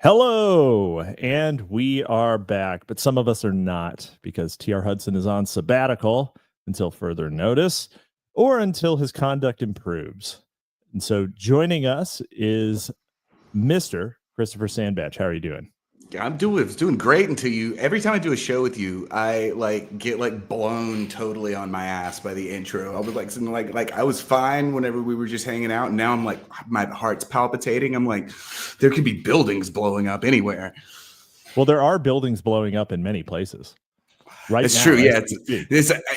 Hello, and we are back, but some of us are not because T.R. Hudson is on sabbatical until further notice or until his conduct improves. And so joining us is Mr. Christopher Sandbatch. How are you doing? I'm doing great until every time I do a show with you, I get blown totally on my ass by the intro. I was like something like I was fine whenever we were just hanging out, and now I'm like my heart's palpitating. I'm like, there could be buildings blowing up anywhere. Well, there are buildings blowing up in many places. Right. That's true. Yeah.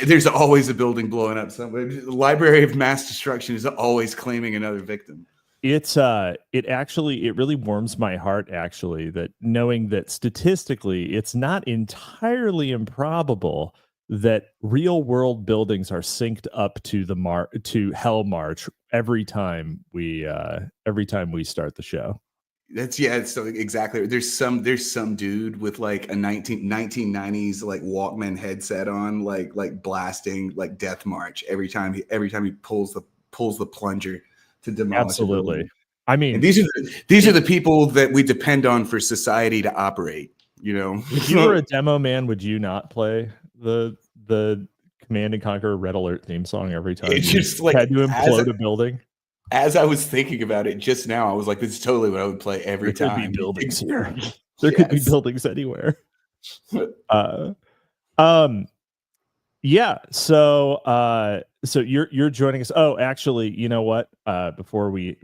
There's always a building blowing up somewhere. The Library of Mass Destruction is always claiming another victim. It really warms my heart, actually, that knowing that statistically it's not entirely improbable that real world buildings are synced up to to Hell March every time we start the show. It's so exactly. There's some dude with like a 1990s like Walkman headset on, like blasting like Death March every time he pulls the plunger to demolish. Absolutely. I mean, and these are the people that we depend on for society to operate. You know, if you were a demo man, would you not play the Command and Conquer Red Alert theme song every time it's you just like had to implode a building? As I was thinking about it just now, I was like, this is totally what I would play every time. There could be buildings here. There could be buildings anywhere. Yeah. So you're joining us. Oh, actually, you know what? Before we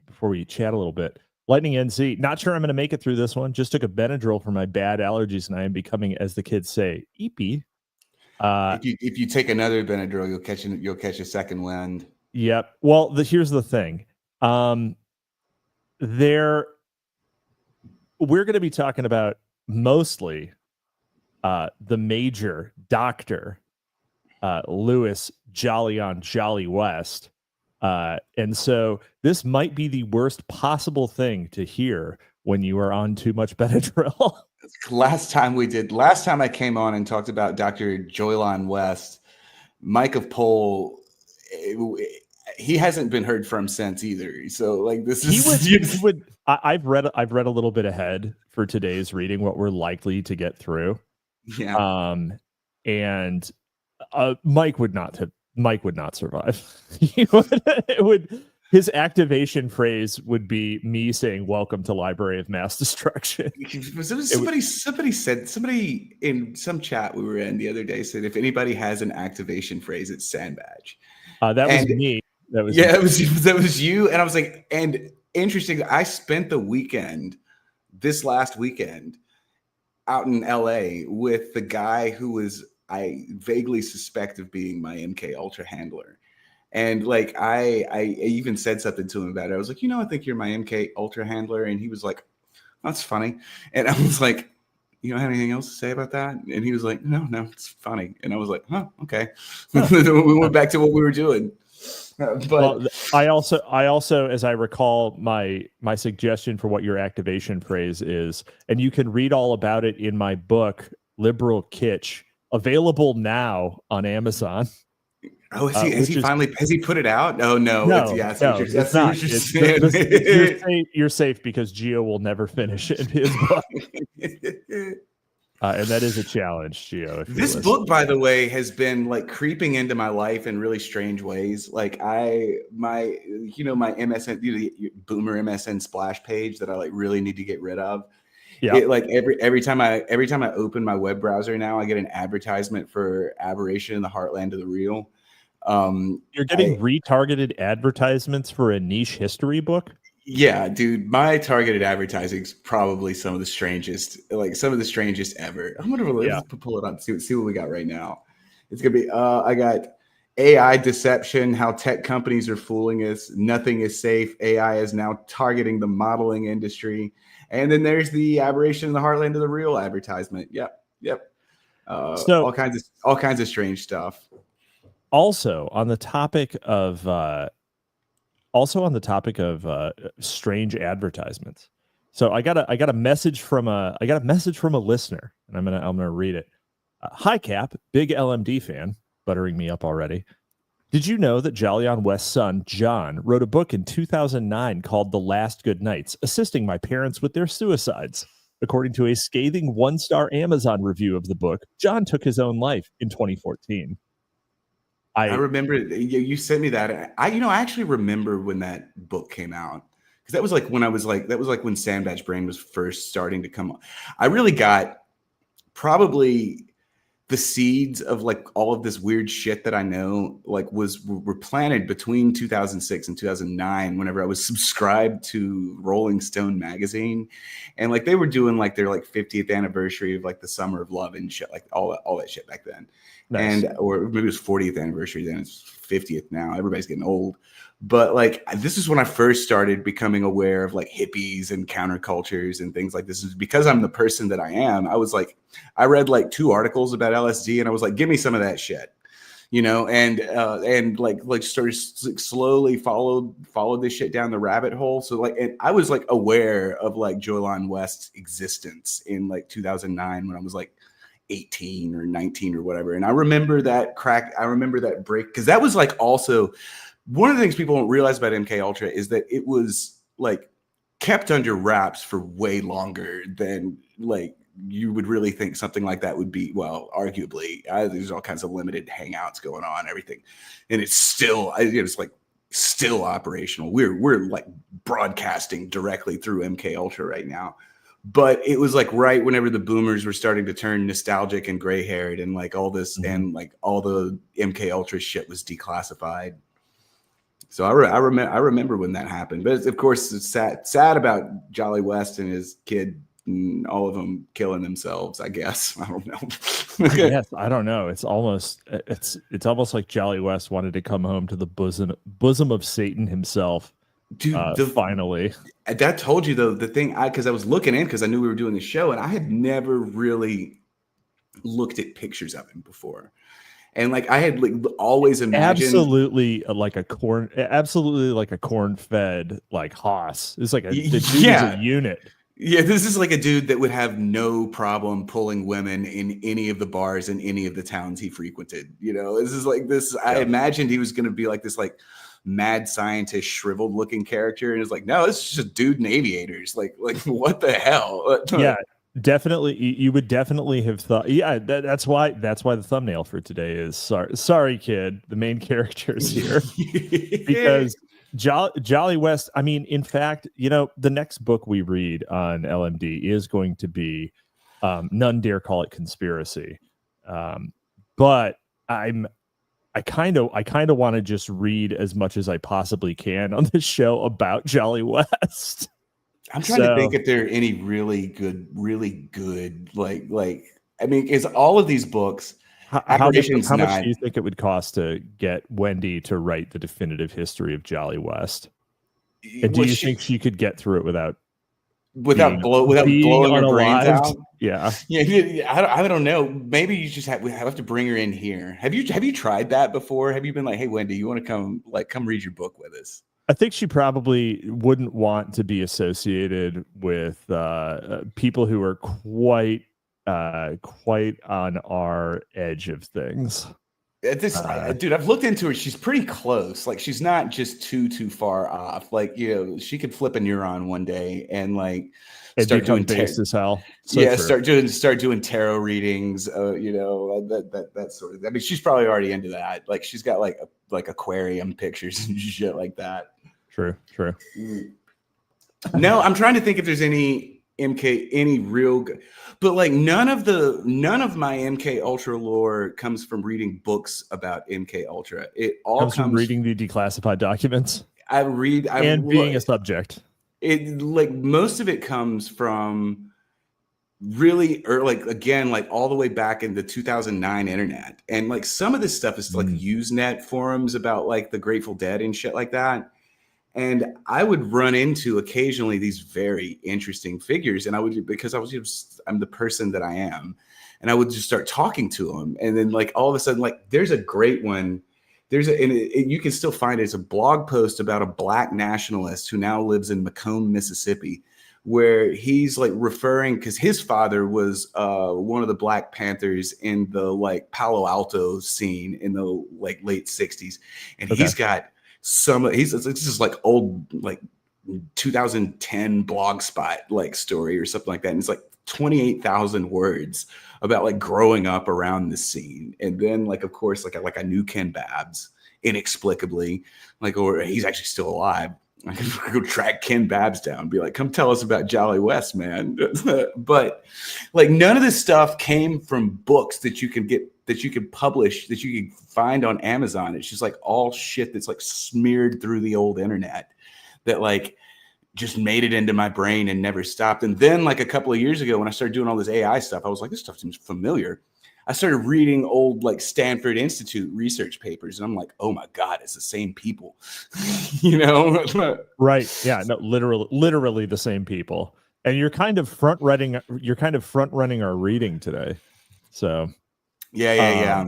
chat a little bit, Lightning NC. Not sure I'm going to make it through this one. Just took a Benadryl for my bad allergies, and I am becoming, as the kids say, eepy. If you take another Benadryl, you'll catch a second wind. Yep. Well, here's the thing. We're going to be talking about mostly the major Dr. Lewis Jolly on Jolly West. And so this might be the worst possible thing to hear when you are on too much Benadryl. Last time I came on and talked about Dr. Joylon West, Mike of Pole, he hasn't been heard from since either. So like this is I've read a little bit ahead for today's reading what we're likely to get through. Yeah. And Mike would not survive. His activation phrase would be me saying "Welcome to Library of Mass Destruction." Somebody in some chat we were in the other day said if anybody has an activation phrase, it's Sandbatch. That was me. That was you. And I was like, and interesting. I spent this last weekend out in LA with the guy who I vaguely suspect of being my MK Ultra handler. And like, I even said something to him about it. I was like, I think you're my MK Ultra handler. And he was like, that's funny. And I was like, you don't have anything else to say about that? And he was like, no, it's funny. And I was like, oh, okay. We went back to what we were doing. But I also, as I recall, my suggestion for what your activation phrase is, and you can read all about it in my book, Liberal Kitsch, available now on Amazon. Oh, has he put it out? Oh no, it's not. You're safe because Gio will never finish it in his book. And that is a challenge, Gio. This book, by the way, has been like creeping into my life in really strange ways. Like my MSN, boomer MSN splash page that I like really need to get rid of. Yeah. Like every time I open my web browser now, I get an advertisement for Aberration in the Heartland of the Real. You're getting retargeted advertisements for a niche history book? Yeah, dude, my targeted advertising is probably some of the strangest ever. I'm gonna pull it up, see what we got right now. It's gonna be I got AI deception, how tech companies are fooling us, nothing is safe, AI is now targeting the modeling industry, and then there's the Aberration in the Heartland of the Real advertisement. Yep. So all kinds of strange stuff. Also on the topic of strange advertisements. So I got a message from a listener, and I'm gonna read it. Hi Cap, big LMD fan, buttering me up already. Did you know that Jolly on West's son John wrote a book in 2009 called The Last Good Nights, assisting my parents with their suicides? According to a scathing 1-star Amazon review of the book, John took his own life in 2014. I remember you sent me that. I actually remember when that book came out, because that was like when Sandbatch Brain was first starting to come on. I really got probably the seeds of like all of this weird shit that I know like were planted between 2006 and 2009 whenever I was subscribed to Rolling Stone magazine, and like they were doing like their like 50th anniversary of like the Summer of Love and shit, like all that shit back then. Nice. And or maybe it was 40th anniversary, then it's 50th now. Everybody's getting old. But like this is when I first started becoming aware of like hippies and countercultures and things like this. Is because I'm the person that I am. I was like, I read like 2 articles about LSD and I was like, give me some of that shit, you know, and like started slowly followed this shit down the rabbit hole. So like, and I was like aware of like Jolan West's existence in like 2009 when I was like 18 or 19 or whatever. And I remember that break, because that was like also one of the things people don't realize about MK Ultra is that it was like kept under wraps for way longer than like you would really think something like that would be. Well, arguably, there's all kinds of limited hangouts going on, everything, and it's still operational. We're like broadcasting directly through MK Ultra right now. But it was like right whenever the boomers were starting to turn nostalgic and gray haired, and like all this and like all the MK Ultra shit was declassified. So I remember when that happened. But of course, it's sad about Jolly West and his kid, and all of them killing themselves, I guess. I don't know. Yes, I don't know. It's almost like Jolly West wanted to come home to the bosom of Satan himself. Dude, finally. That told you though, the thing because I was looking in because I knew we were doing the show, and I had never really looked at pictures of him before. And like I had like always imagined absolutely like a corn-fed like hoss. It's like the dude is a unit. Yeah, this is like a dude that would have no problem pulling women in any of the bars in any of the towns he frequented. You know, this is like this. Yeah. I imagined he was going to be like this like mad scientist, shriveled looking character, and it's like, no, this is just a dude in aviators. Like what the hell? Yeah. Definitely, you would definitely have thought. Yeah, that's why the thumbnail for today is sorry, kid. The main character is here because Jolly West. I mean, in fact, you know, the next book we read on LMD is going to be None Dare Call It Conspiracy, but I kind of want to just read as much as I possibly can on this show about Jolly West. I'm trying to think if there are any really good, like, I mean, is all of these books, how much do you think it would cost to get Wendy to write the definitive history of Jolly West? And do you think she could get through it without blowing her brains out? Yeah. I don't know. Maybe you just have to bring her in here. Have you tried that before? Have you been like, hey, Wendy, you want to come read your book with us? I think she probably wouldn't want to be associated with people who are quite on our edge of things. Dude, I've looked into her. She's pretty close. Like, she's not just too far off. Like, you know, she could flip a neuron one day and like start doing base as hell. So yeah, true. start doing tarot readings. You know, that sort of. I mean, she's probably already into that. Like, she's got like aquarium pictures and shit like that. True. No, I'm trying to think if there's any real good, but like none of my MK Ultra lore comes from reading books about MK Ultra. It all comes from reading the declassified documents. Being a subject. It like most of it comes from really, or like again, like all the way back in the 2009 internet, and like some of this stuff is like Usenet forums about like the Grateful Dead and shit like that. And I would run into occasionally these very interesting figures, and I'm the person that I am, and I would just start talking to them, and then like all of a sudden, like there's a great one. You can still find it. It's a blog post about a black nationalist who now lives in Macomb, Mississippi, where he's like referring because his father was one of the Black Panthers in the like Palo Alto scene in the like late 60s, and he's got. It's just like old, like 2010 blogspot like story or something like that, and it's like 28,000 words about like growing up around the scene. And then like, of course, like I knew Ken Babs inexplicably, like, or he's actually still alive. I could go track Ken Babs down and be like, come tell us about Jolly West, man. But like none of this stuff came from books that you can get, that you can publish, that you can find on Amazon. It's just like all shit that's like smeared through the old internet that like just made it into my brain and never stopped. And then like a couple of years ago, when I started doing all this AI stuff, I was like, this stuff seems familiar. I started reading old like Stanford Institute research papers, and I'm like, oh my God, it's the same people, you know? Right. Yeah. No, literally the same people. And you're kind of front running our reading today. So yeah.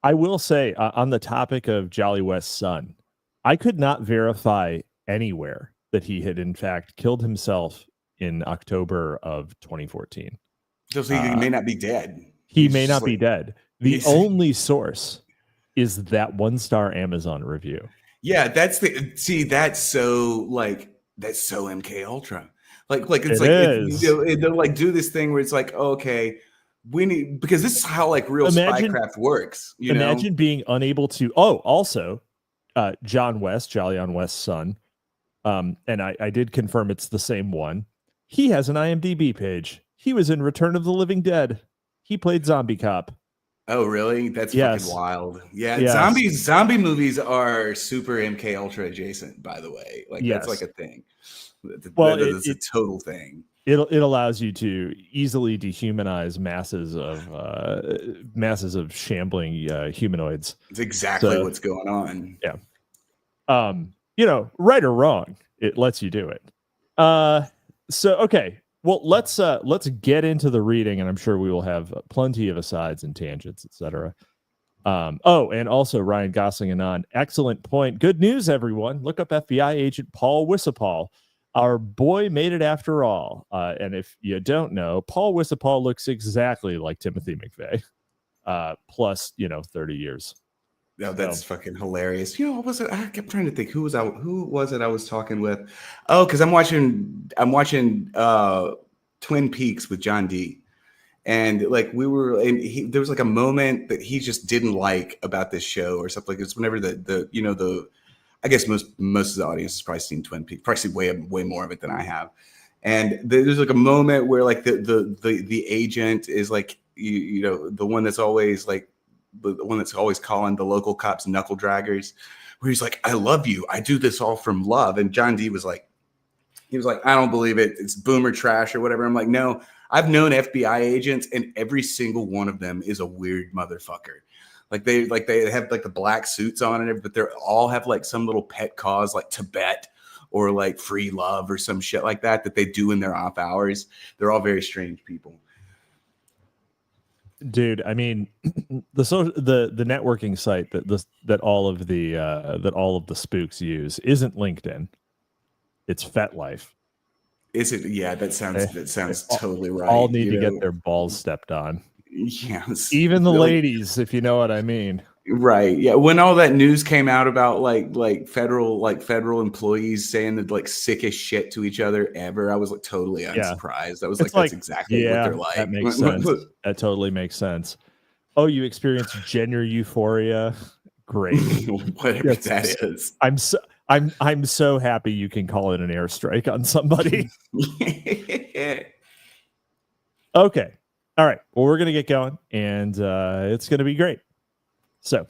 I will say on the topic of Jolly West's son, I could not verify anywhere that he had in fact killed himself in October of 2014. So he may not be dead. He may not be dead. The only source is that 1-star Amazon review. Yeah, that's so MK Ultra. Like it's they'll like do this thing where it's like, oh, okay, we need, because this is how like real spycraft works. Imagine being unable to. Oh, also, John West, Jolly on West's son, and I did confirm it's the same one. He has an IMDb page. He was in Return of the Living Dead. He played Zombie Cop. Oh, really? That's fucking wild. Yeah, yes. Zombie movies are super MK Ultra adjacent, by the way. Like that's like a thing. Well, it's a total thing. It allows you to easily dehumanize masses of shambling humanoids. It's exactly what's going on. Yeah. Right or wrong, it lets you do it. So okay. Well, let's get into the reading, and I'm sure we will have plenty of asides and tangents, etc. And also Ryan Gosling Anon, excellent point. Good news, everyone. Look up FBI agent Paul Wissapal. Our boy made it after all. And if you don't know, Paul Wissapal looks exactly like Timothy McVeigh, plus 30 years. No, that's fucking hilarious. What was it? I kept trying to think who was it I was talking with? Oh, because I'm watching Twin Peaks with John D. And like there was like a moment that he just didn't like about this show or something like this. Whenever I guess most of the audience has probably seen Twin Peaks, probably seen way more of it than I have. And there's like a moment where like the agent is like the one that's always like the one that's always calling the local cops knuckle draggers, where he's like, I love you, I do this all from love. And John D was like, I don't believe it, it's boomer trash or whatever. I'm like, no, I've known FBI agents and every single one of them is a weird motherfucker. Like they have like the black suits on and everything, but they all have like some little pet cause like Tibet or like free love or some shit like that they do in their off hours. They're all very strange people. Dude, I mean, the networking site that all of the spooks use isn't LinkedIn. It's FetLife. Is it? Yeah, that sounds totally right. All need to get their balls stepped on. Yes, even the ladies, if you know what I mean. Right. Yeah. When all that news came out about like federal employees saying the like sickest shit to each other ever, I was like totally unsurprised. I was like, that's exactly what they're like. That makes sense. That totally makes sense. Oh, you experienced gender euphoria? Great. Whatever that is. I'm so happy you can call it an airstrike on somebody. Okay. All right. Well, we're going to get going, and it's going to be great. So,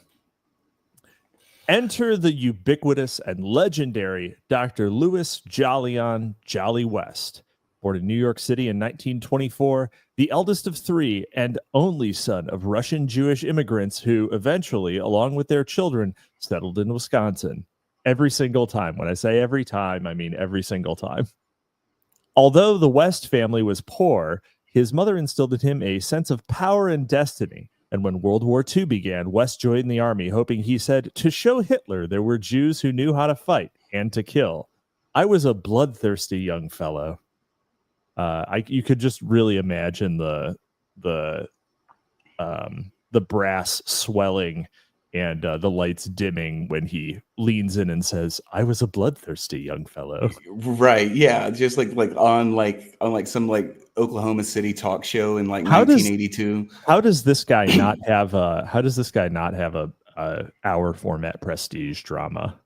enter the ubiquitous and legendary Dr. Louis Jolyon Jolly West. Born in New York City in 1924, the eldest of three and only son of Russian Jewish immigrants who eventually, along with their children, settled in Wisconsin. Every single time. When I say every time, I mean every single time. Although the West family was poor, his mother instilled in him a sense of power and destiny. And when World War II began, West joined the army, hoping, he said, to show Hitler there were Jews who knew how to fight and to kill. I was a bloodthirsty young fellow. You could just really imagine the brass swelling and the lights dimming when he leans in and says, "I was a bloodthirsty young fellow." Right. Yeah. Just on some like Oklahoma City talk show in like How does 1982. how does this guy not have a hour format prestige drama?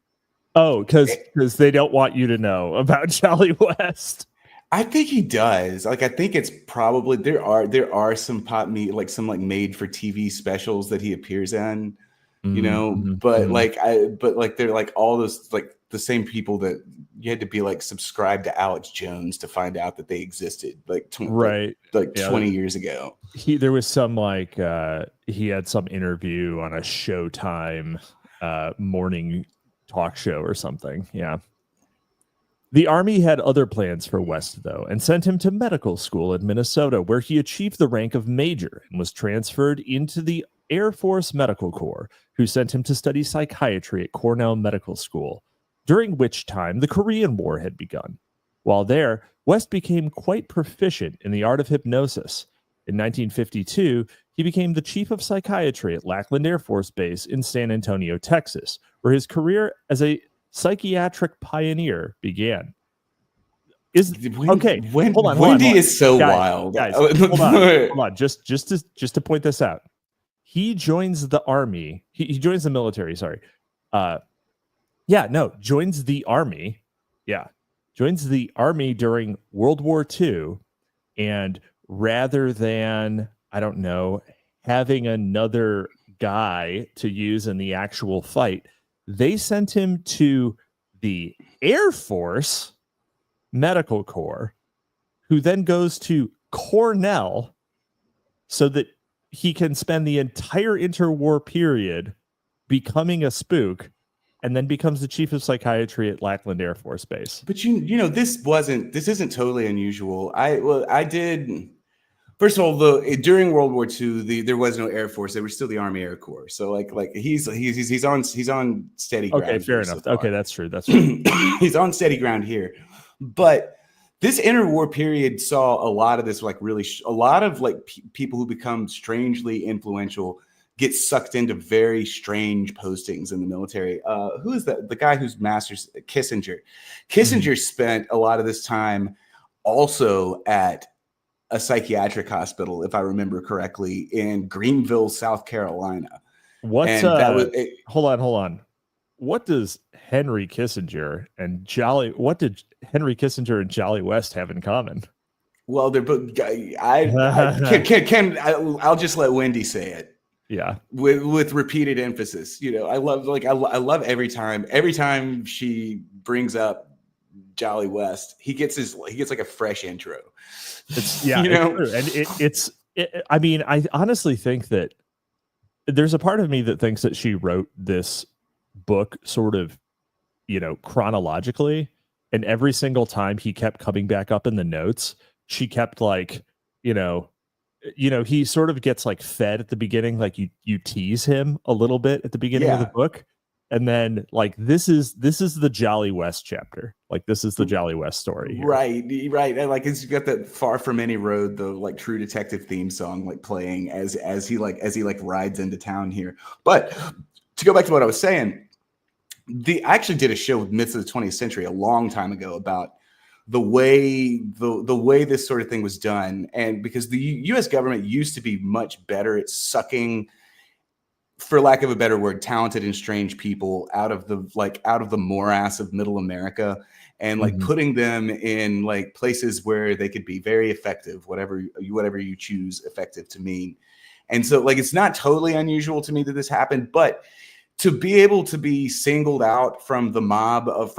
Oh, because they don't want you to know about Jolly West. I think he does. Like, I think it's probably there are some some like made for TV specials that he appears in, but they're like all those like the same people that you had to be like subscribed to Alex Jones to find out that they existed like 20 years ago. There was some like he had some interview on a Showtime morning talk show or something. Yeah. The Army had other plans for West, though, and sent him to medical school in Minnesota, where he achieved the rank of major and was transferred into the Air Force Medical Corps, who sent him to study psychiatry at Cornell Medical School, during which time the Korean War had begun. While there, West became quite proficient in the art of hypnosis. In 1952, he became the chief of psychiatry at Lackland Air Force Base in San Antonio, Texas, where his career as a psychiatric pioneer began. Wendy is so wild. Guys, hold on. Just to point this out, he joins the army. He joins the military. Sorry. Joins the army. Yeah, joins the army during World War II, and rather than having another guy to use in the actual fight, they sent him to the Air Force Medical Corps, who then goes to Cornell so that he can spend the entire interwar period becoming a spook, and then becomes the chief of psychiatry at Lackland Air Force Base. But this isn't totally unusual. First of all, during World War II, there was no Air Force. There was still the Army Air Corps. So he's on steady ground. Okay, fair enough. Okay, that's true. That's true. He's on steady ground here. But this interwar period saw a lot of this, a lot of people who become strangely influential get sucked into very strange postings in the military. Who is that? The guy whose master's Kissinger. Kissinger spent a lot of this time also at a psychiatric hospital, if I remember correctly, in Greenville, South Carolina. Hold on. What does Henry Kissinger and Jolly West have in common? Well, they're both. I'll just let Wendy say it. Yeah, with repeated emphasis. I love every time she brings up Jolly West, he gets like a fresh intro. It's true. And I mean, I honestly think that there's a part of me that thinks that she wrote this book sort of, chronologically, and every single time he kept coming back up in the notes, she kept he sort of gets fed at the beginning, you tease him a little bit at the beginning of the book. And then this is the Jolly West chapter. This is the Jolly West story here. Right. And it's got that Far From Any Road, the True Detective theme song playing as he rides into town here. But to go back to what I was saying, I actually did a show with Myths of the 20th Century a long time ago about the way this sort of thing was done. And because the US government used to be much better at sucking, for lack of a better word, talented and strange people out of the morass of middle America, and putting them in places where they could be very effective, whatever you choose effective to mean. And so it's not totally unusual to me that this happened, but to be able to be singled out from the mob of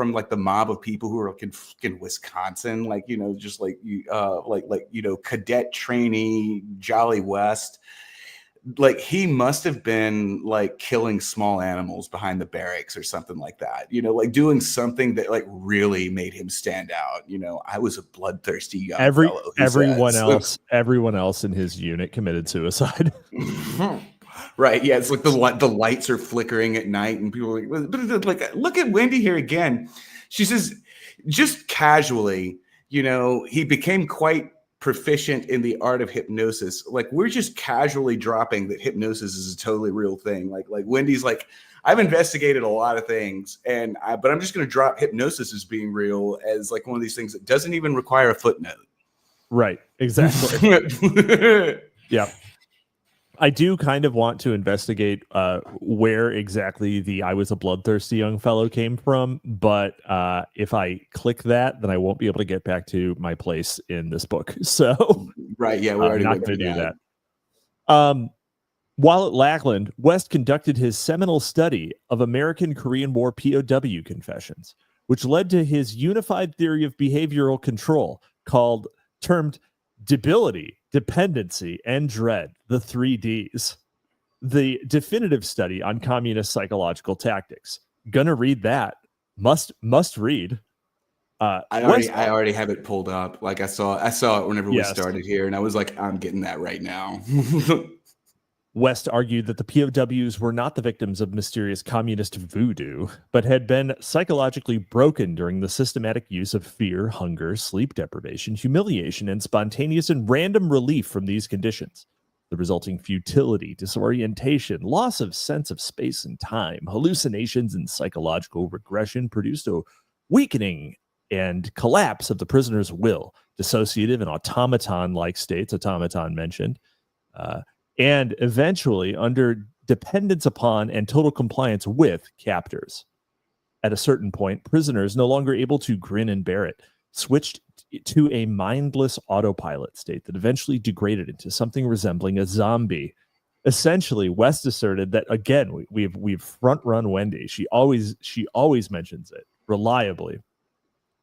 people who are in Wisconsin, cadet trainee Jolly West, he must have been killing small animals behind the barracks or something like that, doing something that really made him stand out. I was a bloodthirsty young fellow. Everyone else in his unit committed suicide. Right. Yeah. It's the lights are flickering at night and people are look at Wendy here again. She says, just casually, he became quite proficient in the art of hypnosis. Like, we're just casually dropping that hypnosis is a totally real thing. Like Wendy's like, I've investigated a lot of things, but I'm just going to drop hypnosis as being real as like one of these things that doesn't even require a footnote. Right. Exactly. Yeah. I do kind of want to investigate where exactly the "I was a bloodthirsty young fellow" came from, but if I click that, then I won't be able to get back to my place in this book. So, right, yeah, we I'm already not went going to through do that. While at Lackland, West conducted his seminal study of American Korean War POW confessions, which led to his unified theory of behavioral control termed debility, dependency, and dread, the 3Ds. The definitive study on communist psychological tactics. Gonna read that. Must read. I already have it pulled up. Like I saw it whenever we started here, and I was like, I'm getting that right now. West argued that the POWs were not the victims of mysterious communist voodoo, but had been psychologically broken during the systematic use of fear, hunger, sleep deprivation, humiliation, and spontaneous and random relief from these conditions. The resulting futility, disorientation, loss of sense of space and time, hallucinations, and psychological regression produced a weakening and collapse of the prisoner's will, dissociative and automaton-like states, automaton mentioned, and eventually under dependence upon and total compliance with captors. At a certain point, prisoners, no longer able to grin and bear it, switched to a mindless autopilot state that eventually degraded into something resembling a zombie. Essentially, West asserted that, again, we've front-run Wendy. She always mentions it reliably.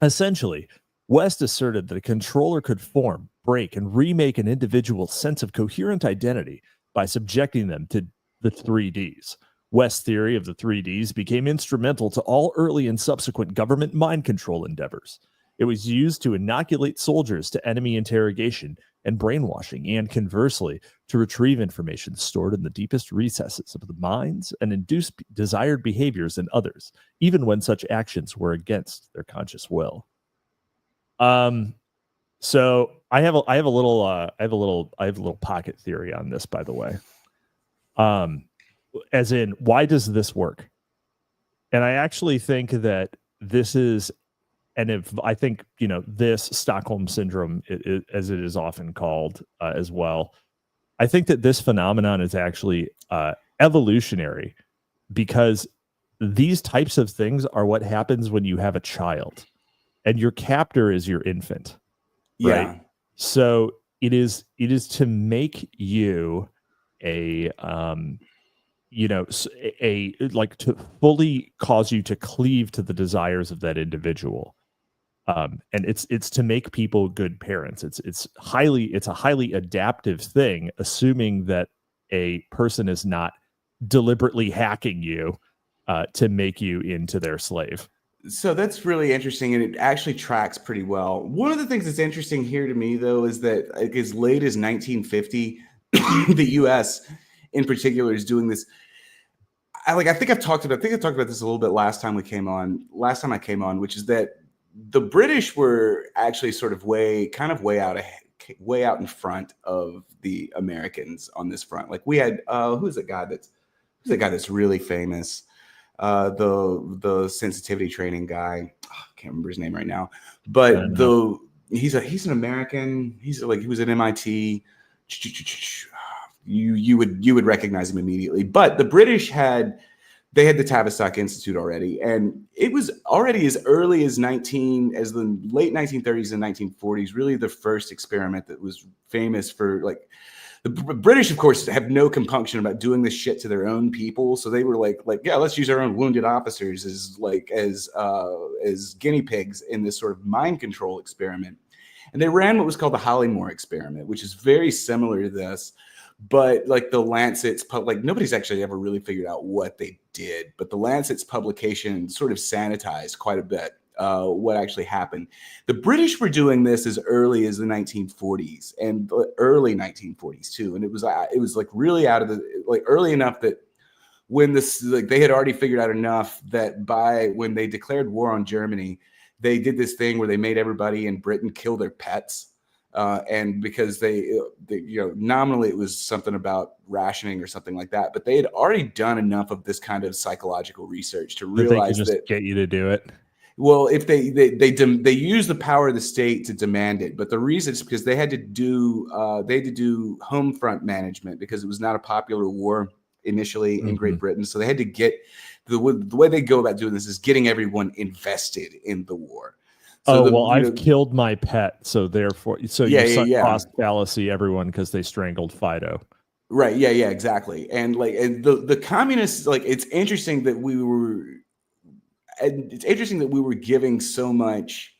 Essentially, West asserted that a controller could form, break, and remake an individual's sense of coherent identity by subjecting them to the 3Ds. West's theory of the 3Ds became instrumental to all early and subsequent government mind control endeavors. It was used to inoculate soldiers to enemy interrogation and brainwashing, and conversely, to retrieve information stored in the deepest recesses of the minds and induce desired behaviors in others, even when such actions were against their conscious will. So I have a little pocket theory on this, by the way. As in, why does this work? And I actually think that this is, and if I think, this Stockholm syndrome, as it is often called as well, I think that this phenomenon is actually evolutionary, because these types of things are what happens when you have a child and your captor is your infant. Right. Yeah. So it is to make you to fully cause you to cleave to the desires of that individual. And it's to make people good parents. It's a highly adaptive thing, assuming that a person is not deliberately hacking you to make you into their slave. So that's really interesting, and it actually tracks pretty well. One of the things that's interesting here to me, though, is that like, as late as 1950, the U.S. in particular is doing this. I think I talked about this a little bit last time I came on, which is that the British were actually sort of way out in front of the Americans on this front. Like we had who's that guy that's really famous? The sensitivity training guy. I can't remember his name right now, but he's an American. He was at MIT. You would recognize him immediately. But the British had the Tavistock Institute already, and it was already as early as the late 1930s and 1940s. Really, the first experiment that was famous for like. The British, of course, have no compunction about doing this shit to their own people. So they were like, yeah, let's use our own wounded officers as guinea pigs in this sort of mind control experiment. And they ran what was called the Hollymore experiment, which is very similar to this. But like the Lancet's, nobody's actually ever really figured out what they did. But the Lancet's publication sort of sanitized quite a bit what actually happened. The British were doing this as early as the 1940s and early 1940s too, and it was like really out of the early enough that when they had already figured out enough that when they declared war on Germany, they did this thing where they made everybody in Britain kill their pets. And because they, nominally it was something about rationing or something like that, but they had already done enough of this kind of psychological research to That they could realize just that, get you to do it. well, if they use the power of the state to demand it, but the reason is because they had to do home front management because it was not a popular war initially in Great Britain. So they had to get the way they go about doing this is getting everyone invested in the war. So I've killed my pet, so therefore, you sunk cost fallacy everyone because they strangled Fido. Right. Yeah, exactly. And the communists, it's interesting that we were giving so much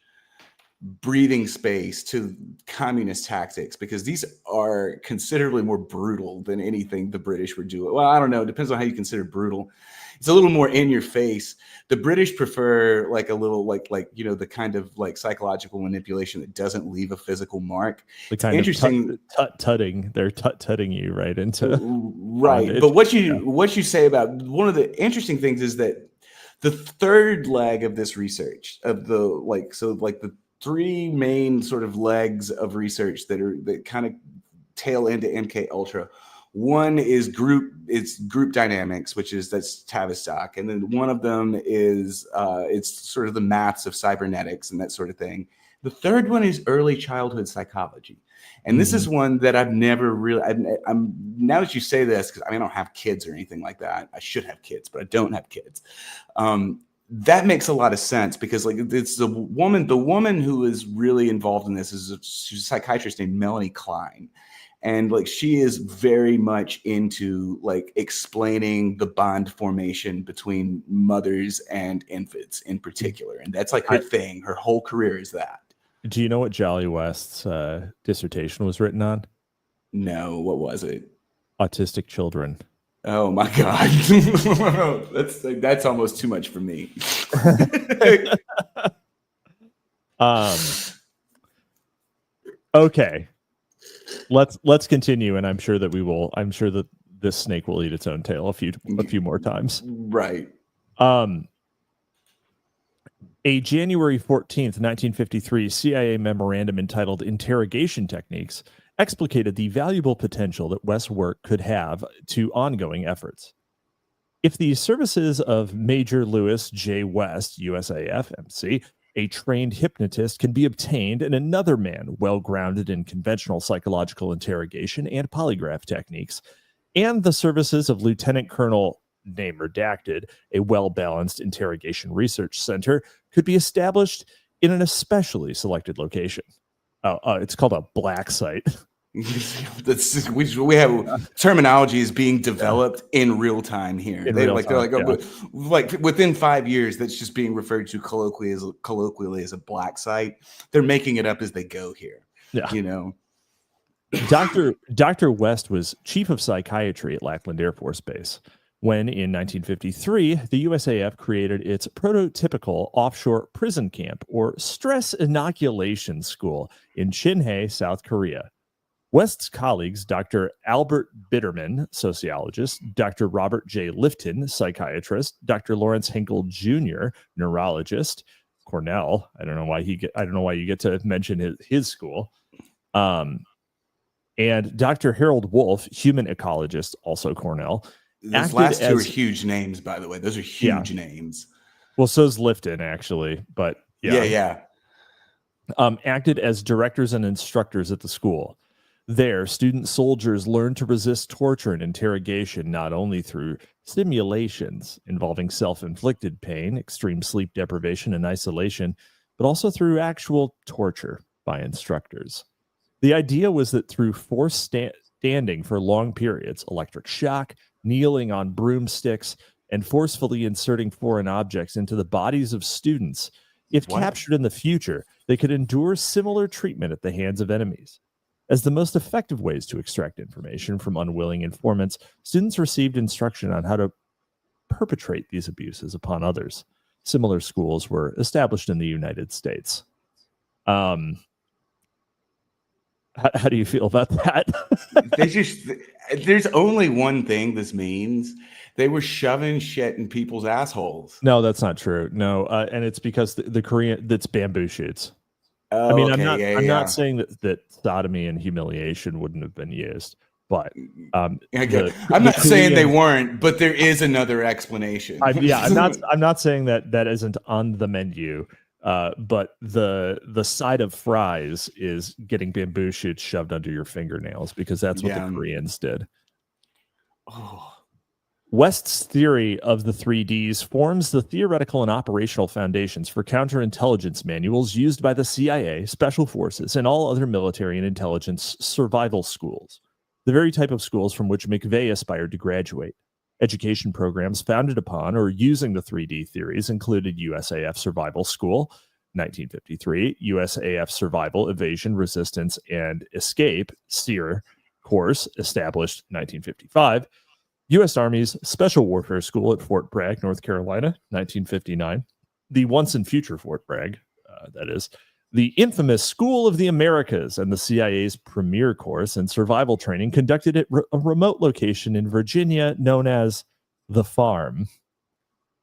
breathing space to communist tactics because these are considerably more brutal than anything the British were doing. Well, I don't know. It depends on how you consider brutal. It's a little more in your face. The British prefer a little the kind of psychological manipulation that doesn't leave a physical mark. The kind interesting of tut-tutting. They're tut-tutting you right into right. bondage. But what you say about one of the interesting things is that the third leg of this research of the three main sort of legs of research that kind of tail into MK Ultra. One is group dynamics, that's Tavistock, and then one of them is it's sort of the maths of cybernetics and that sort of thing. The third one is early childhood psychology, and this is one that I've never really. I'm now that you say this, because I don't have kids or anything like that. I should have kids, but I don't have kids. That makes a lot of sense because it's the woman who is really involved in this she's a psychiatrist named Melanie Klein. And she is very much into explaining the bond formation between mothers and infants in particular. And that's her thing. Her whole career is that. Do you know what Jolly West's dissertation was written on? No, what was it? Autistic children. Oh my God. That's almost too much for me. Okay. Let's continue, and I'm sure that this snake will eat its own tail a few more times. Right. A January 14th, 1953 CIA memorandum entitled Interrogation Techniques explicated the valuable potential that West's work could have to ongoing efforts. If the services of Major Lewis J. West, USAF, MC, a trained hypnotist can be obtained, and another man well-grounded in conventional psychological interrogation and polygraph techniques, and the services of Lieutenant Colonel, name redacted, a well-balanced interrogation research center could be established in an especially selected location. It's called a black site. We have terminology is being developed in real time here. They're within 5 years, that's just being referred to colloquially as a black site. They're making it up as they go here. Yeah, Dr. West was chief of psychiatry at Lackland Air Force Base when, in 1953, the USAF created its prototypical offshore prison camp or stress inoculation school in Chinhae, South Korea. West's colleagues, Dr. Albert Bitterman, sociologist, Dr. Robert J. Lifton, psychiatrist, Dr. Lawrence Hinkle Jr., neurologist, Cornell. I don't know why you get to mention his school. And Dr. Harold Wolf, human ecologist, also Cornell. Those last two are huge names, by the way. Those are huge names. Well, so's Lifton, actually, but yeah. Acted as directors and instructors at the school. There, student soldiers learn to resist torture and interrogation not only through simulations involving self-inflicted pain, extreme sleep deprivation, and isolation, but also through actual torture by instructors. The idea was that through forced standing for long periods, electric shock, kneeling on broomsticks, and forcefully inserting foreign objects into the bodies of students, if captured in the future, they could endure similar treatment at the hands of enemies. As the most effective ways to extract information from unwilling informants, students received instruction on how to perpetrate these abuses upon others. Similar schools were established in the United States. How do you feel about that? There's only one thing this means. They were shoving shit in people's assholes. No, that's not true. No, and it's because the Korean, that's bamboo shoots. Oh, I mean, okay, I'm not yeah, saying that sodomy and humiliation wouldn't have been used, but yeah. I'm the not saying they Korean. weren't, but there is another explanation. I'm not saying that isn't on the menu. But the side of fries is getting bamboo shoots shoved under your fingernails because that's what the Yeah. Koreans did. Oh, West's theory of the 3Ds forms the theoretical and operational foundations for counterintelligence manuals used by the CIA, special forces, and all other military and intelligence survival schools, the very type of schools from which McVeigh aspired to graduate. Education programs founded upon or using the 3D theories included USAF Survival School, 1953, USAF Survival, Evasion, Resistance, and Escape, SEER, course, established 1955, U.S. Army's Special Warfare School at Fort Bragg, North Carolina, 1959. The once and future Fort Bragg, that is. The infamous School of the Americas and the CIA's premier course in survival training conducted at a remote location in Virginia known as The Farm.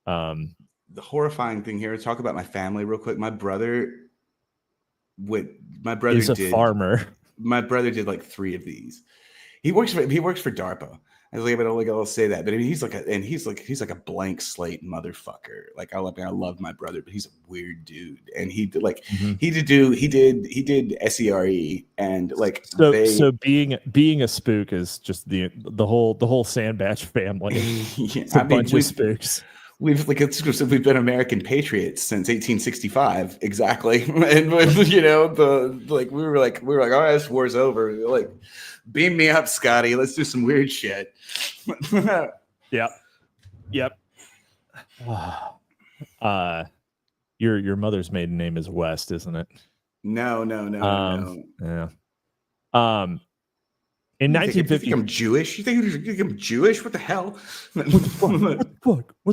the horrifying thing here, talk about my family real quick. My brother Is a farmer. My brother did like 3 of these. He works for DARPA. I was like, I'll say that, but I mean, he's like a blank slate motherfucker. Like I love my brother, but he's a weird dude, and he did SERE and like so being a spook is just the whole Sandbatch family. Yeah, It's a bunch of spooks. We've been American patriots since 1865, exactly. And we were like, all right, this war's over. Like, beam me up, Scotty. Let's do some weird shit. Yep. Your mother's maiden name is West, isn't it? No. Yeah. In 1950, you think I'm Jewish? You think I'm Jewish? What the hell? What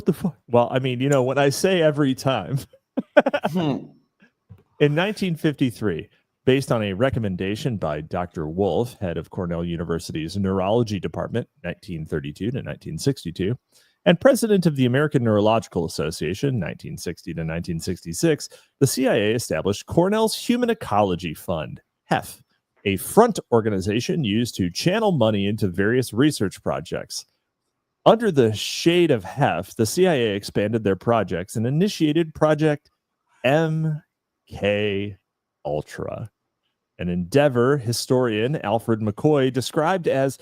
the fuck? Well, I mean, when I say every time. In 1953, based on a recommendation by Dr. Wolf, head of Cornell University's Neurology Department, 1932 to 1962, and president of the American Neurological Association, 1960 to 1966, the CIA established Cornell's Human Ecology Fund, HEF, a front organization used to channel money into various research projects. Under the shade of HEF, the CIA expanded their projects and initiated Project MK Ultra, an endeavor historian Alfred McCoy described as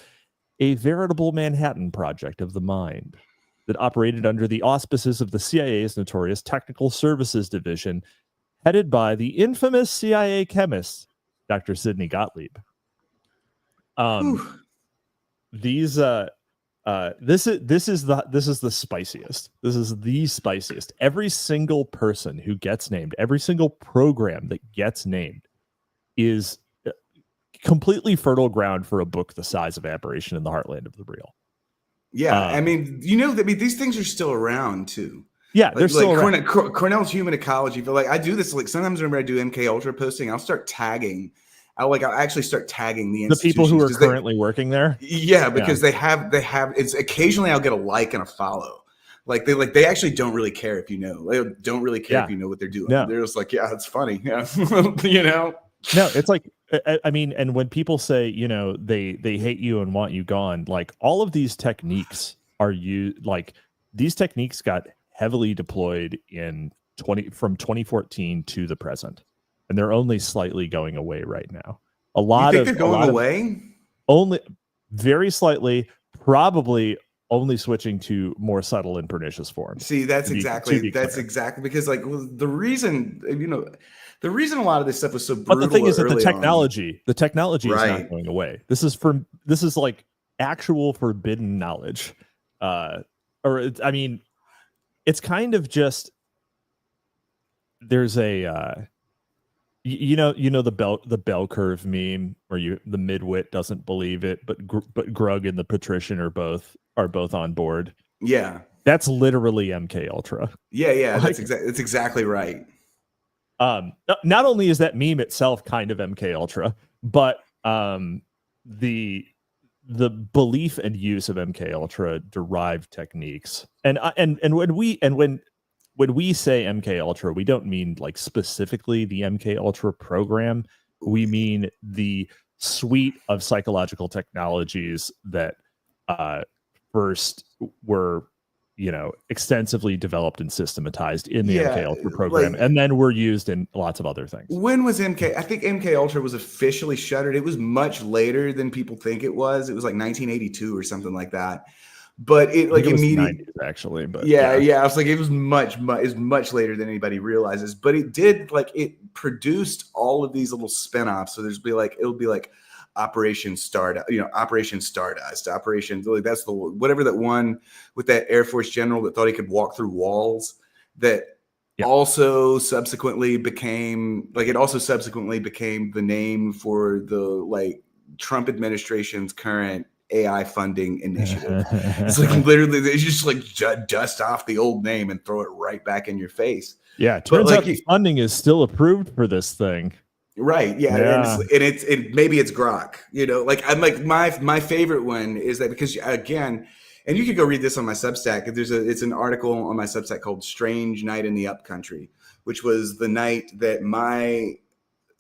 a veritable Manhattan Project of the mind that operated under the auspices of the CIA's notorious Technical Services Division, headed by the infamous CIA chemist, Dr. Sidney Gottlieb. This is the spiciest. This is the spiciest. Every single person who gets named, every single program that gets named is completely fertile ground for a book the size of Aberration in the Heartland of the Real. Yeah, I mean, these things are still around too. Yeah, they're still around. Cornell's Human Ecology. But like, I do this like sometimes whenever I do MK Ultra posting, I'll start tagging. I'll actually start tagging the people who are currently working there. Yeah, because they have. It's occasionally I'll get a like and a follow. They actually don't really care if you know. They don't really care if you know what they're doing. No. They're just like, yeah, it's funny. Yeah, No, it's like, I mean, and when people say, they hate you and want you gone, like all of these techniques these techniques got heavily deployed from 2014 to the present, and they're only slightly going away right now. They're going away? Only very slightly, probably only switching to more subtle and pernicious forms. See, that's exactly because the reason a lot of this stuff was so brutal. But the thing is that the technology is not going away. This is like actual forbidden knowledge. It's kind of just, there's a the bell curve meme where the midwit doesn't believe it, but Grug and the patrician are both on board. Yeah, that's literally MK Ultra. Yeah, that's exactly right. Not only is that meme itself kind of MK Ultra, but the belief and use of MK Ultra derived techniques, and when when we say MK Ultra, we don't mean like specifically the MK Ultra program. We mean the suite of psychological technologies that first were, extensively developed and systematized in the MK Ultra program, and then were used in lots of other things. When was MK? I think MK Ultra was officially shuttered. It was much later than people think it was. It was like 1982 or something like that. But it like immediately, actually. But yeah. I was like, it was much later than anybody realizes. But it did, like, it produced all of these little spinoffs. So it'll be like Operation Stardust, Operation Stardust, that's the whatever that one with that Air Force general that thought he could walk through walls. That also subsequently became the name for the like Trump administration's current AI funding initiative. It's like literally they just like dust off the old name and throw it right back in your face. Yeah, turns out the funding is still approved for this thing. Right. Yeah. And it's maybe it's Grok, like I'm like my favorite one is that because again, and you could go read this on my Substack. It's an article on my Substack called Strange Night in the Upcountry, which was the night that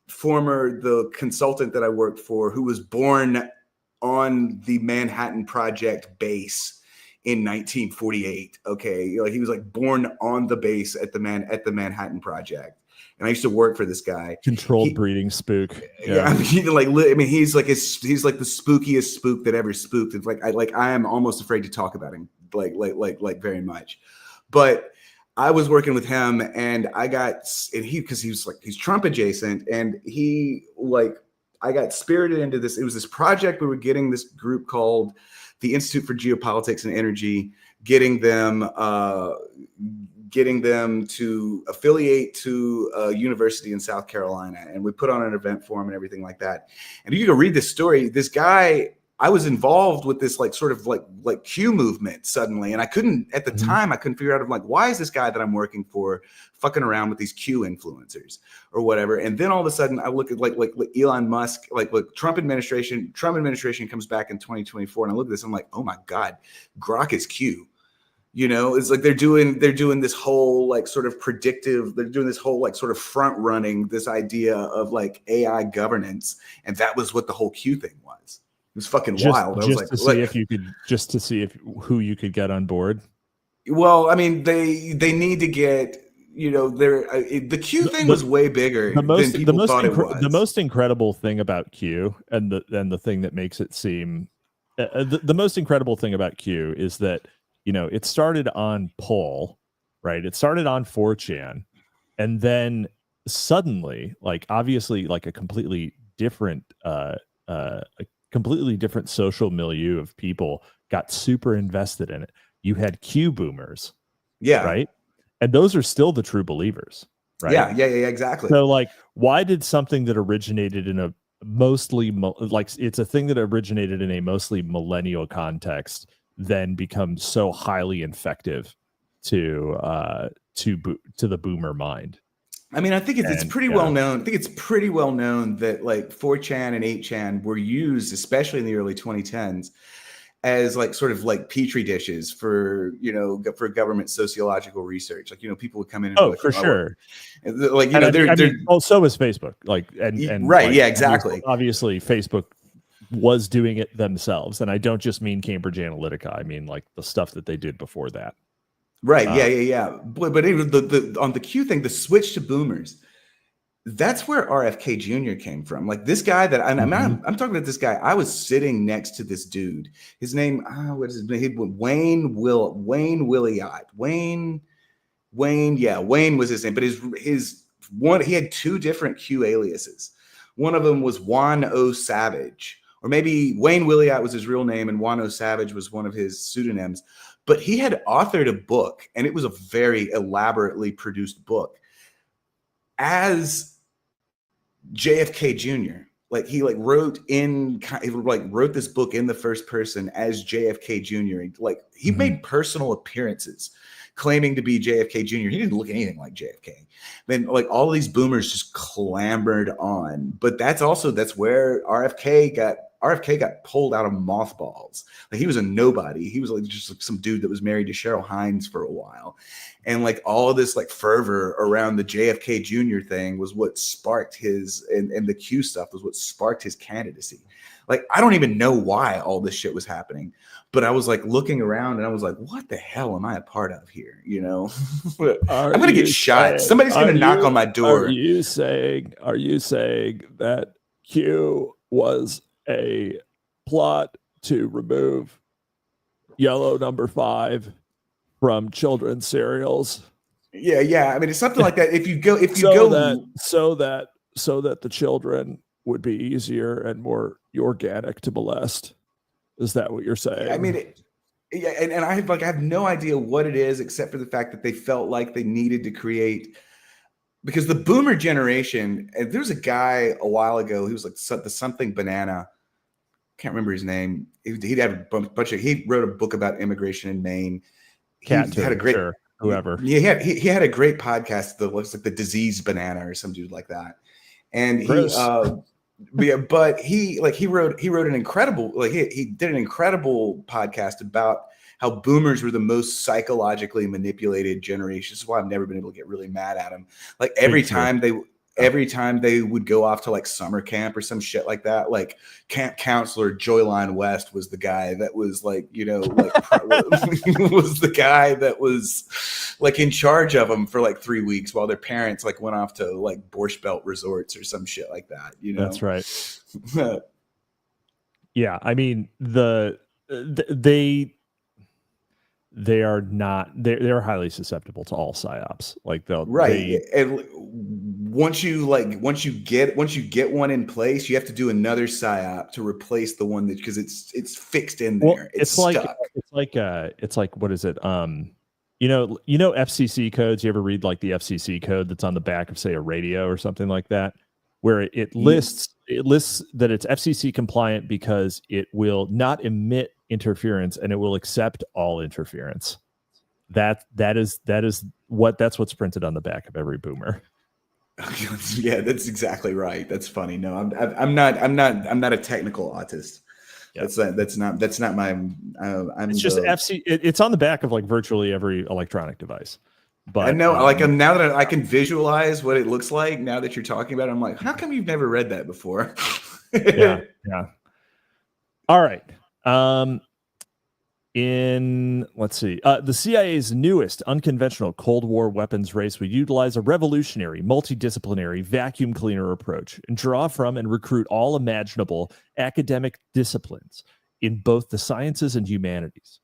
the consultant that I worked for, who was born on the Manhattan Project base in 1948. Okay. Like he was like born on the base at the Manhattan Project. And I used to work for this guy. Controlled breeding spook. Yeah. He's like the spookiest spook that ever spooked. It's like I am almost afraid to talk about him like very much. But I was working with him and because he's Trump adjacent, and I got spirited into this. It was this project. We were getting this group called the Institute for Geopolitics and Energy, getting them to affiliate to a university in South Carolina. And we put on an event for them and everything like that. And you can read this story. This guy, I was involved with this sort of Q movement suddenly. And I couldn't, at the time, I couldn't figure out why is this guy that I'm working for fucking around with these Q influencers or whatever. And then all of a sudden I look at like Elon Musk, Trump administration comes back in 2024. And I look at this, I'm like, oh my God, Grok is Q. It's like they're doing this whole sort of predictive, they're doing this whole sort of front running this idea of AI governance. And that was what the whole Q thing was. It was fucking wild. I was like, to see who you could get on board. Well, I mean, they need to get, the Q thing was way bigger than people thought it was. The most incredible thing about Q and the thing that makes it seem, the most incredible thing about Q is that, it started on Poll, right? It started on 4chan, and then suddenly, obviously, a completely different social milieu of people got super invested in it. You had Q boomers, right? And those are still the true believers, right? Yeah, exactly. So, why did something that originated in a mostly it's a thing that originated in a mostly millennial context then become so highly effective to the boomer mind? I mean, I think it's pretty well known. I think it's pretty well known that 4chan and 8chan were used, especially in the early 2010s, as sort of petri dishes for for government sociological research. People would come in and for sure. So is Facebook. Right, yeah, exactly. Obviously, Facebook was doing it themselves, and I don't just mean Cambridge Analytica. I mean the stuff that they did before that. Right. Yeah. But anyway, on the Q thing, the switch to boomers, that's where RFK Jr. came from. This guy that I'm talking about. This guy, I was sitting next to this dude. His name, what is his name? Wayne Williott. Wayne. Yeah, Wayne was his name. But his one, he had two different Q aliases. One of them was Juan O. Savage, or maybe Wayne Williott was his real name and Juan O. Savage was one of his pseudonyms. But he had authored a book, and it was a very elaborately produced book, as JFK Jr. He wrote this book in the first person as JFK Jr. He made personal appearances claiming to be JFK Jr. He didn't look anything like JFK. Then like all these boomers just clambered on. But that's where RFK got pulled out of mothballs. Like he was a nobody. He was like just like some dude that was married to Cheryl Hines for a while. And like all of this like fervor around the JFK Jr. thing was what sparked his, and the Q stuff was what sparked his candidacy. Like, I don't even know why all this shit was happening, but I was like looking around and I was like, what the hell am I a part of here? You know, I'm going to get shot. Somebody's going to knock on my door. Are you saying that Q was a plot to remove yellow number 5 from children's cereals? Yeah. I mean, it's something like that. So that the children would be easier and more organic to molest. Is that what you're saying? I mean, and I have no idea what it is, except for the fact that they felt like they needed to create, because the boomer generation, and there's a guy a while ago, he was like the something banana. Can't remember his name. He'd have a bunch of, he wrote a book about immigration in Maine. He had a great, whoever. Yeah, he had a great podcast that looks like the disease banana or some dude like that. And Chris. but he wrote an incredible, like he did an incredible podcast about how boomers were the most psychologically manipulated generation. This is why I've never been able to get really mad at them. Like every time they would go off to like summer camp or some shit like that, like camp counselor Joyline West was the guy that was like, you know, like was the guy that was like in charge of them for like 3 weeks while their parents like went off to like Borscht Belt resorts or some shit like that. You know, that's right. Yeah, I mean they're highly susceptible to all psyops. Like and once you get one in place, you have to do another psyop to replace the one that, because it's fixed in there. Well, it's like what is it? You know FCC codes. You ever read like the FCC code that's on the back of, say, a radio or something like that, where it lists that it's FCC compliant because it will not emit interference and it will accept all interference. That's what's printed on the back of every boomer. Yeah, that's exactly right. That's funny. No, I'm not a technical autist. Yeah. That's not my. It's just FC. It's on the back of like virtually every electronic device. But I know, now that I can visualize what it looks like, now that you're talking about it, I'm like, how come you've never read that before? Yeah. All right. Let's see. The CIA's newest unconventional Cold War weapons race would utilize a revolutionary, multidisciplinary vacuum cleaner approach and draw from and recruit all imaginable academic disciplines in both the sciences and humanities.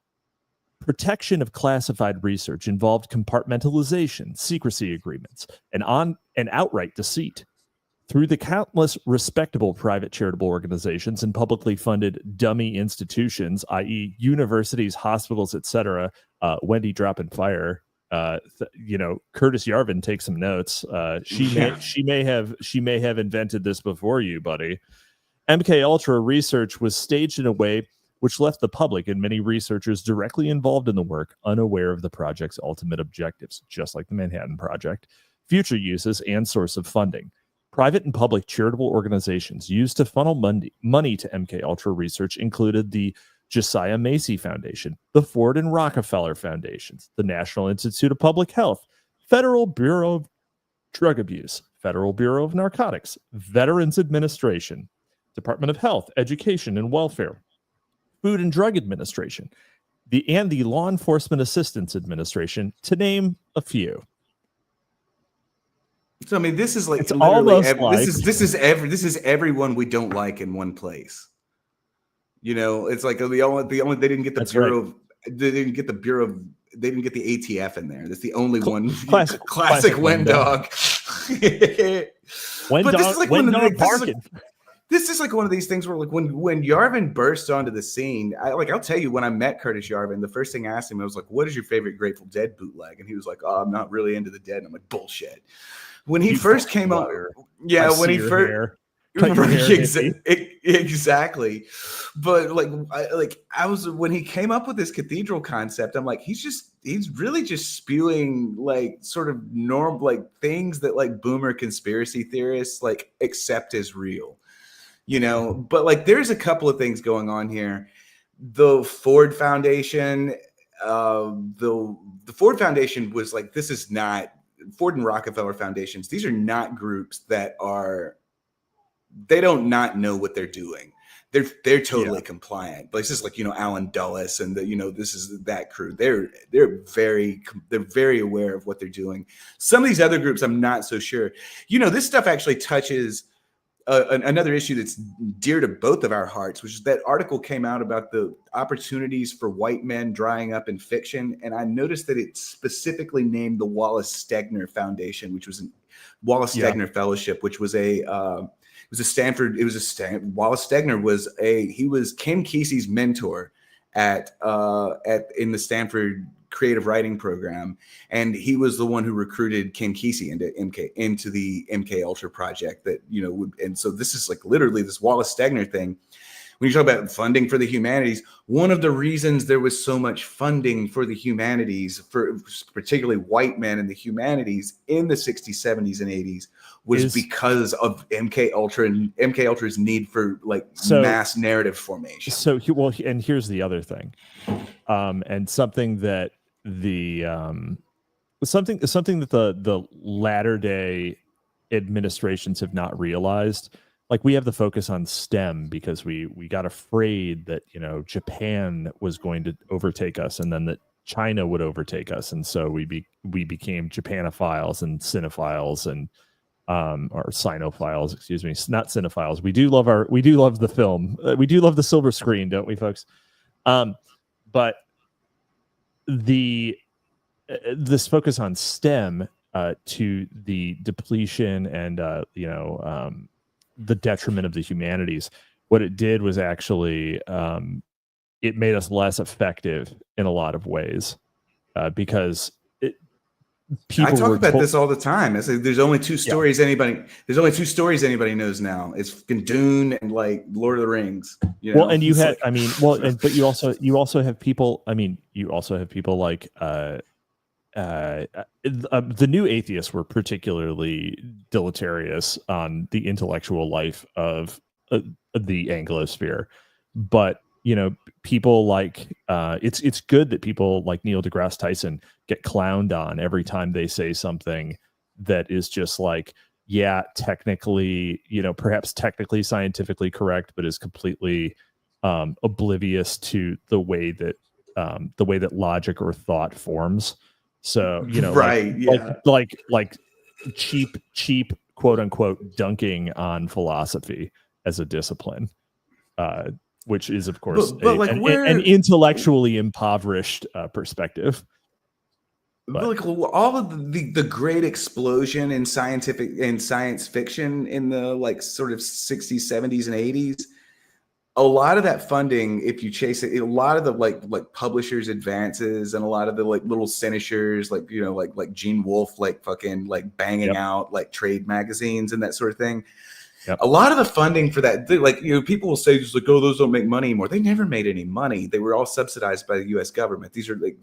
Protection of classified research involved compartmentalization, secrecy agreements, and outright deceit. Through the countless respectable private charitable organizations and publicly funded dummy institutions, i.e. universities, hospitals, etc., Wendy dropping fire, Curtis Yarvin takes some notes. She may have invented this before you, buddy. MK Ultra research was staged in a way which left the public and many researchers directly involved in the work unaware of the project's ultimate objectives, just like the Manhattan Project, future uses, and source of funding. Private and public charitable organizations used to funnel money to MK Ultra research included the Josiah Macy Foundation, the Ford and Rockefeller Foundations, the National Institute of Public Health, Federal Bureau of Drug Abuse, Federal Bureau of Narcotics, Veterans Administration, Department of Health, Education and Welfare, Food and Drug Administration, and the Law Enforcement Assistance Administration, to name a few. So I mean, this is like it's almost this is everyone we don't like in one place. You know, it's like the only they didn't get the Bureau they didn't get the ATF in there. That's the only one. Classic Wen Dog. This is like one of these things where like when Yarvin burst onto the scene, I'll tell you, when I met Curtis Yarvin, the first thing I asked him, I was like, what is your favorite Grateful Dead bootleg? And he was like, oh, I'm not really into the Dead. And I'm like, bullshit. When he first came out, when he first Cut your hair, hippie. Exactly. But I was, when he came up with this cathedral concept, I'm like, he's really just spewing like sort of normal, like things that like boomer conspiracy theorists like accept as real, you know. But like there's a couple of things going on here. The Ford Foundation, the Ford Foundation was like, this is not Ford and Rockefeller Foundations. These are not groups that are, they don't not know what they're doing. They're totally compliant. But it's just like, you know, Alan Dulles and the, you know, this is that crew. They're very aware of what they're doing. Some of these other groups, I'm not so sure. You know, this stuff actually touches another issue that's dear to both of our hearts, which is that article came out about the opportunities for white men drying up in fiction. And I noticed that it specifically named the Wallace Stegner Foundation, which was Wallace Stegner Fellowship, which was Wallace Stegner was Kim Kesey's mentor in the Stanford creative writing program, and he was the one who recruited Kim Kesey into the MK Ultra project that, you know, and so this is like literally this Wallace Stegner thing. When you talk about funding for the humanities, one of the reasons there was so much funding for the humanities, for particularly white men in the humanities in the 60s, 70s, and 80s, was because of MK Ultra and MK Ultra's need for like mass narrative formation. And here's the other thing, and something that something that the latter day administrations have not realized. Like, we have the focus on STEM because we got afraid that, you know, Japan was going to overtake us, and then that China would overtake us, and so we became Japanophiles and cinephiles and or Sinophiles, excuse me, not cinephiles. We do love the film. We do love the silver screen, don't we, folks? But this focus on STEM to the depletion and the detriment of the humanities, what it did was actually it made us less effective in a lot of ways because I talk about this all the time. I say there's only two stories anybody knows now. It's fucking Dune and like Lord of the Rings. You know? Well, and but you also have people. I mean, you also have people like the new atheists were particularly deleterious on the intellectual life of the Anglosphere, but you know, people like it's good that people like Neil deGrasse Tyson get clowned on every time they say something that is just like, yeah, technically, you know, perhaps technically scientifically correct, but is completely oblivious to the way that logic or thought forms. So, you know, like cheap quote unquote dunking on philosophy as a discipline, which is of course an intellectually impoverished perspective. But like all of the great explosion in science fiction in the like sort of 60s, 70s, and 80s, a lot of that funding, if you chase it, a lot of the like publishers' advances and a lot of the like little sinishers, like, you know, like Gene Wolfe, like fucking like banging out like trade magazines and that sort of thing. A lot of the funding for that, like, you know, people will say just like, oh, those don't make money anymore. They never made any money. They were all subsidized by the U.S. government. These are like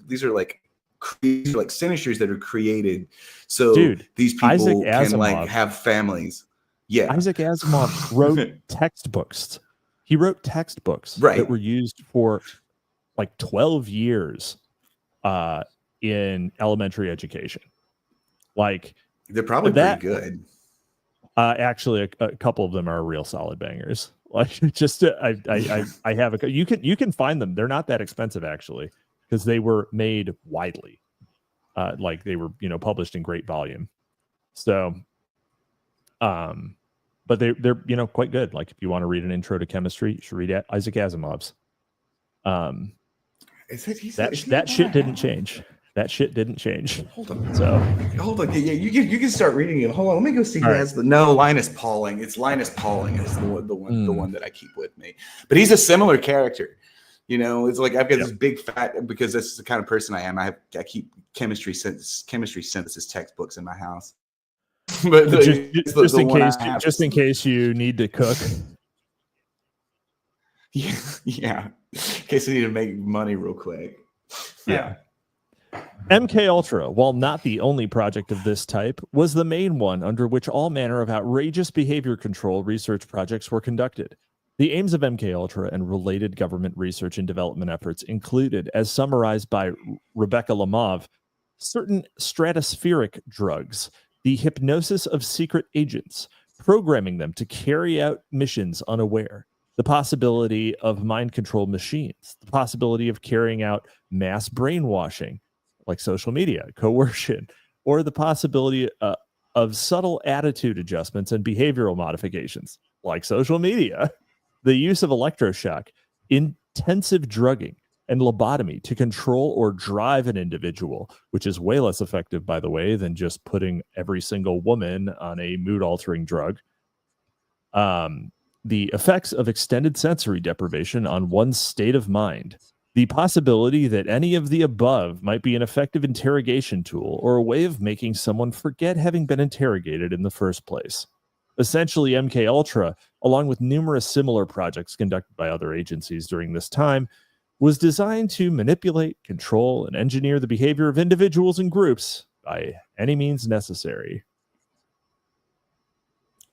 sinishers that are created so these people can like have families. Yeah, Isaac Asimov wrote textbooks. He wrote textbooks that were used for like 12 years in elementary education. Like, they're probably pretty good. Actually, a couple of them are real solid bangers. Like, just I have you can find them. They're not that expensive actually, because they were made widely. Like, they were, you know, published in great volume. So, but they're you know, quite good. Like, if you want to read an intro to chemistry, you should read Isaac Asimov's. That shit didn't change. That shit didn't change. Hold on. Hold on. Yeah, you can start reading it. Hold on. Let me go see who has Linus Pauling. It's Linus Pauling is the one that I keep with me. But he's a similar character. You know, it's like I've got this big fat, because that's the kind of person I am. I keep chemistry synthesis textbooks in my house. But just in case you need to cook. Yeah. In case I need to make money real quick. Yeah. MK Ultra, while not the only project of this type, was the main one under which all manner of outrageous behavior control research projects were conducted. The aims of MK Ultra and related government research and development efforts included, as summarized by Rebecca Lamov, certain stratospheric drugs, the hypnosis of secret agents, programming them to carry out missions unaware, the possibility of mind-controlled machines, the possibility of carrying out mass brainwashing, like social media, coercion, or the possibility of subtle attitude adjustments and behavioral modifications, like social media, the use of electroshock, intensive drugging, and lobotomy to control or drive an individual, which is way less effective, by the way, than just putting every single woman on a mood-altering drug. The effects of extended sensory deprivation on one's state of mind, the possibility that any of the above might be an effective interrogation tool or a way of making someone forget having been interrogated in the first place. Essentially, MK Ultra, along with numerous similar projects conducted by other agencies during this time, was designed to manipulate, control, and engineer the behavior of individuals and groups by any means necessary.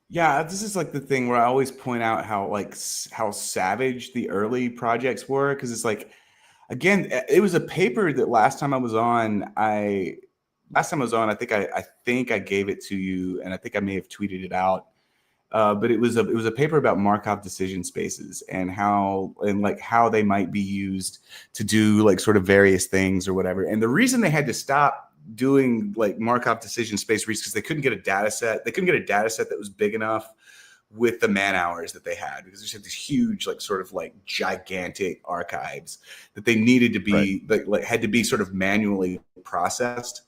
Yeah, this is like the thing where I always point out how savage the early projects were, because it's like, again, it was a paper that last time I was on, I think I gave it to you, and I think I may have tweeted it out. But it was a paper about Markov decision spaces and how they might be used to do like sort of various things or whatever. And the reason they had to stop doing like Markov decision space research because they couldn't get a data set. They couldn't get a data set that was big enough with the man hours that they had, because they just had these huge, like sort of like gigantic archives that they needed to be like had to be sort of manually processed.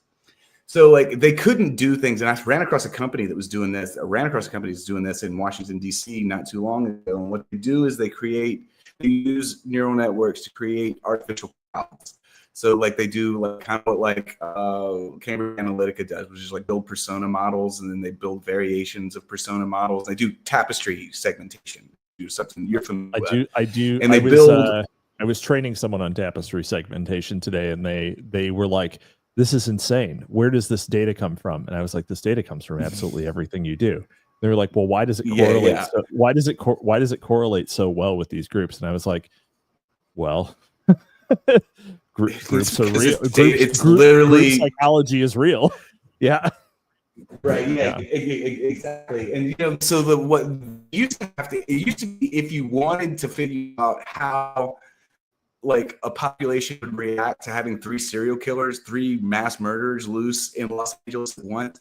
So like they couldn't do things. And I ran across a company that was doing this. I ran across a company that's doing this in Washington, D.C. not too long ago. And what they do is they use neural networks to create artificial clouds. So like they do like kind of what like Cambridge Analytica does, which is like build persona models, and then they build variations of persona models. They do tapestry segmentation. Do something you're familiar with. I do. And I was training someone on tapestry segmentation today, and they were like, "This is insane. Where does this data come from?" And I was like, "This data comes from absolutely everything you do." They were like, "Well, why does it correlate? Yeah. So, why does it correlate so well with these groups?" And I was like, "Well." Groups are real. It's literally group psychology is real. Yeah. Right. Yeah. Exactly. And so it used to be if you wanted to figure out how like a population would react to having 3 serial killers, 3 mass murderers loose in Los Angeles at once,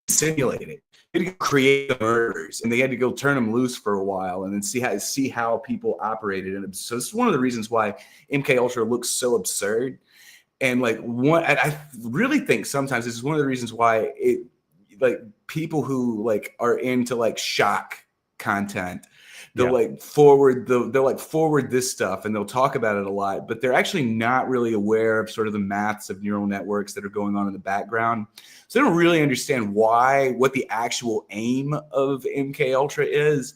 simulate it. They had to create the murders, and they had to go turn them loose for a while, and then see how people operated. And so it's one of the reasons why MK Ultra looks so absurd. And like I really think sometimes this is one of the reasons why it like people who like are into like shock content, they'll like forward this stuff and they'll talk about it a lot, but they're actually not really aware of sort of the maths of neural networks that are going on in the background. So they don't really understand what the actual aim of MK Ultra is.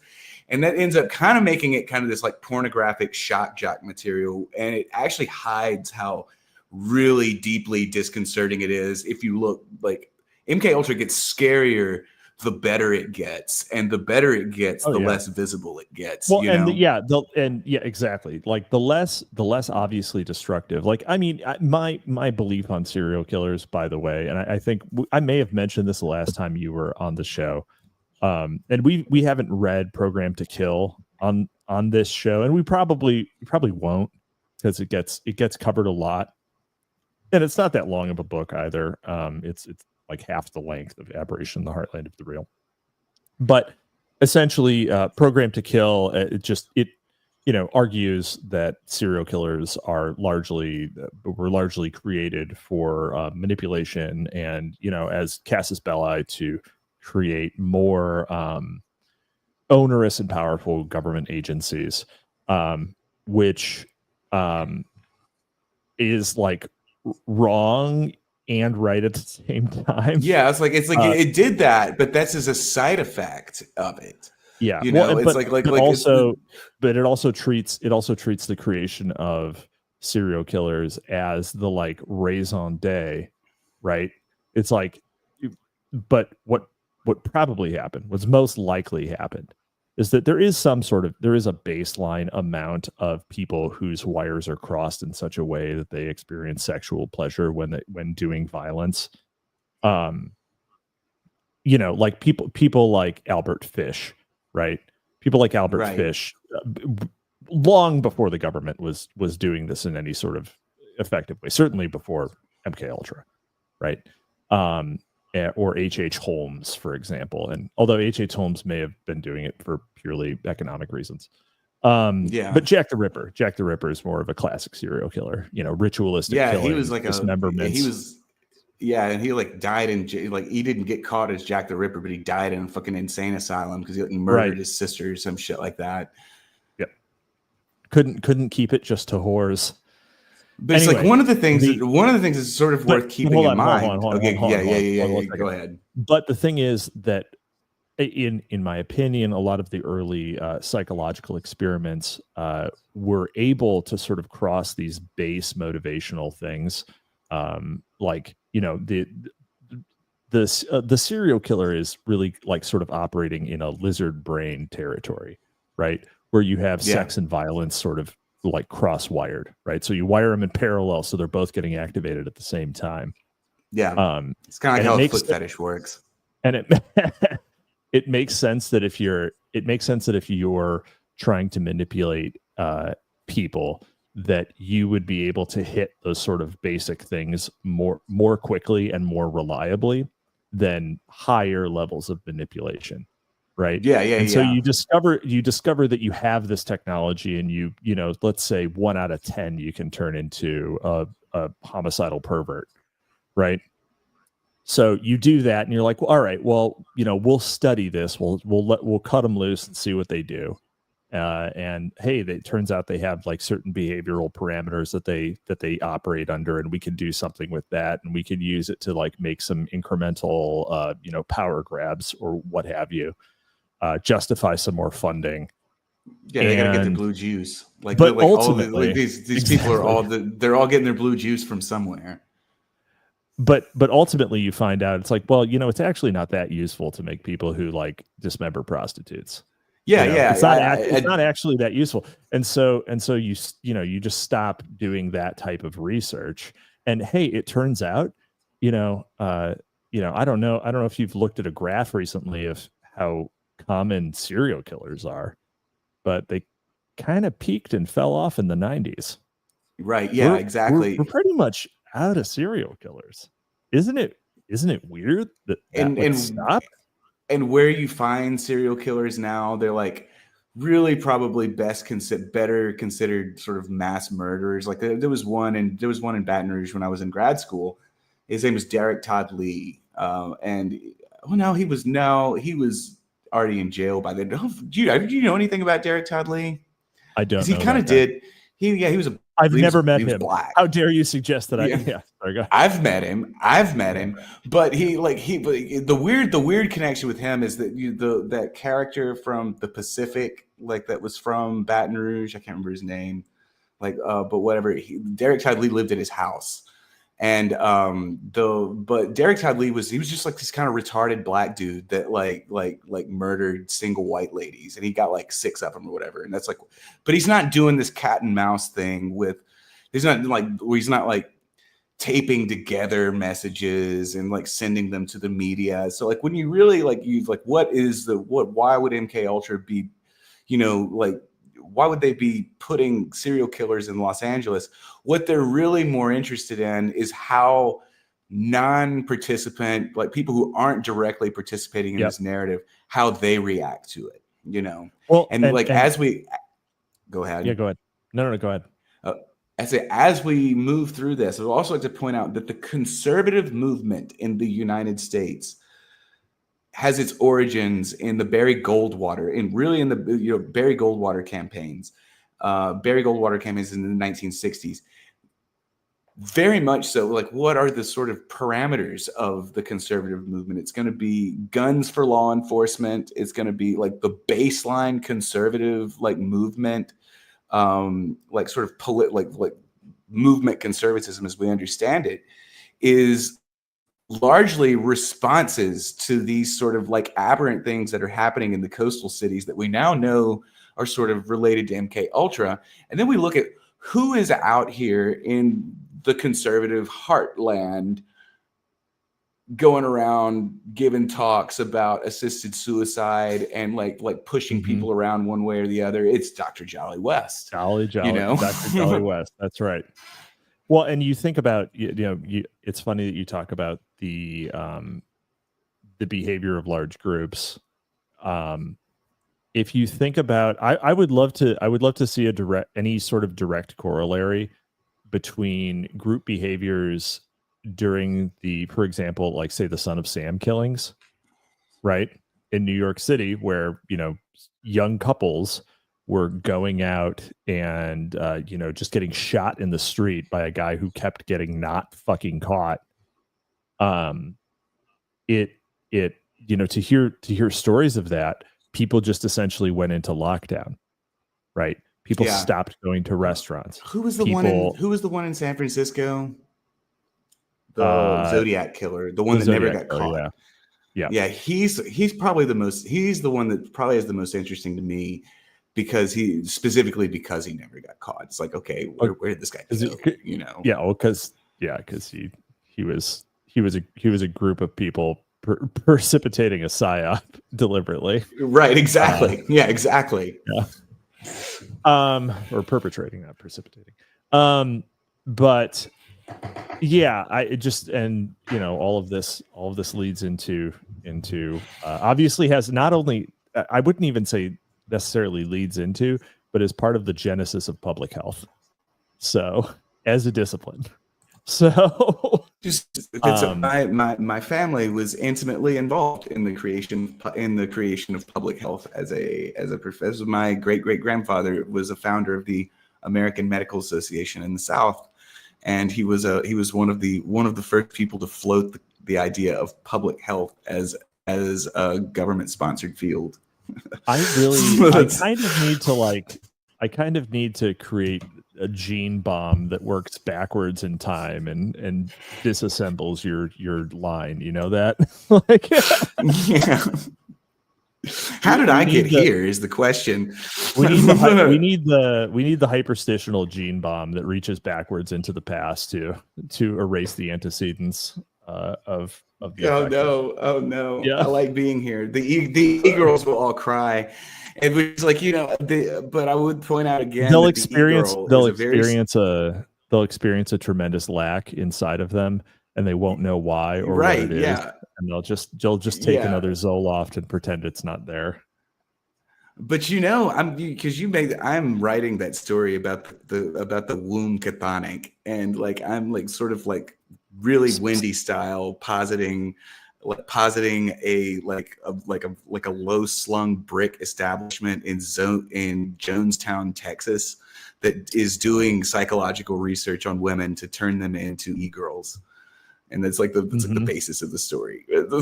And that ends up kind of making it kind of this like pornographic shock jock material. And it actually hides how really deeply disconcerting it is. If you look, like MK Ultra gets scarier the better it gets, and the better it gets, the less visible it gets. Well, exactly. Like the less obviously destructive. Like, I mean, my belief on serial killers, by the way, and I think I may have mentioned this the last time you were on the show, and we haven't read Program to Kill on this show, and we probably won't, because it gets covered a lot, and it's not that long of a book either. It's like half the length of Aberration in the Heartland of the Real. But essentially, Program to Kill, it argues that serial killers were largely created for manipulation and, as casus belli, to create more onerous and powerful government agencies, which is like wrong and write at the same time. Yeah, it's like it did that, but that's as a side effect of it. Yeah, You know, it's but it also treats the creation of serial killers as the like raison d'etre, right? It's like, but what probably happened, what's most likely happened, is that there is a baseline amount of people whose wires are crossed in such a way that they experience sexual pleasure when doing violence. You know, like people like Albert Fish, right? People like Albert Fish, long before the government was doing this in any sort of effective way, certainly before MK Ultra, right? Or H.H. Holmes, for example. And although H.H. Holmes may have been doing it for purely economic reasons. But Jack the Ripper is more of a classic serial killer, you know, ritualistic killing, he was like dismemberments. And he like died in like, he didn't get caught as Jack the Ripper, but he died in a fucking insane asylum because he like, murdered his sister or some shit like that. Yep. Couldn't keep it just to whores. But anyway, it's like one of the things is sort of worth keeping in mind. Go ahead. But the thing is that in my opinion, a lot of the early psychological experiments were able to sort of cross these base motivational things, like, you know, the serial killer is really like sort of operating in a lizard brain territory, right? Where you have sex and violence sort of like cross-wired, right? So you wire them in parallel, so they're both getting activated at the same time. Yeah, it's kind of like how a foot fetish works. And it makes sense that if you're trying to manipulate people, that you would be able to hit those sort of basic things more quickly and more reliably than higher levels of manipulation, right? So you discover that you have this technology, and you know, let's say 1 out of 10 you can turn into a homicidal pervert, right? So you do that, and you're like, well, all right, well, you know, we'll study this. We'll cut them loose and see what they do. And hey, it turns out they have like certain behavioral parameters that they operate under, and we can do something with that, and we can use it to like make some incremental, you know, power grabs or what have you, justify some more funding. Yeah, they gotta get their blue juice. But ultimately, these people are they're all getting their blue juice from somewhere. But ultimately, you find out it's like, well, you know, it's actually not that useful to make people who like dismember prostitutes. It's not actually that useful, and so you just stop doing that type of research. And hey, it turns out, I don't know if you've looked at a graph recently of how common serial killers are, but they kind of peaked and fell off in the 90s. Right? Yeah, exactly. We're pretty much out of serial killers, isn't it? Isn't it weird that would stop? And where you find serial killers now, they're like really probably better considered sort of mass murderers. Like there was one in Baton Rouge when I was in grad school. His name was Derek Todd Lee, he was already in jail by then. Do you know anything about Derek Todd Lee? I don't. He kind of did. He was a. I've never met him. Black. How dare you suggest that? I've met him, but the weird connection with him is that that character from the Pacific, like that was from Baton Rouge. I can't remember his name, but whatever. Derek Todd Lee lived at his house, and but Derek Todd Lee was just like this kind of retarded black dude that like murdered single white ladies, and he got like 6 of them or whatever. And that's like, but he's not doing this cat and mouse thing he's not like taping together messages and like sending them to the media. So like when you really why would MK Ultra be, why would they be putting serial killers in Los Angeles? What they're really more interested in is how non-participant, like people who aren't directly participating in this narrative, how they react to it, Well, as we go ahead. Yeah, go ahead. No, go ahead. I say, as we move through this, I'd also like to point out that the conservative movement in the United States has its origins in the Barry Goldwater, Barry Goldwater campaigns. Barry Goldwater campaigns in the 1960s. very much so. Like, what are the sort of parameters of the conservative movement? It's going to be guns for law enforcement. It's going to be like the baseline conservative like movement, like sort of like movement conservatism as we understand it is largely responses to these sort of like aberrant things that are happening in the coastal cities that we now know are sort of related to MK Ultra. And then we look at who is out here in the conservative heartland going around giving talks about assisted suicide and like pushing people around one way or the other. It's Dr. Jolly West. Jolly, you know? Dr. Jolly West. That's right. Well, and you think about, it's funny that you talk about the behavior of large groups. If you think about, I would love to see any sort of direct corollary between group behaviors during for example, like say the Son of Sam killings, right? In New York City, where, young couples were going out and, just getting shot in the street by a guy who kept getting not fucking caught. To hear stories of that, people just essentially went into lockdown, right? People stopped going to restaurants. Who was the one in San Francisco? The Zodiac killer, the one that never got caught. Yeah. He's probably he's the one that probably is the most interesting to me because he never got caught. It's like, okay, where did this guy go? Yeah. Well, because he was a group of people precipitating a psyop deliberately. Right. Exactly. Exactly. Yeah. Or perpetrating, not precipitating. But yeah, all of this leads into obviously has not only, I wouldn't even say necessarily leads into, but is part of the genesis of public health. So as a discipline. So my family was intimately involved in the creation of public health as a professor. My great-great-grandfather was a founder of the American Medical Association in the South, and he was one of the first people to float the idea of public health as a government sponsored field. I kind of need to create a gene bomb that works backwards in time and disassembles your line. You know that? Yeah. How did I get here is the question. We need the hyperstitional gene bomb that reaches backwards into the past to erase the antecedents of the Oh no. Yeah. I like being here. The e-girls will all cry. It was like, but I would point out again, they'll experience a tremendous lack inside of them, and they won't know why or what it is, and they'll just take another Zoloft and pretend it's not there. But I'm writing that story about the womb cathonic, and like I'm like sort of like really Wendy style positing a low slung brick establishment in Jonestown, Texas, that is doing psychological research on women to turn them into e-girls. And that's like the basis of the story. I'm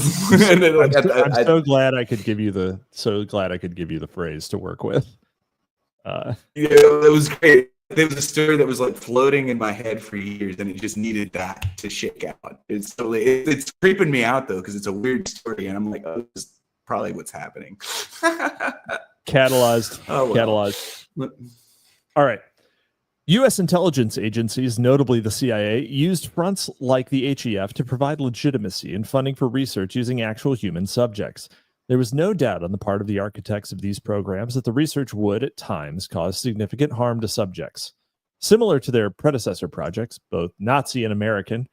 so glad I could give you the phrase to work with. It was great. There was a story that was like floating in my head for years, and it just needed that to shake out. It's creeping me out though, because it's a weird story, and I'm like, oh, this is probably what's happening. Catalyzed. Oh, well. Catalyzed. All right. U.S. intelligence agencies, notably the CIA, used fronts like the HEF to provide legitimacy and funding for research using actual human subjects. There was no doubt on the part of the architects of these programs that the research would, at times, cause significant harm to subjects. Similar to their predecessor projects, both Nazi and American,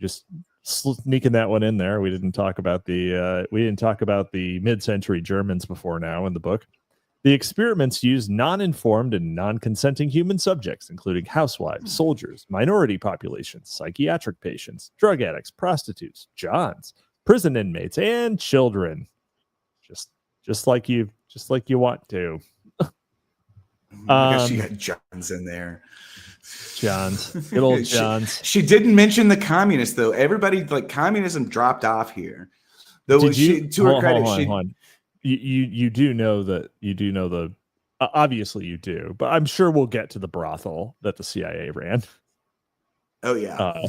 just sneaking that one in there. We didn't talk about the mid-century Germans before now in the book. The experiments used non-informed and non-consenting human subjects, including housewives, soldiers, minority populations, psychiatric patients, drug addicts, prostitutes, Johns, prison inmates, and children. Just like you want to. I guess you got Johns in there. Johns, good old Johns. She didn't mention the communists though. Everybody like communism dropped off here. Though to her credit, hold on. You do know that the obviously you do, but I'm sure we'll get to the brothel that the CIA ran. Oh yeah.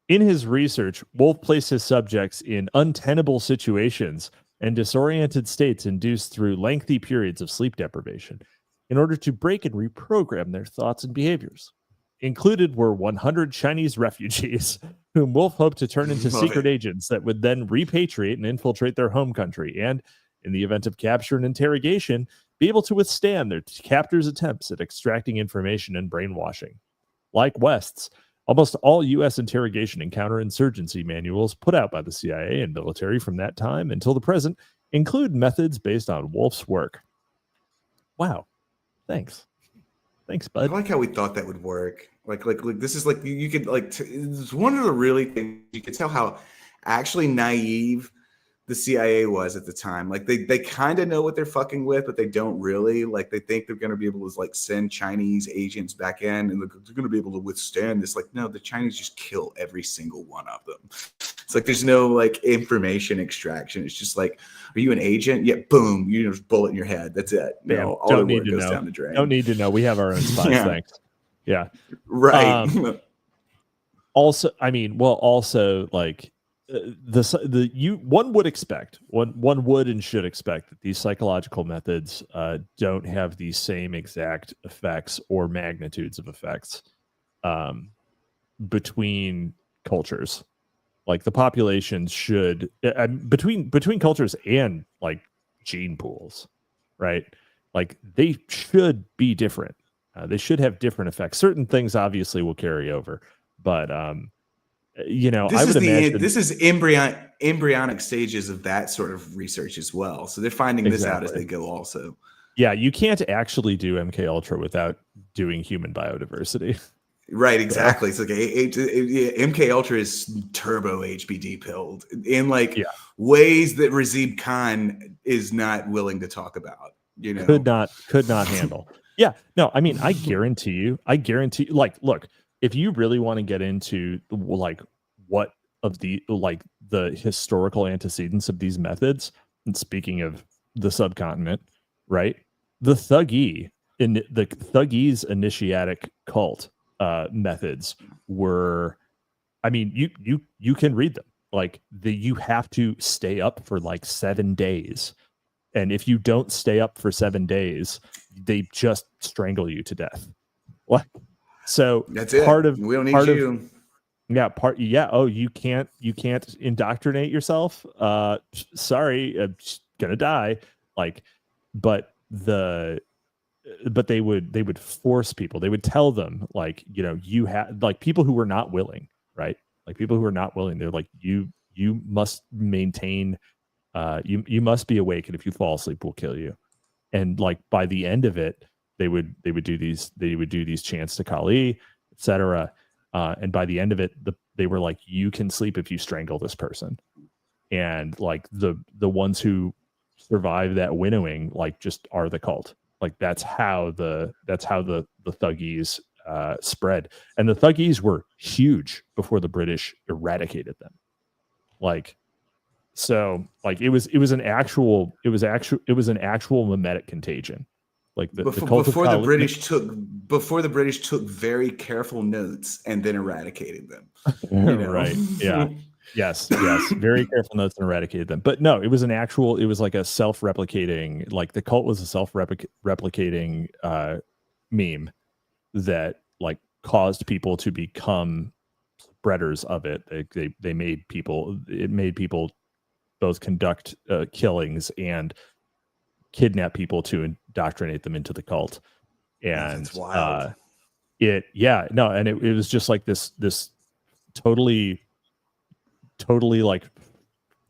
In his research, Wolf placed his subjects in untenable situations and disoriented states induced through lengthy periods of sleep deprivation in order to break and reprogram their thoughts and behaviors. Included were 100 Chinese refugees whom Wolf hoped to turn into secret agents that would then repatriate and infiltrate their home country and, in the event of capture and interrogation, be able to withstand their captors' attempts at extracting information and brainwashing. Like West's, almost all U.S. interrogation and counterinsurgency manuals put out by the CIA and military from that time until the present include methods based on Wolf's work. Wow. Thanks, bud. I like how we thought that would work. Like this is like you could like it's one of the really things you could tell how actually naive the CIA was at the time. Like they kind of know what they're fucking with, but they don't really. Like they think they're going to be able to like send Chinese agents back in and they're going to be able to withstand this. Like no, the Chinese just kill every single one of them. It's like there's no like information extraction. It's just like, are you an agent? Yeah, boom, you just bullet in your head. That's it. Bam. No, all the work goes down the drain. Don't need to know. We have our own spies. Yeah. Thanks. Yeah. Right. Also, like one would expect, one would and should expect that these psychological methods don't have the same exact effects or magnitudes of effects between cultures. Like the population should between cultures and like gene pools, right? Like they should be different. They should have different effects. Certain things obviously will carry over, but this is embryonic stages of that sort of research as well. So they're finding this out as they go also. Yeah, you can't actually do MK Ultra without doing human biodiversity. Right, exactly. It's like MK Ultra is turbo HBD pilled in ways that Razib Khan is not willing to talk about. You know, could not handle. Yeah, no, I mean, I guarantee you, like, look, if you really want to get into like what of the historical antecedents of these methods, and speaking of the subcontinent, right? The Thuggee in the Thuggee's initiatic cult methods were, I mean, you can read them. Like you have to stay up for like 7 days. And if you don't stay up for 7 days, they just strangle you to death. What? So that's it. We don't need you. Oh, you can't indoctrinate yourself. Sorry, gonna die. Like, but they would force people. They would tell them like, you have like people who were not willing, right? Like people who are not willing. They're like, you must maintain. You must be awake, and if you fall asleep, we'll kill you. And like by the end of it, they would do these chants to Kali, etc. And by the end of it, they were like, you can sleep if you strangle this person. And like the ones who survive that winnowing, like just are the cult. Like that's how the Thuggees spread. And the Thuggees were huge before the British eradicated them. Like. So like it was an actual mimetic contagion. Like before the British took very careful notes and then eradicated them. Right. Yeah. Yes. Very careful notes and eradicated them. But no, it was like a self-replicating, like the cult was a self-replicating meme that like caused people to become spreaders of it. It made people both conduct killings and kidnap people to indoctrinate them into the cult. And that's wild. It was just like this totally like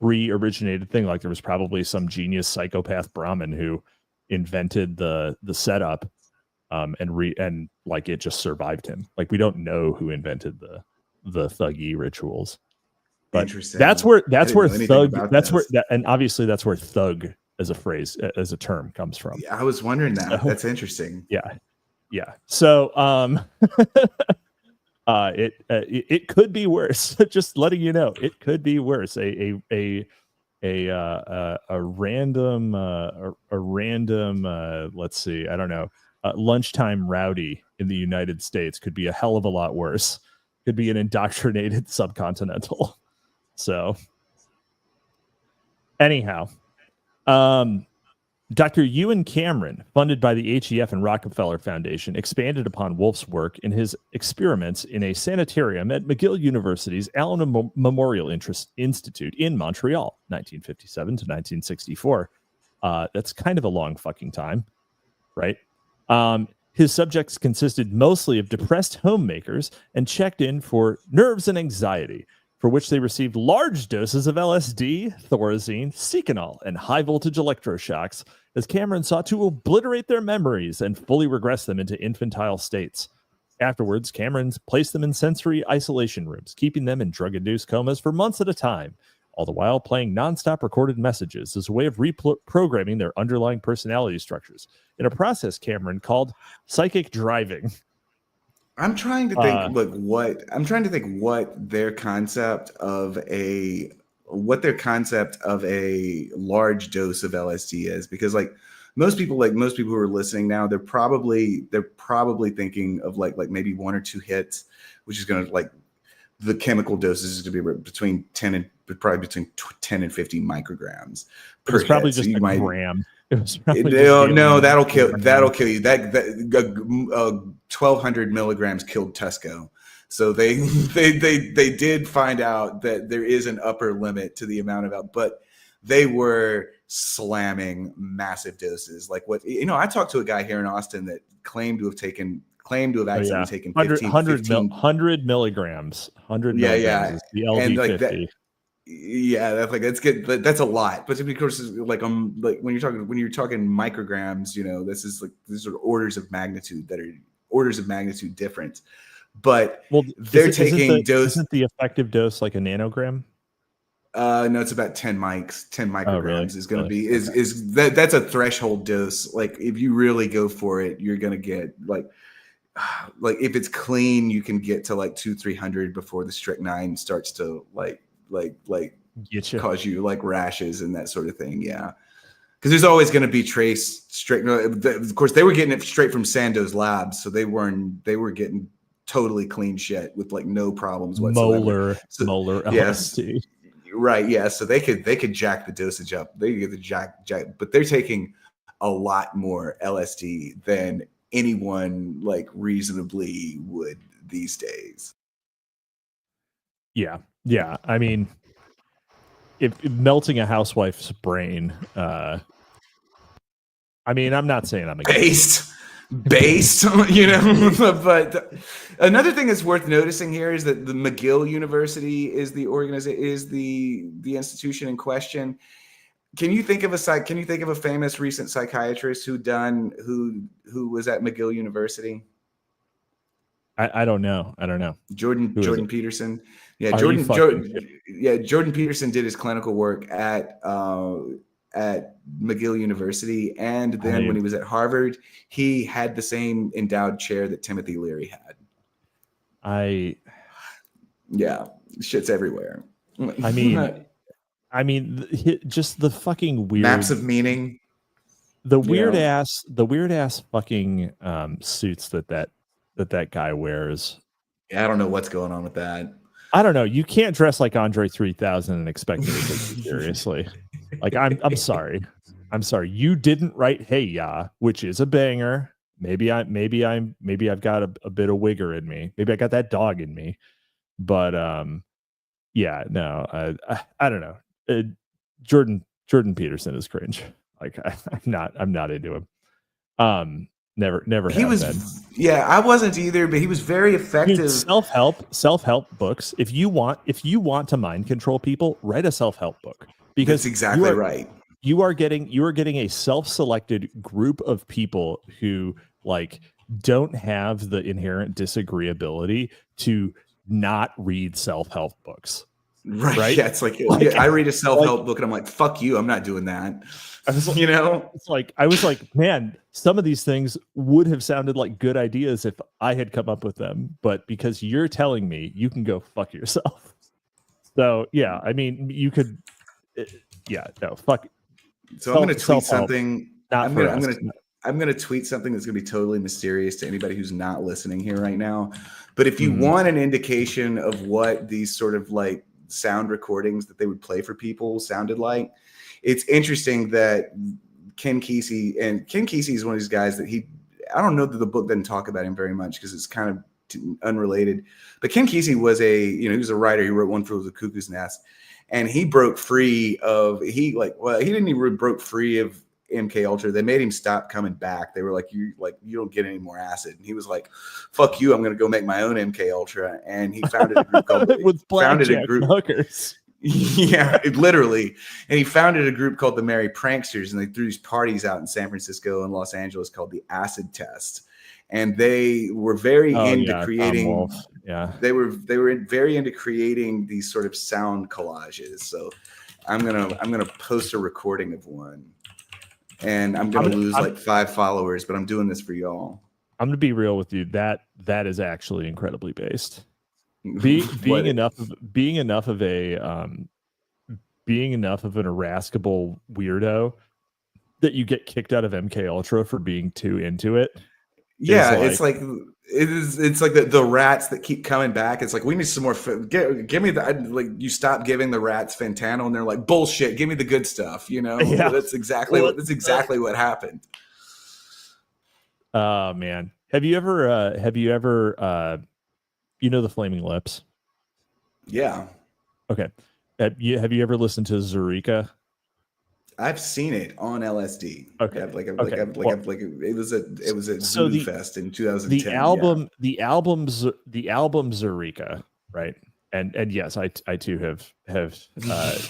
pre-originated thing. Like there was probably some genius psychopath Brahmin who invented the setup and like it just survived him. Like we don't know who invented the Thuggee rituals. But that's where obviously that's where thug as a phrase, as a term comes from. Yeah, I was wondering that. That's interesting. Yeah. Yeah. So it could be worse. Just letting you know, it could be worse. A random let's see, I don't know, lunchtime rowdy in the United States could be a hell of a lot worse. Could be an indoctrinated subcontinental. So anyhow, Dr. Ewan Cameron, funded by the HEF and Rockefeller Foundation, expanded upon Wolf's work in his experiments in a sanitarium at McGill University's Allen Memorial Institute in Montreal, 1957 to 1964. That's kind of a long fucking time, right? His subjects consisted mostly of depressed homemakers and checked in for nerves and anxiety, for which they received large doses of LSD, thorazine, seconal, and high-voltage electroshocks, as Cameron sought to obliterate their memories and fully regress them into infantile states. Afterwards, Cameron placed them in sensory isolation rooms, keeping them in drug-induced comas for months at a time, all the while playing nonstop recorded messages as a way of reprogramming their underlying personality structures, in a process Cameron called psychic driving. I'm trying to think what their concept of a large dose of LSD is, because like most people who are listening now, they're probably thinking of like maybe 1 or 2 hits, which is going to, like, the chemical doses is going to be between 10 and 50 micrograms per hit. Probably just a gram. No, that'll kill you. That 1,200 milligrams killed Tesco. So they did find out that there is an upper limit to the amount of, but they were slamming massive doses. Like, what, I talked to a guy here in Austin that claimed to have accidentally taken 100 milligrams. 100 milligrams is the LD50. And like that, yeah, that's good, but that's a lot. But of course, like when you're talking micrograms, these are orders of magnitude different. But they're taking dose. Isn't the effective dose like a nanogram? No, it's about 10 mics. 10 micrograms really? Is going to be that's a threshold dose. Like, if you really go for it, you're going to get like if it's clean, you can get to like 200-300 before the strychnine starts to like cause you like rashes and that sort of thing. Yeah, because there's always going to be trace strychnine. Of course, they were getting it straight from Sandoz labs, so they were getting totally clean shit with like no problems whatsoever. Molar yes, LSD. Right. Yeah. So they could jack the dosage up. They get the jack, but they're taking a lot more LSD than anyone like reasonably would these days. Yeah. Yeah. I mean, if melting a housewife's brain, I mean, I'm not saying I'm based, but another thing that's worth noticing here is that the McGill University is the institution in question. Can you think of a famous recent psychiatrist who was at McGill University? I don't know. Jordan Peterson. Yeah, Jordan Peterson did his clinical work at McGill University, and then when he was at Harvard, he had the same endowed chair that Timothy Leary had. Yeah, shit's everywhere. I mean, just the fucking weird maps of meaning. The weird ass fucking suits that guy wears. Yeah, I don't know what's going on with that. I don't know. You can't dress like Andre 3000 and expect me to take you seriously. Like, I'm sorry. You didn't write "Hey Ya," which is a banger. Maybe I've got a bit of wigger in me. Maybe I got that dog in me. But yeah, no, I don't know. Jordan Peterson is cringe. Like, I'm not into him. Never. He was been. Yeah, I wasn't either, but he was very effective. Dude, self-help books. If you want to mind control people, write a self-help book, because that's exactly right. You are getting a self-selected group of people who like don't have the inherent disagreeability to not read self-help books. Right. Yeah. It's like, I read a self-help book and I'm like, fuck you. I'm not doing that. I was like, I was like, man, some of these things would have sounded like good ideas if I had come up with them, but because you're telling me, you can go fuck yourself. So yeah, I mean, you could, fuck. So I'm going to tweet something. I'm going to tweet something that's going to be totally mysterious to anybody who's not listening here right now. But if you want an indication of what these sort of like sound recordings that they would play for people sounded like, it's interesting that Ken Kesey is one of these guys that I don't know that the book doesn't talk about him very much because it's kind of unrelated. But Ken Kesey was he was a writer. He wrote One Flew Over the Cuckoo's Nest, and he broke free of he didn't even broke free of MK Ultra. They made him stop coming back. They were like, you don't get any more acid. And he was like, fuck you, I'm going to go make my own MK Ultra. And he founded a group called hookers. Yeah, literally. And he founded a group called the Merry Pranksters, and they threw these parties out in San Francisco and Los Angeles called the Acid Test. And they were very into creating. They were very into creating these sort of sound collages. So I'm gonna post a recording of one, and I'm gonna lose like 5 followers, but I'm doing this for y'all. I'm gonna be real with you. That is actually incredibly based. Being enough of an irascible weirdo that you get kicked out of MK Ultra for being too into it. Yeah, it's like the rats that keep coming back. It's like, we need some more. Give me the you stop giving the rats fentanyl, and they're like, bullshit. Give me the good stuff. Yeah. That's exactly what happened. Oh man, have you ever the Flaming Lips? Yeah. Okay. Have you ever listened to Zurika? I've seen it on LSD. Okay. It was a Zulu Fest in 2010. The album Zurika, right? And yes, I too have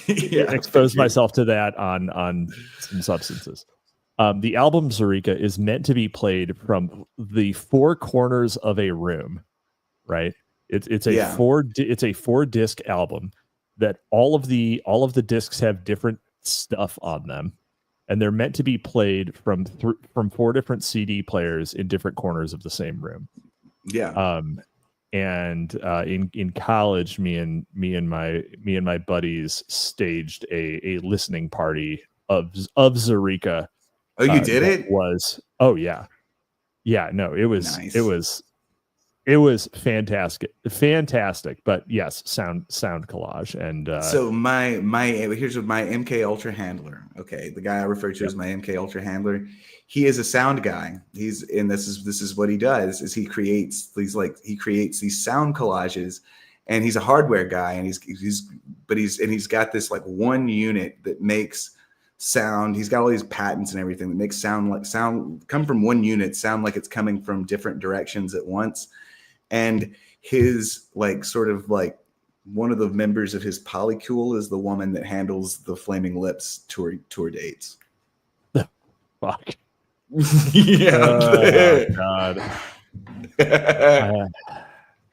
exposed myself to that on some substances. The album Zurika is meant to be played from the 4 corners of a room, right? It's a 4-disc album that all of the discs have different stuff on them, and they're meant to be played from 4 different CD players in different corners of the same room. Yeah. And in college, me and my buddies staged a listening party of Zurika. Oh, you did it? It was fantastic. But yes, sound collage. And so here's my MK Ultra handler. Okay, the guy I refer to as my MK Ultra handler. He is a sound guy. This is what he does. Is he creates these sound collages, and he's a hardware guy, and he's got this like one unit that makes sound. He's got all these patents and everything that makes sound come from one unit, sound like it's coming from different directions at once. And his sort of one of the members of his polycule is the woman that handles the Flaming Lips tour dates. Fuck. Yeah. Oh, God.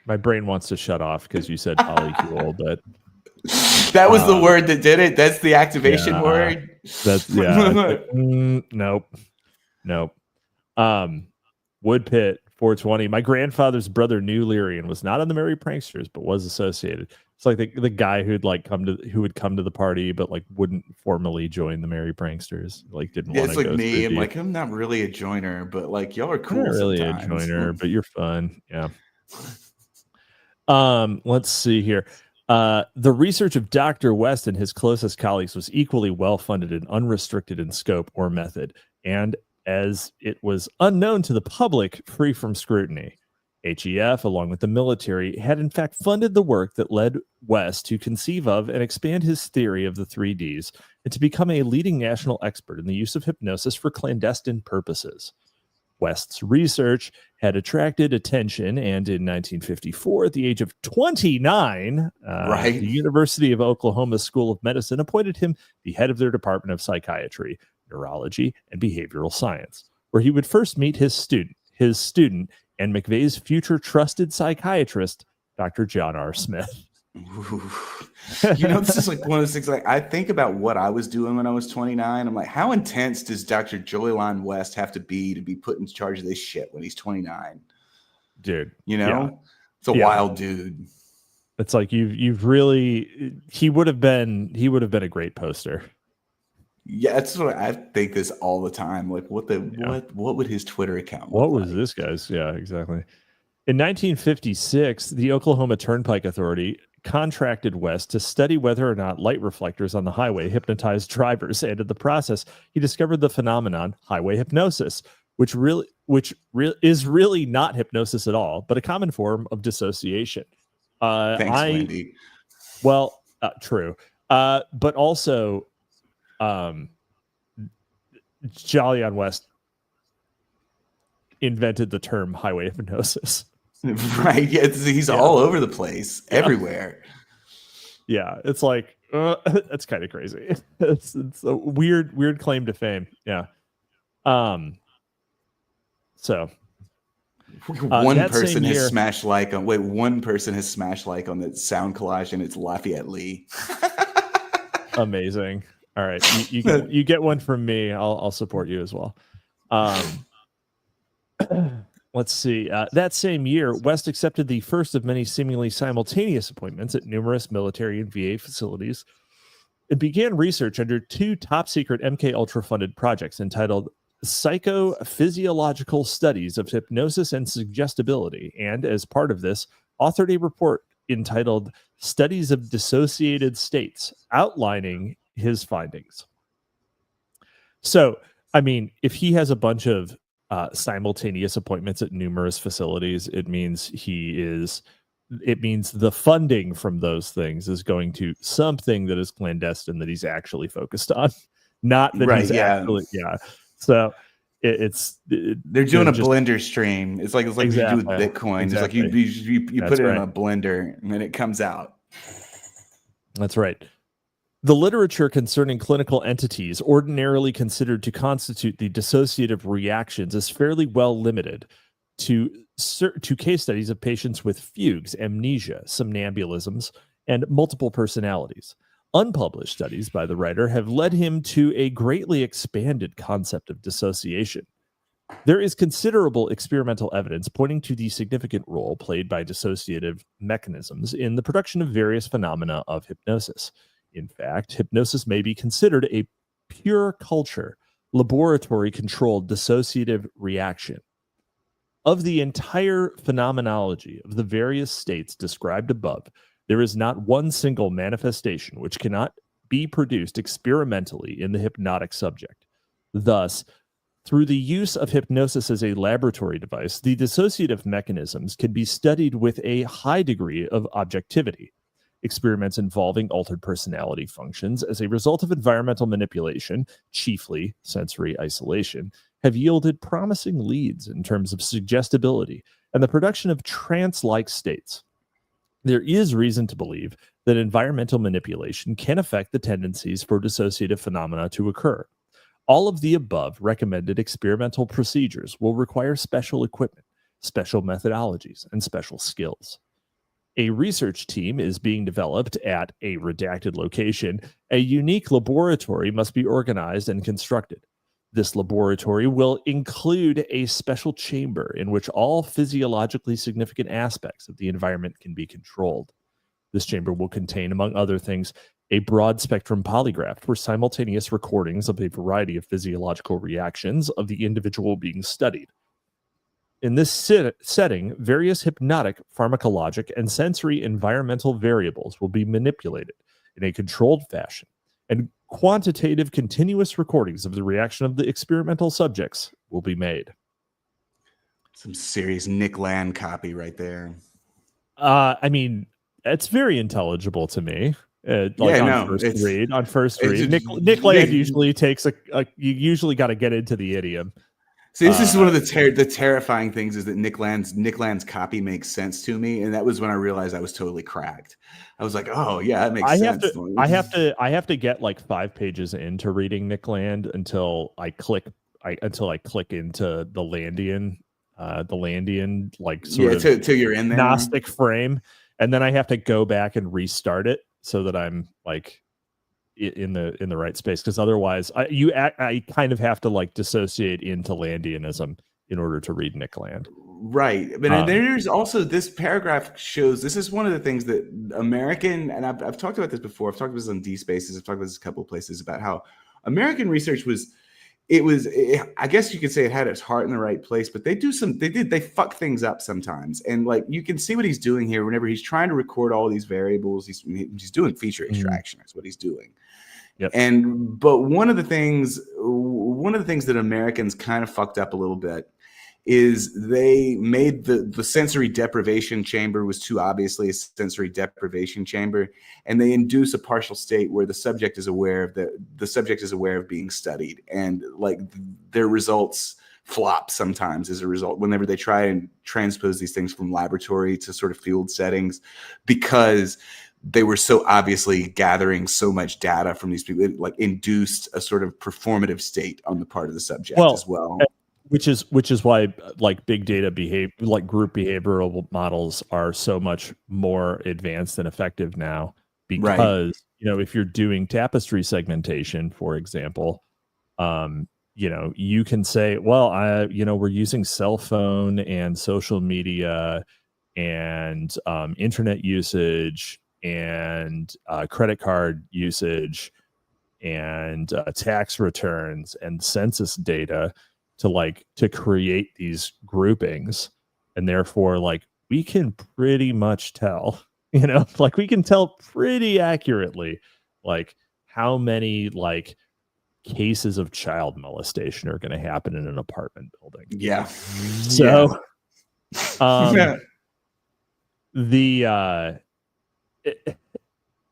My brain wants to shut off because you said polycule, but that was the word that did it. That's the activation word. That's nope. Woodpit 420. My grandfather's brother knew Leary and was not on the Merry Pranksters, but was associated. It's like the guy who would come to the party, but wouldn't formally join the Merry Pranksters. Didn't want to. It's like me. I'm not really a joiner, but y'all are cool. I'm not really sometimes. A joiner, but you're fun. Yeah. Let's see here. The research of Dr. West and his closest colleagues was equally well-funded and unrestricted in scope or method, and as it was unknown to the public, free from scrutiny. HEF, along with the military, had in fact funded the work that led West to conceive of and expand his theory of the 3Ds and to become a leading national expert in the use of hypnosis for clandestine purposes. West's research had attracted attention, and in 1954, at the age of 29, the University of Oklahoma School of Medicine appointed him the head of their Department of Psychiatry, Neurology, and Behavioral Science, where he would first meet his student, and McVeigh's future trusted psychiatrist, Dr. John R. Smith. Ooh. This is like one of those things. Like I think about what I was doing when I was 29. I'm like, how intense does Dr. Joylon West have to be put in charge of this shit when he's 29? Dude, It's a wild dude. It's like you've really, he would have been a great poster. Yeah, that's what I think this all the time. Like what would his Twitter account look What was like? this guy's? Yeah, exactly. In 1956, the Oklahoma Turnpike Authority contracted West to study whether or not light reflectors on the highway hypnotized drivers, and in the process, he discovered the phenomenon highway hypnosis, which is really not hypnosis at all, but a common form of dissociation. Thanks, Wendy. Well, true, but also, Jolyon West invented the term highway hypnosis. Right. Yeah, he's all over the place, everywhere. Yeah, it's like that's kind of crazy. It's a weird claim to fame. Yeah. So one person has smashed like on that sound collage, and it's Lafayette Lee. Amazing. All right, you get one from me. I'll support you as well. Let's see. That same year, West accepted the first of many seemingly simultaneous appointments at numerous military and VA facilities and began research under two top-secret MK Ultra-funded projects entitled Psychophysiological Studies of Hypnosis and Suggestibility, and as part of this, authored a report entitled Studies of Dissociated States, outlining his findings. So, I mean, if he has a bunch of simultaneous appointments at numerous facilities, it means the funding from those things is going to something that is clandestine that he's actually focused on, not that he's actually so they're doing a blender stream. It's like exactly. You do with Bitcoin. Exactly. It's like you put it in a blender and then it comes out. That's right. The literature concerning clinical entities ordinarily considered to constitute the dissociative reactions is fairly well limited to case studies of patients with fugues, amnesia, somnambulisms, and multiple personalities. Unpublished studies by the writer have led him to a greatly expanded concept of dissociation. There is considerable experimental evidence pointing to the significant role played by dissociative mechanisms in the production of various phenomena of hypnosis. In fact, hypnosis may be considered a pure culture, laboratory-controlled dissociative reaction. Of the entire phenomenology of the various states described above, there is not one single manifestation which cannot be produced experimentally in the hypnotic subject. Thus, through the use of hypnosis as a laboratory device, the dissociative mechanisms can be studied with a high degree of objectivity. Experiments involving altered personality functions as a result of environmental manipulation, chiefly sensory isolation, have yielded promising leads in terms of suggestibility and the production of trance-like states. There is reason to believe that environmental manipulation can affect the tendencies for dissociative phenomena to occur. All of the above recommended experimental procedures will require special equipment, special methodologies, and special skills. A research team is being developed at a redacted location. A unique laboratory must be organized and constructed. This laboratory will include a special chamber in which all physiologically significant aspects of the environment can be controlled. This chamber will contain, among other things, a broad-spectrum polygraph for simultaneous recordings of a variety of physiological reactions of the individual being studied. In this setting, various hypnotic, pharmacologic, and sensory environmental variables will be manipulated in a controlled fashion, and quantitative continuous recordings of the reaction of the experimental subjects will be made. Some serious Nick Land copy right there. I mean, it's very intelligible to me. On first read, Nick Land usually takes you usually got to get into the idiom. See, this is one of the terrifying things is that Nick Land's copy makes sense to me, and that was when I realized I was totally cracked. I was like, "Oh yeah, that makes sense." I have to get like 5 pages into reading Nick Land until I click into the Landian like sort of till you're in there. Gnostic frame, and then I have to go back and restart it so that I'm like in the right space, because otherwise I kind of have to like dissociate into Landianism in order to read Nick Land. Right. But there's also, this paragraph shows, this is one of the things that American, and I've talked about this before, I've talked about this on D Spaces, I've talked about this a couple of places, about how American research I guess you could say it had its heart in the right place, but they fuck things up sometimes. And like, you can see what he's doing here whenever he's trying to record all these variables. He's doing feature extraction. That's what he's doing. Yep. But one of the things that Americans kind of fucked up a little bit is they made the sensory deprivation chamber was too obviously a sensory deprivation chamber, and they induce a partial state where the subject is aware of being studied, and like their results flop sometimes as a result whenever they try and transpose these things from laboratory to sort of field settings, because they were so obviously gathering so much data from these people. It like induced a sort of performative state on the part of the subject as well. Which is why like big data like group behavioral models are so much more advanced and effective now, because if you're doing tapestry segmentation, for example, you can say, well, we're using cell phone and social media and internet usage and credit card usage and tax returns and census data to create these groupings, and therefore like we can pretty much tell, like we can tell pretty accurately like how many like cases of child molestation are going to happen in an apartment building. Yeah. So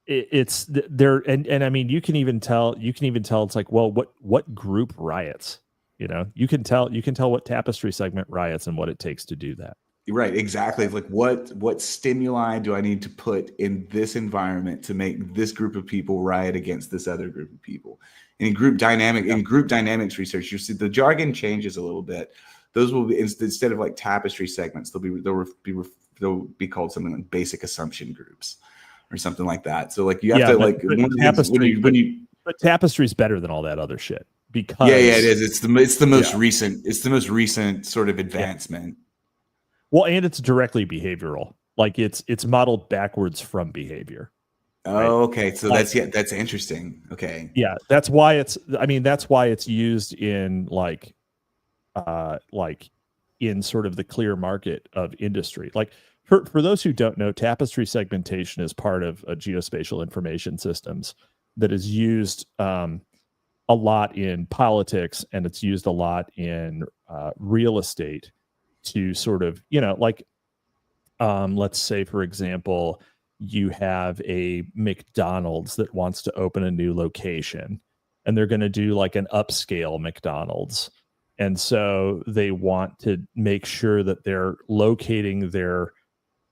it's there, and I mean you can even tell it's like, well, what group riots. You can tell what tapestry segment riots and what it takes to do that. Right, exactly. Like what stimuli do I need to put in this environment to make this group of people riot against this other group of people? And in group dynamics research, you see the jargon changes a little bit. Those will be, instead of like tapestry segments, they'll be called something like basic assumption groups or something like that. So like you have to like but tapestry is better than all that other shit. Because it is. It's the most recent. It's the most recent sort of advancement. Well, and it's directly behavioral. Like it's modeled backwards from behavior. Oh, right? Okay. So that's interesting. Okay. Yeah, that's why it's used in like in sort of the clear market of industry. Like for those who don't know, tapestry segmentation is part of a geospatial information systems that is used a lot in politics, and it's used a lot in real estate to sort of, let's say, for example, you have a McDonald's that wants to open a new location, and they're going to do like an upscale McDonald's. And so they want to make sure that they're locating their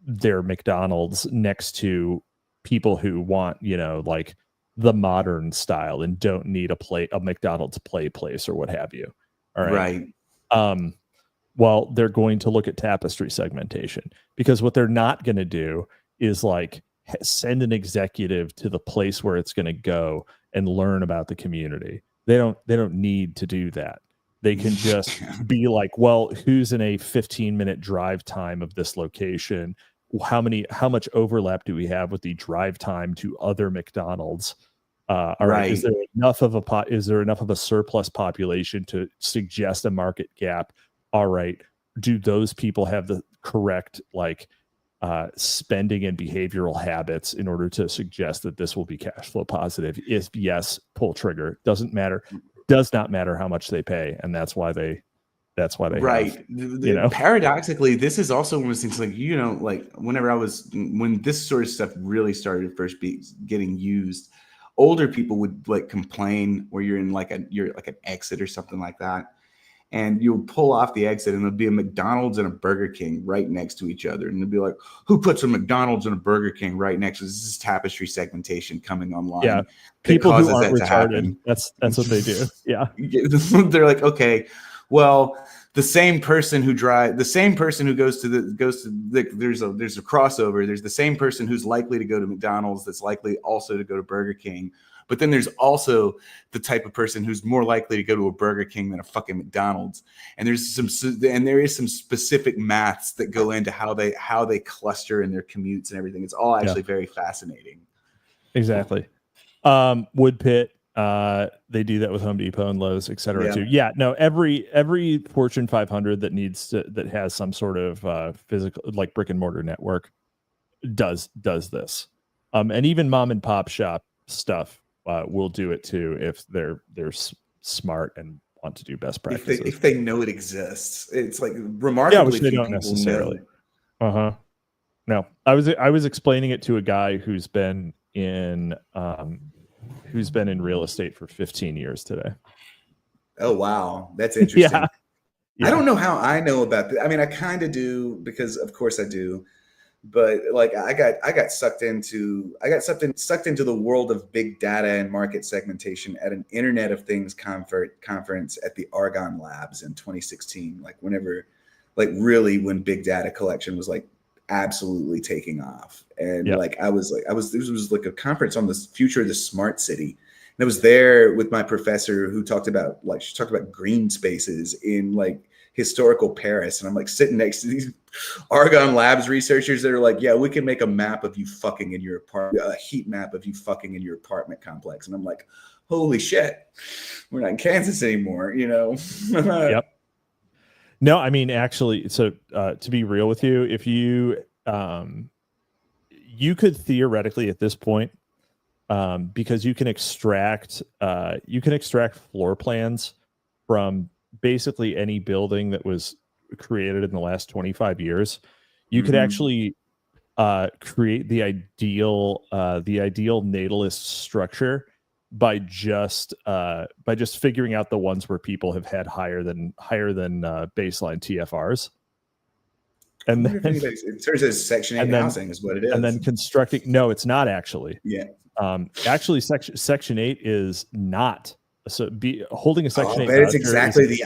McDonald's next to people who want, like the modern style and don't need a McDonald's play place or what have you. All right. Right. Well, they're going to look at tapestry segmentation, because what they're not going to do is like send an executive to the place where it's going to go and learn about the community. They don't need to do that. They can just be like, well, who's in a 15-minute drive time of this location? How much overlap do we have with the drive time to other McDonald's? All right. Is there enough of a surplus population to suggest a market gap? All right. Do those people have the correct spending and behavioral habits in order to suggest that this will be cash flow positive? If yes, pull trigger. Does not matter how much they pay, and that's why they right. Paradoxically, this is also one of those things like when this sort of stuff really started first getting used, older people would like complain where you're like an exit or something like that, and you'll pull off the exit and there'll be a McDonald's and a Burger King right next to each other, and they'll be like, who puts a McDonald's and a Burger King right next to this? This is tapestry segmentation coming online. Yeah, people who aren't retarded, that's what they do. Yeah. They're like, okay, well, the same person who goes to there's a crossover. There's the same person who's likely to go to McDonald's that's likely also to go to Burger King. But then there's also the type of person who's more likely to go to a Burger King than a fucking McDonald's. And there is some specific maths that go into how they cluster in their commutes and everything. It's all actually very fascinating. Exactly. Wood pit. They do that with Home Depot and Lowe's, et cetera, too. Yeah, no, every Fortune 500 that has some sort of physical, like brick and mortar network does this. And even mom and pop shop stuff will do it too if they're smart and want to do best practices. If they know it exists. It's like remarkably which they don't necessarily. Know. No, I was explaining it to a guy who's been in real estate for 15 years today. Oh, wow. That's interesting. Yeah. I don't know how I know about that. I mean, I kind of do because of course I do, but like I got sucked into the world of big data and market segmentation at an Internet of Things conference at the Argonne Labs in 2016. Like really when big data collection was like absolutely taking off. And this was like a conference on the future of the smart city. And I was there with my professor who talked about green spaces in like historical Paris. And I'm like sitting next to these Argonne Labs researchers that are like, yeah, we can make a map of you fucking in your apartment, a heat map of you fucking in your apartment complex. And I'm like, holy shit, we're not in Kansas anymore, you know? Yep. No, I mean, actually, so to be real with you, if you could theoretically at this point, because you can extract floor plans from basically any building that was created in the last 25 years, you could actually create the ideal natalist structure by just figuring out the ones where people have had higher than baseline TFRs, and then it turns out Section 8 housing is what it is, and then constructing. No, it's not actually. Yeah. Actually, Section 8 is not. So holding a Section 8. I bet it's exactly the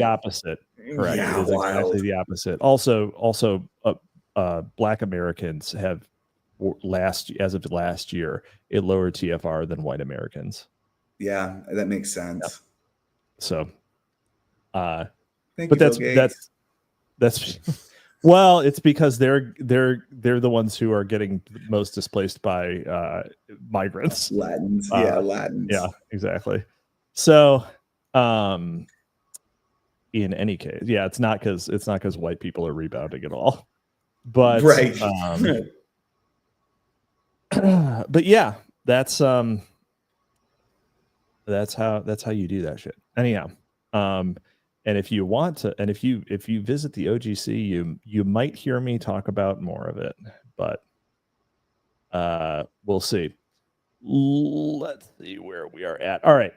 opposite. Correct. Yeah, it is exactly the opposite. Also, Black Americans have as of last year a lower TFR than white Americans. Yeah, that makes sense. Yeah. So, that's well, it's because they're the ones who are getting most displaced by migrants. Latins. Yeah, exactly. So, in any case, yeah, it's not because white people are rebounding at all. But right. But yeah, that's how you do that shit. Anyhow, and if you want to, and if you visit the OGC, you might hear me talk about more of it, but we'll see. Let's see where we are at. All right.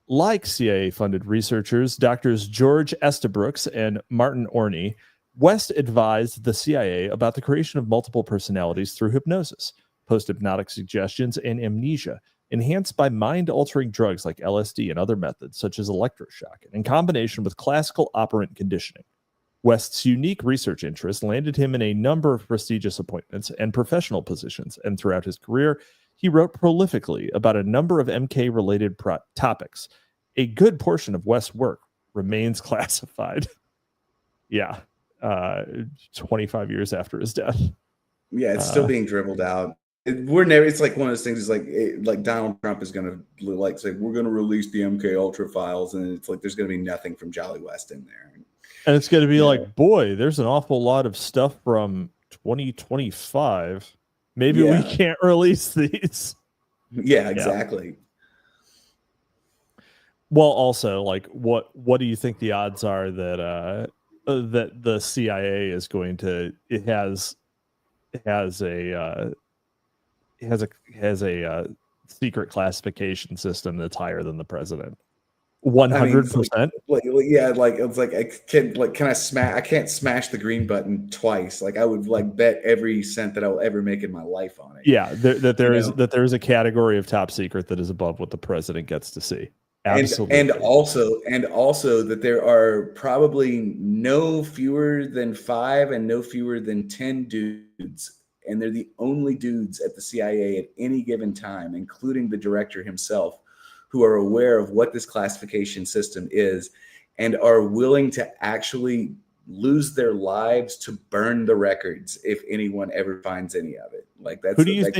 Like CIA-funded researchers, Drs. George Estabrooks and Martin Orney, West advised the CIA about the creation of multiple personalities through hypnosis, post-hypnotic suggestions, and amnesia, enhanced by mind-altering drugs like LSD and other methods such as electroshock, and in combination with classical operant conditioning. West's unique research interests landed him in a number of prestigious appointments and professional positions, and throughout his career, he wrote prolifically about a number of MK-related topics. A good portion of West's work remains classified. Yeah, 25 years after his death. Yeah, it's still being dribbled out. It's like one of those things. It's like Donald Trump is going to say we're going to release the MK Ultra files, and it's like there's going to be nothing from Jolly West in there. And it's going to be like, boy, there's an awful lot of stuff from 2025. Maybe we can't release these. Yeah, exactly. Well, also, like, what do you think the odds are that that the CIA is going to has a secret classification system that's higher than the president? 100%. I can't smash the green button twice. Like I would bet every cent that I'll ever make in my life on it. Yeah, there is a category of top secret that is above what the president gets to see. Absolutely. And also that there are probably no fewer than 5 and no fewer than 10 dudes, and they're the only dudes at the CIA at any given time, including the director himself, who are aware of what this classification system is and are willing to actually lose their lives to burn the records if anyone ever finds any of it. Like that's who do you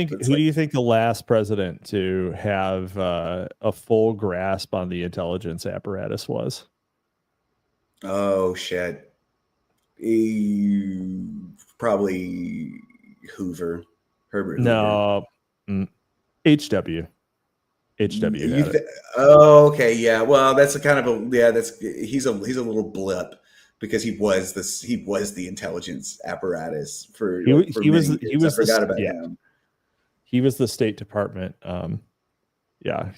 think the last president to have a full grasp on the intelligence apparatus was? Oh shit. Probably Hoover. Herbert Hoover. No. HW. HW. Oh, okay, yeah. Well, that's a kind of a he's a little blip because he was the intelligence apparatus for he was I forgot about him. He was the State Department.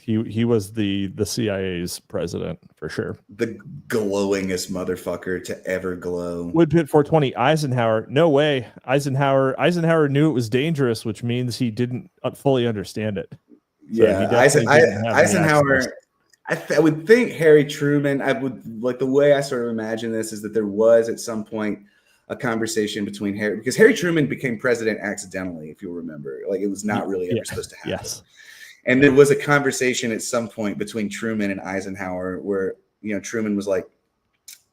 He was the CIA's president for sure. The glowingest motherfucker to ever glow. Woodpit 420. Eisenhower. No way. Eisenhower knew it was dangerous, which means he didn't fully understand it. So yeah, Eisenhower. I would think Harry Truman. I would like the way I sort of imagine this is that there was at some point a conversation between because Harry Truman became president accidentally, if you'll remember. Like it was not really ever supposed to happen. Yes. And there was a conversation at some point between Truman and Eisenhower where, Truman was like,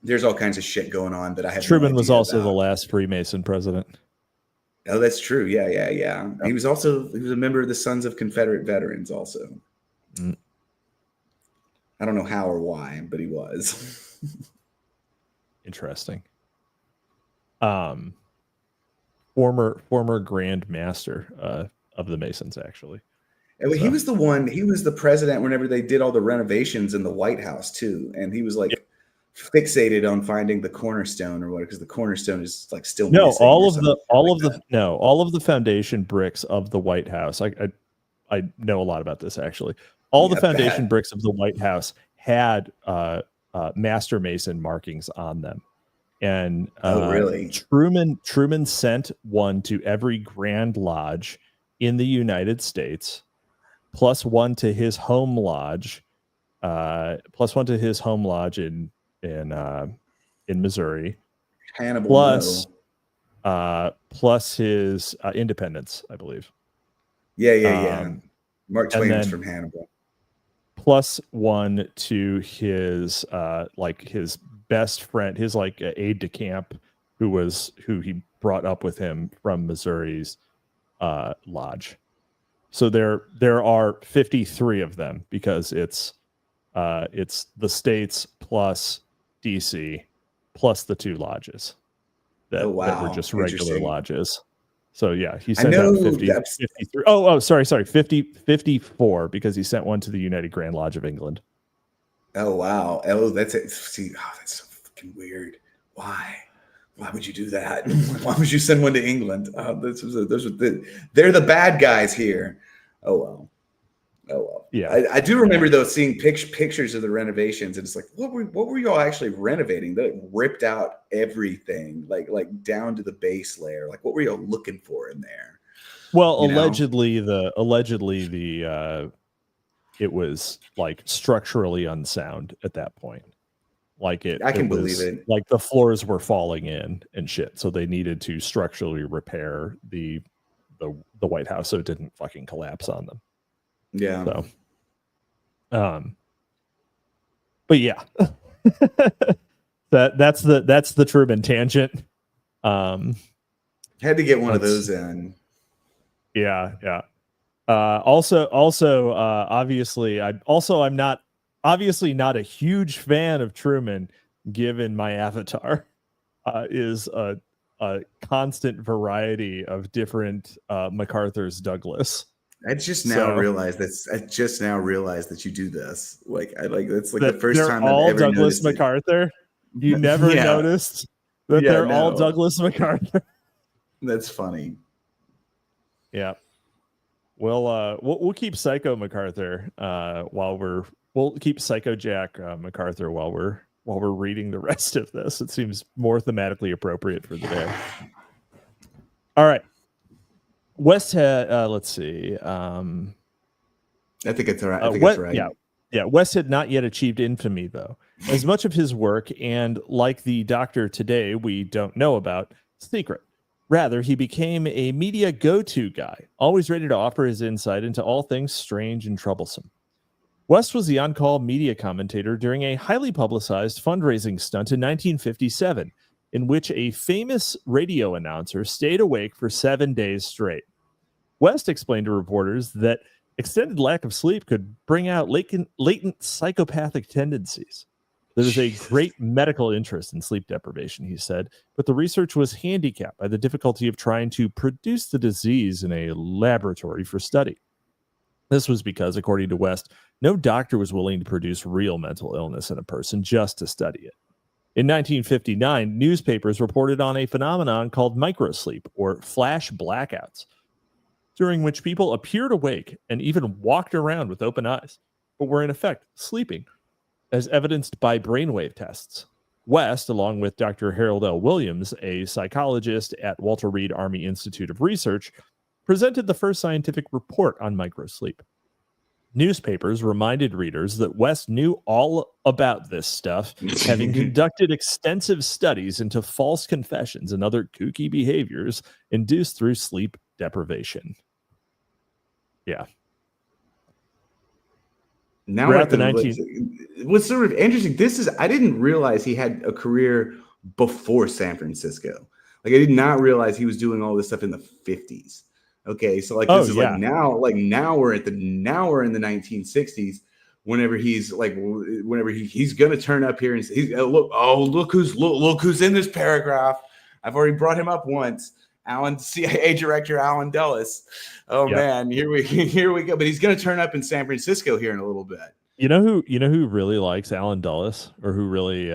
there's all kinds of shit going on that I have. Truman was also the last Freemason president. Oh, that's true. Yeah. Yep. He was a member of the Sons of Confederate Veterans also. Mm. I don't know how or why, but he was. Interesting. Former Grand Master of the Masons, actually. And he was the president whenever they did all the renovations in the White House too. And he was like fixated on finding the cornerstone or what, because the cornerstone is like still missing. all of the foundation bricks of the White House. I know a lot about this actually. All the foundation bricks of the White House had Master Mason markings on them. And really? Truman sent one to every Grand Lodge in the United States, plus one to his home lodge, in Missouri, Hannibal, plus his Independence, I believe. Yeah. Mark Twain was from Hannibal. Plus one to his his best friend, his aide de camp, who he brought up with him from Missouri's lodge. So there are 53 of them because it's the states plus DC plus the 2 lodges that were just regular lodges. So yeah, he sent out 53. Sorry, 54 because he sent one to the United Grand Lodge of England. Oh wow! Oh, that's it. See, that's so fucking weird. Why would you do that? Why would you send one to England? They're the bad guys here. Oh well. Yeah, I do remember though seeing pictures of the renovations, and it's like, what were y'all actually renovating? They ripped out everything, like down to the base layer. Like, what were y'all looking for in there? Well, allegedly it was like structurally unsound at that point. Like I can believe it. Like the floors were falling in and shit, so they needed to structurally repair the White House so it didn't fucking collapse on them. Yeah. So, but yeah, that's the Truman tangent. Had to get one of those in. Yeah. Also, obviously, I'm not a huge fan of Truman, given my avatar is a constant variety of different MacArthur's Douglas. I just now realized that you do this. It's like the first time I've ever Douglas noticed MacArthur. You never noticed that they're all Douglas MacArthur. That's funny. Yeah. We'll keep Psycho MacArthur we'll keep Psycho Jack MacArthur while we're reading the rest of this. It seems more thematically appropriate for the day. All right. West had let's see. I think it's all right. I think it's right. Yeah. Yeah, West had not yet achieved infamy, though. As much of his work, and like the Doctor today, we don't know about, secret. Rather, he became a media go-to guy, always ready to offer his insight into all things strange and troublesome. West was the on-call media commentator during a highly publicized fundraising stunt in 1957, in which a famous radio announcer stayed awake for 7 days straight. West explained to reporters that extended lack of sleep could bring out latent psychopathic tendencies. There was a great medical interest in sleep deprivation, he said, but the research was handicapped by the difficulty of trying to produce the disease in a laboratory for study. This was because, according to West, no doctor was willing to produce real mental illness in a person just to study it. In 1959, newspapers reported on a phenomenon called microsleep, or flash blackouts, during which people appeared awake and even walked around with open eyes, but were in effect sleeping, as evidenced by brainwave tests. West, along with Dr. Harold L. Williams, a psychologist at Walter Reed Army Institute of Research, presented the first scientific report on microsleep. Newspapers reminded readers that West knew all about this stuff, having conducted extensive studies into false confessions and other kooky behaviors induced through sleep deprivation. Yeah. Now we're at what's sort of interesting, I didn't realize he had a career before San Francisco. Like, I did not realize he was doing all this stuff in the 50s. Okay, so like this is like now we're in the 1960s. Whenever he's gonna turn up here and he's look who's in this paragraph. I've already brought him up once. CIA Director Alan Dulles. Man, here we go. But he's gonna turn up in San Francisco here in a little bit. You know who really likes Alan Dulles, or who really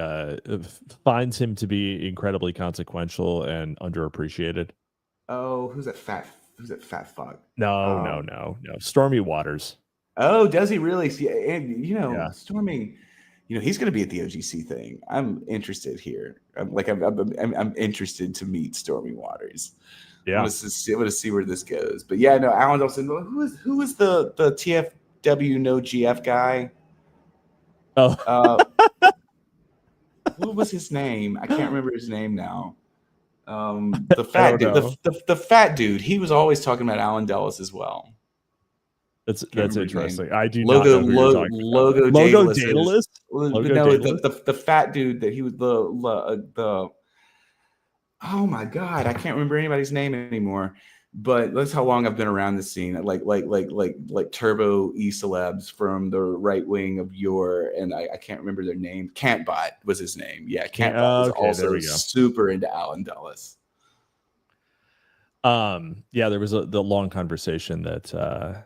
finds him to be incredibly consequential and underappreciated? Oh, who's that fat fuck? No. Stormy Waters. Oh, does he really? See, and Stormy, he's going to be at the OGC thing. I'm interested here. I'm interested to meet Stormy Waters. Yeah, I want to see where this goes. But yeah, no, Alan Dawson. Who is the TFW no GF guy? Oh, what was his name? I can't remember his name now. The fat dude, the fat dude. He was always talking about Alan Dulles as well. That's interesting. I do Logo not know Logo Daedalus. No, the fat dude that he was the. Oh my God, I can't remember anybody's name anymore. But that's how long I've been around the scene. Like turbo e-celebs from the right wing of yore, and I can't remember their name. Cantbot was his name. Yeah, Cantbot was also super into Alan Dulles. There was the long conversation that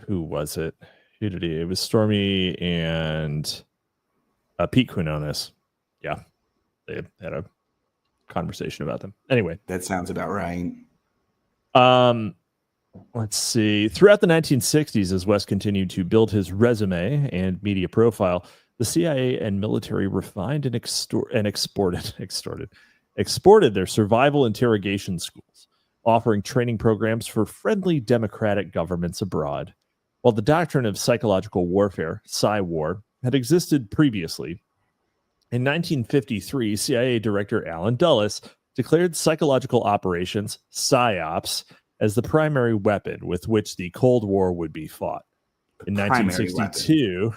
who was it? Who did he? It was Stormy and Pete Quinones. Yeah, they had a conversation about them. Anyway, that sounds about right. Let's see. Throughout the 1960s, as West continued to build his resume and media profile, the CIA and military refined and exported their survival interrogation schools, offering training programs for friendly democratic governments abroad. While the doctrine of psychological warfare, Psy-War, had existed previously, in 1953, CIA Director Alan Dulles declared psychological operations, PSYOPs, as the primary weapon with which the Cold War would be fought. In 1962,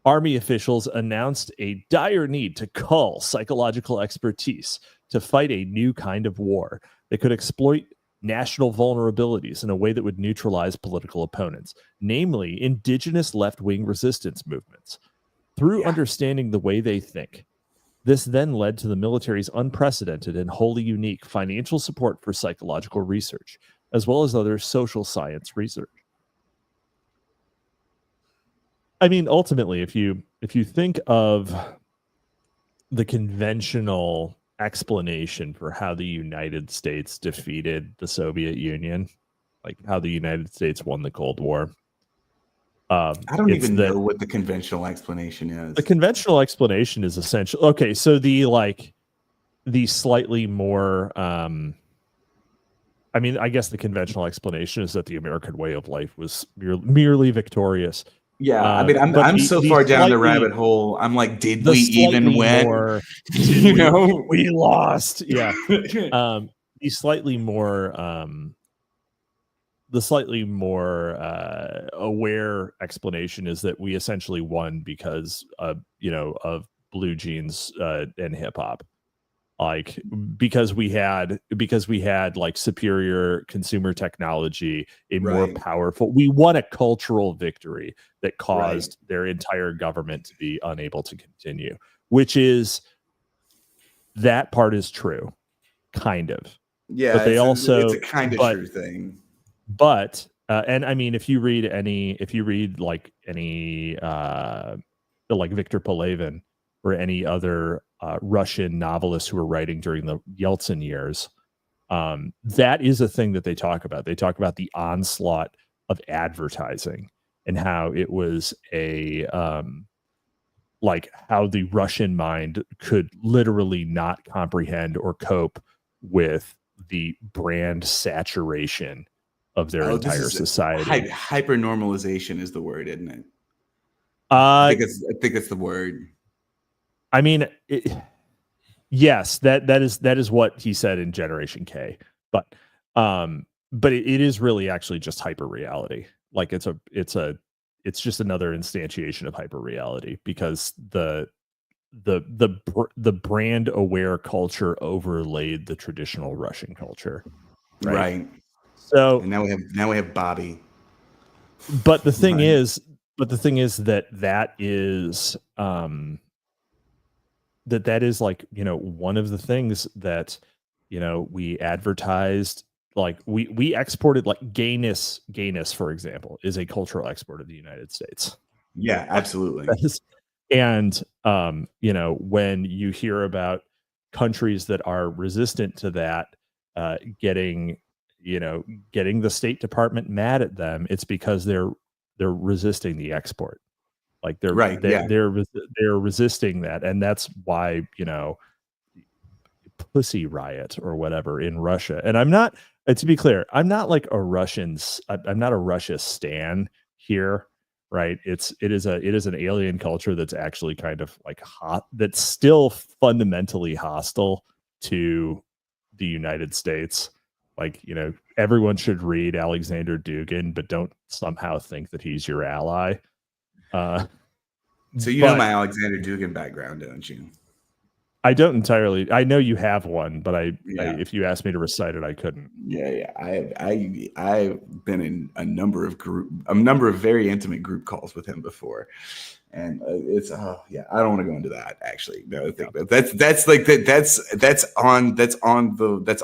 Army officials announced a dire need to cull psychological expertise to fight a new kind of war that could exploit national vulnerabilities in a way that would neutralize political opponents, namely indigenous left-wing resistance movements, through understanding the way they think. This then led to the military's unprecedented and wholly unique financial support for psychological research, as well as other social science research. I mean, ultimately, if you think of the conventional explanation for how the United States defeated the Soviet Union, like how the United States won the Cold War, I don't even know what the conventional explanation is. The conventional explanation is essential. Okay, so the slightly more I mean, I guess the conventional explanation is that the American way of life was merely victorious. Yeah, I mean, I'm so far down the rabbit hole. I'm like, did we even win? You know, we lost. Yeah. The slightly more aware explanation is that we essentially won because of blue jeans and hip hop. Like because we had like superior consumer technology, a more powerful, we won a cultural victory that caused their entire government to be unable to continue, which is, that part is true, kind of. Yeah, but it's a kind of true thing. But and I mean, if you read like any like Victor Pelevin or any other Russian novelists who were writing during the Yeltsin years, that is a thing that they talk about. They talk about the onslaught of advertising and how it was like how the Russian mind could literally not comprehend or cope with the brand saturation of their entire society. Hyper normalization is the word, isn't it? I think it's the word. I mean, yes, that is what he said in Generation K, but it is really actually just hyper reality. Like it's just another instantiation of hyper reality, because the brand aware culture overlaid the traditional Russian culture, right? So and now we have Bobby. But the thing is that is that is like, one of the things that, we advertised, like we exported, like gayness, for example, is a cultural export of the United States. Yeah, absolutely. And, when you hear about countries that are resistant to that, getting the State Department mad at them, it's because they're resisting the export. Like they're resisting that. And that's why, Pussy Riot or whatever in Russia. And I'm not, to be clear, I'm not like I'm not a Russia stan here. Right. It is an alien culture that's actually kind of like hot, that's still fundamentally hostile to the United States. Like, everyone should read Alexander Dugin, but don't somehow think that he's your ally. So know my Alexander Dugin background, don't you? I don't entirely. I know you have one, but if you asked me to recite it, I couldn't. Yeah. I've been in a number of very intimate group calls with him before, and it's I don't want to go into that, actually. No, I think that's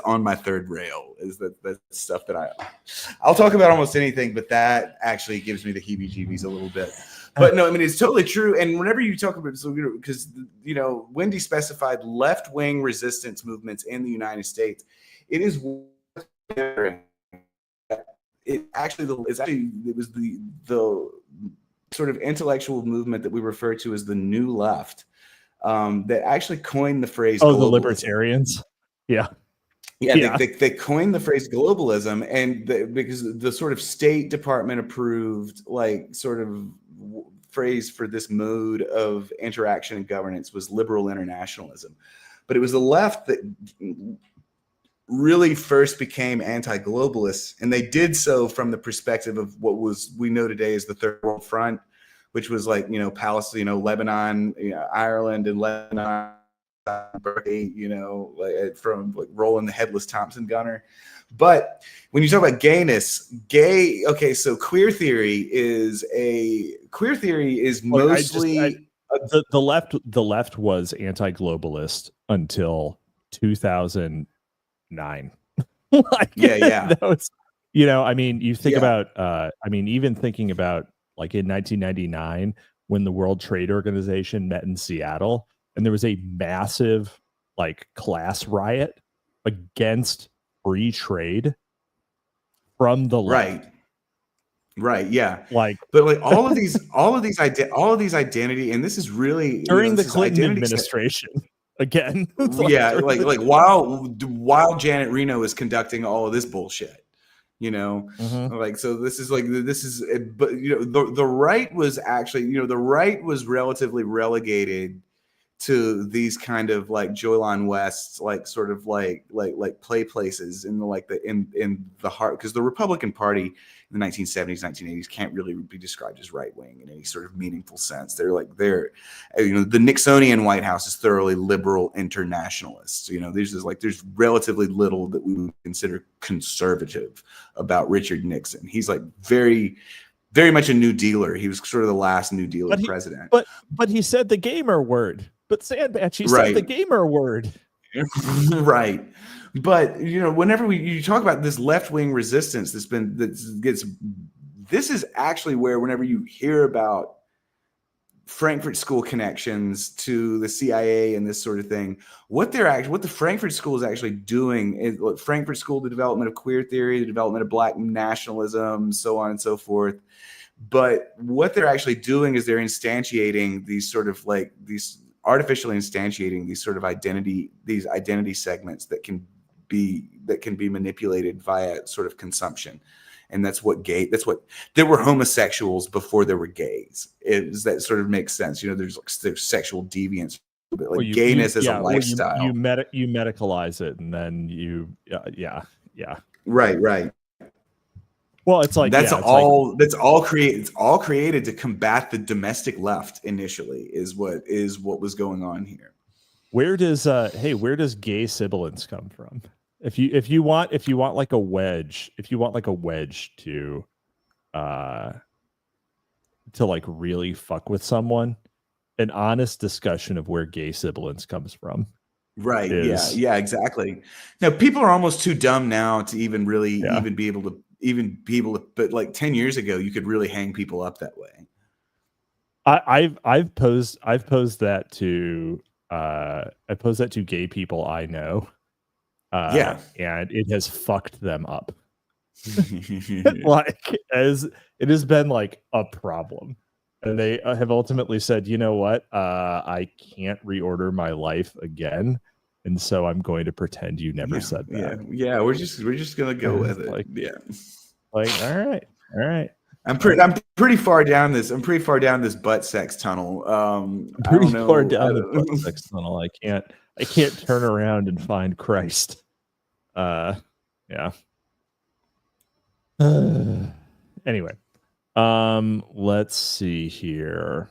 on my third rail, is that stuff that I'll talk about almost anything, but that actually gives me the heebie-jeebies a little bit. But no, I mean, it's totally true. And whenever you talk about, because Wendy specified left-wing resistance movements in the United States, it is it was the sort of intellectual movement that we refer to as the New Left, that actually coined the phrase. Oh, the libertarians. Yeah. They coined the phrase globalism, and because the sort of State Department approved, like, sort of phrase for this mode of interaction and governance was liberal internationalism. But it was the left that really first became anti-globalist, and they did so from the perspective of what we know today as the Third World Front, which was like, Palestine, Lebanon, Ireland and Lebanon, from like rolling the headless Thompson gunner. But when you talk about gayness, so queer theory is mostly the left was anti-globalist until 2009. That was, I mean, you think about even thinking about like in 1999 when the World Trade Organization met in Seattle, and there was a massive like class riot against free trade from the left. Right. Yeah. Like, but like all of these identity, and this is really during the Clinton administration. again. Yeah, like while Janet Reno is conducting all of this bullshit, like, so this is but the right was actually, the right was relatively relegated to these kind of like Joylon West, like sort of like play places in the heart, because the Republican Party in the 1970s, 1980s can't really be described as right wing in any sort of meaningful sense. They're the Nixonian White House is thoroughly liberal internationalists. There's relatively little that we would consider conservative about Richard Nixon. He's like very, very much a New Dealer. He was sort of the last New Dealer president. But he said the gamer word. But Sandbatch, he said the gamer word. Right. But whenever you talk about this left-wing resistance this is actually where, whenever you hear about Frankfurt School connections to the CIA and this sort of thing, what the Frankfurt School is actually doing is, Frankfurt School, the development of queer theory, the development of Black nationalism, so on and so forth. But what they're actually doing is they're instantiating artificially instantiating these sort of identity segments that can be manipulated via sort of consumption. And there were homosexuals before there were gays. That sort of makes sense. There's sexual deviance, but gayness as a lifestyle. You medicalize it, and then yeah. Right. Well, it's like it's all created to combat the domestic left initially is what was going on here. Where does gay sibilance come from? If you want like a wedge, to like really fuck with someone, an honest discussion of where gay sibilance comes from. Right. Yeah, exactly. Now, people are almost too dumb now to even be able to but like 10 years ago, you could really hang people up that way. I've posed that to gay people I know. And it has fucked them up. As it has been like a problem. And they have ultimately said, you know what? I can't reorder my life again. And so I'm going to pretend you never said that. Yeah. We're just gonna go with it. All right. I'm pretty far down this. I'm pretty far down this butt sex tunnel. Far down the butt sex tunnel. I can't turn around and find Christ. Yeah. Anyway, let's see here.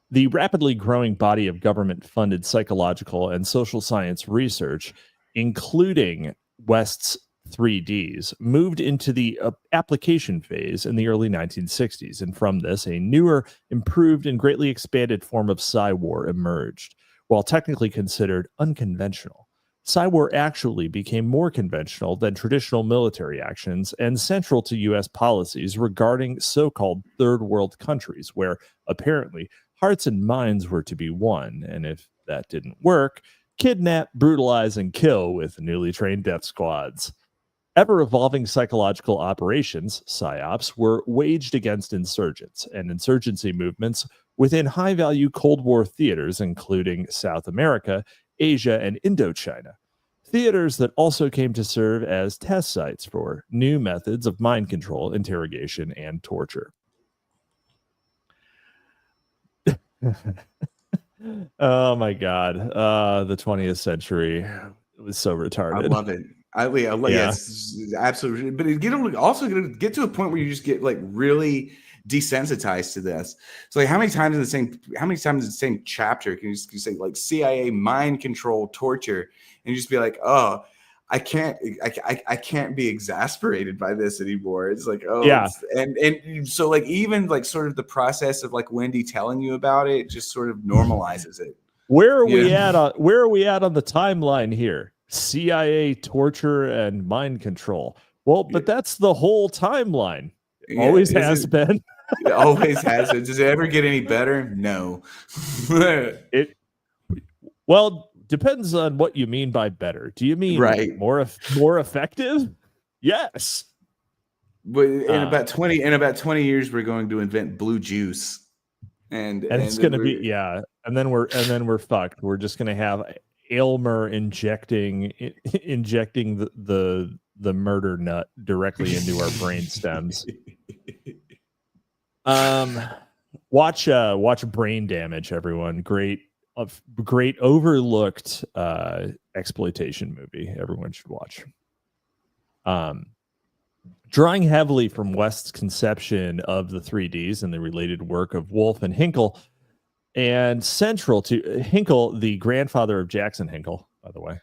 The rapidly growing body of government-funded psychological and social science research, including West's 3Ds, moved into the application phase in the early 1960s, and from this, a newer, improved, and greatly expanded form of Psy-War emerged. While technically considered unconventional, Psy-War actually became more conventional than traditional military actions and central to U.S. policies regarding so-called third world countries, where apparently hearts and minds were to be one, and if that didn't work, kidnap, brutalize, and kill with newly trained death squads. Ever-evolving psychological operations, PSYOPs, were waged against insurgents and insurgency movements within high-value Cold War theaters, including South America, Asia, and Indochina. Theaters that also came to serve as test sites for new methods of mind control, interrogation, and torture. Oh my God. The 20th century was so retarded. I love it. I love it. Absolutely. But it also get to a point where you just get like really desensitized to this. So like how many times in the same chapter can you say like CIA mind control torture, and you just be like, oh, I can't be exasperated by this anymore. It's like, oh, yeah. And so like even like sort of the process of like Wendy telling you about it just sort of normalizes it. Where are we at on the timeline here? CIA torture and mind control. Well, but that's the whole timeline. Always has been. It always has been. Does it ever get any better? No. Well, depends on what you mean by better. Do you mean more effective? Yes. But in about 20 years, we're going to invent blue juice, and it's going to be and then we're fucked. We're just going to have Aylmer injecting the murder nut directly into our brain stems. Watch Brain Damage, everyone. Great overlooked exploitation movie. Everyone should watch. Drawing heavily from West's conception of the 3Ds and the related work of Wolff and Hinkle, and central to Hinkle, the grandfather of Jackson Hinkle, by the way.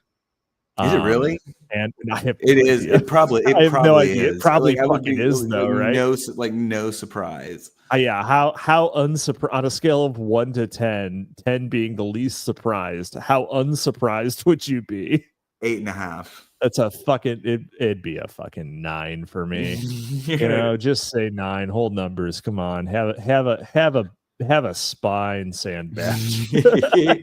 Is it really? And I have it no is. idea. It probably. It I have probably no idea. is. It probably like, fucking is, though, right? No surprise. Yeah. How unsurprised on a scale of 1 to 10, 10 being the least surprised? How unsurprised would you be? 8.5. That's a fucking. It'd be a fucking 9 for me. You know, just say 9. Whole numbers. Come on. Have a spine, Sandbatch.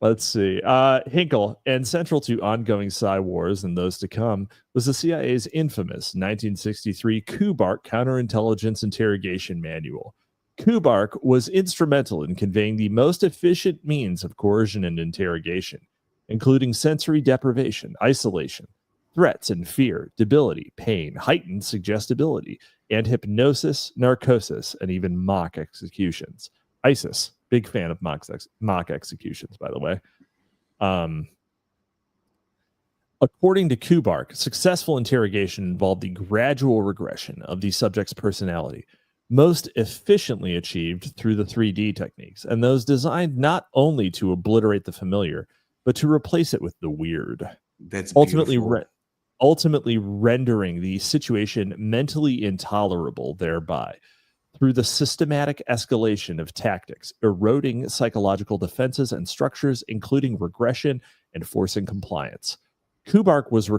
Let's see. Hinkle, and central to ongoing Psy wars and those to come, was the CIA's infamous 1963 Kubark Counterintelligence Interrogation Manual. Kubark was instrumental in conveying the most efficient means of coercion and interrogation, including sensory deprivation, isolation, threats and fear, debility, pain, heightened suggestibility, and hypnosis, narcosis, and even mock executions. ISIS. Big fan of mock executions, by the way. According to Kubark, successful interrogation involved the gradual regression of the subject's personality, most efficiently achieved through the 3D techniques, and those designed not only to obliterate the familiar, but to replace it with the weird. That's ultimately rendering the situation mentally intolerable thereby. Through the systematic escalation of tactics, eroding psychological defenses and structures, including regression and forcing compliance. Kubark was a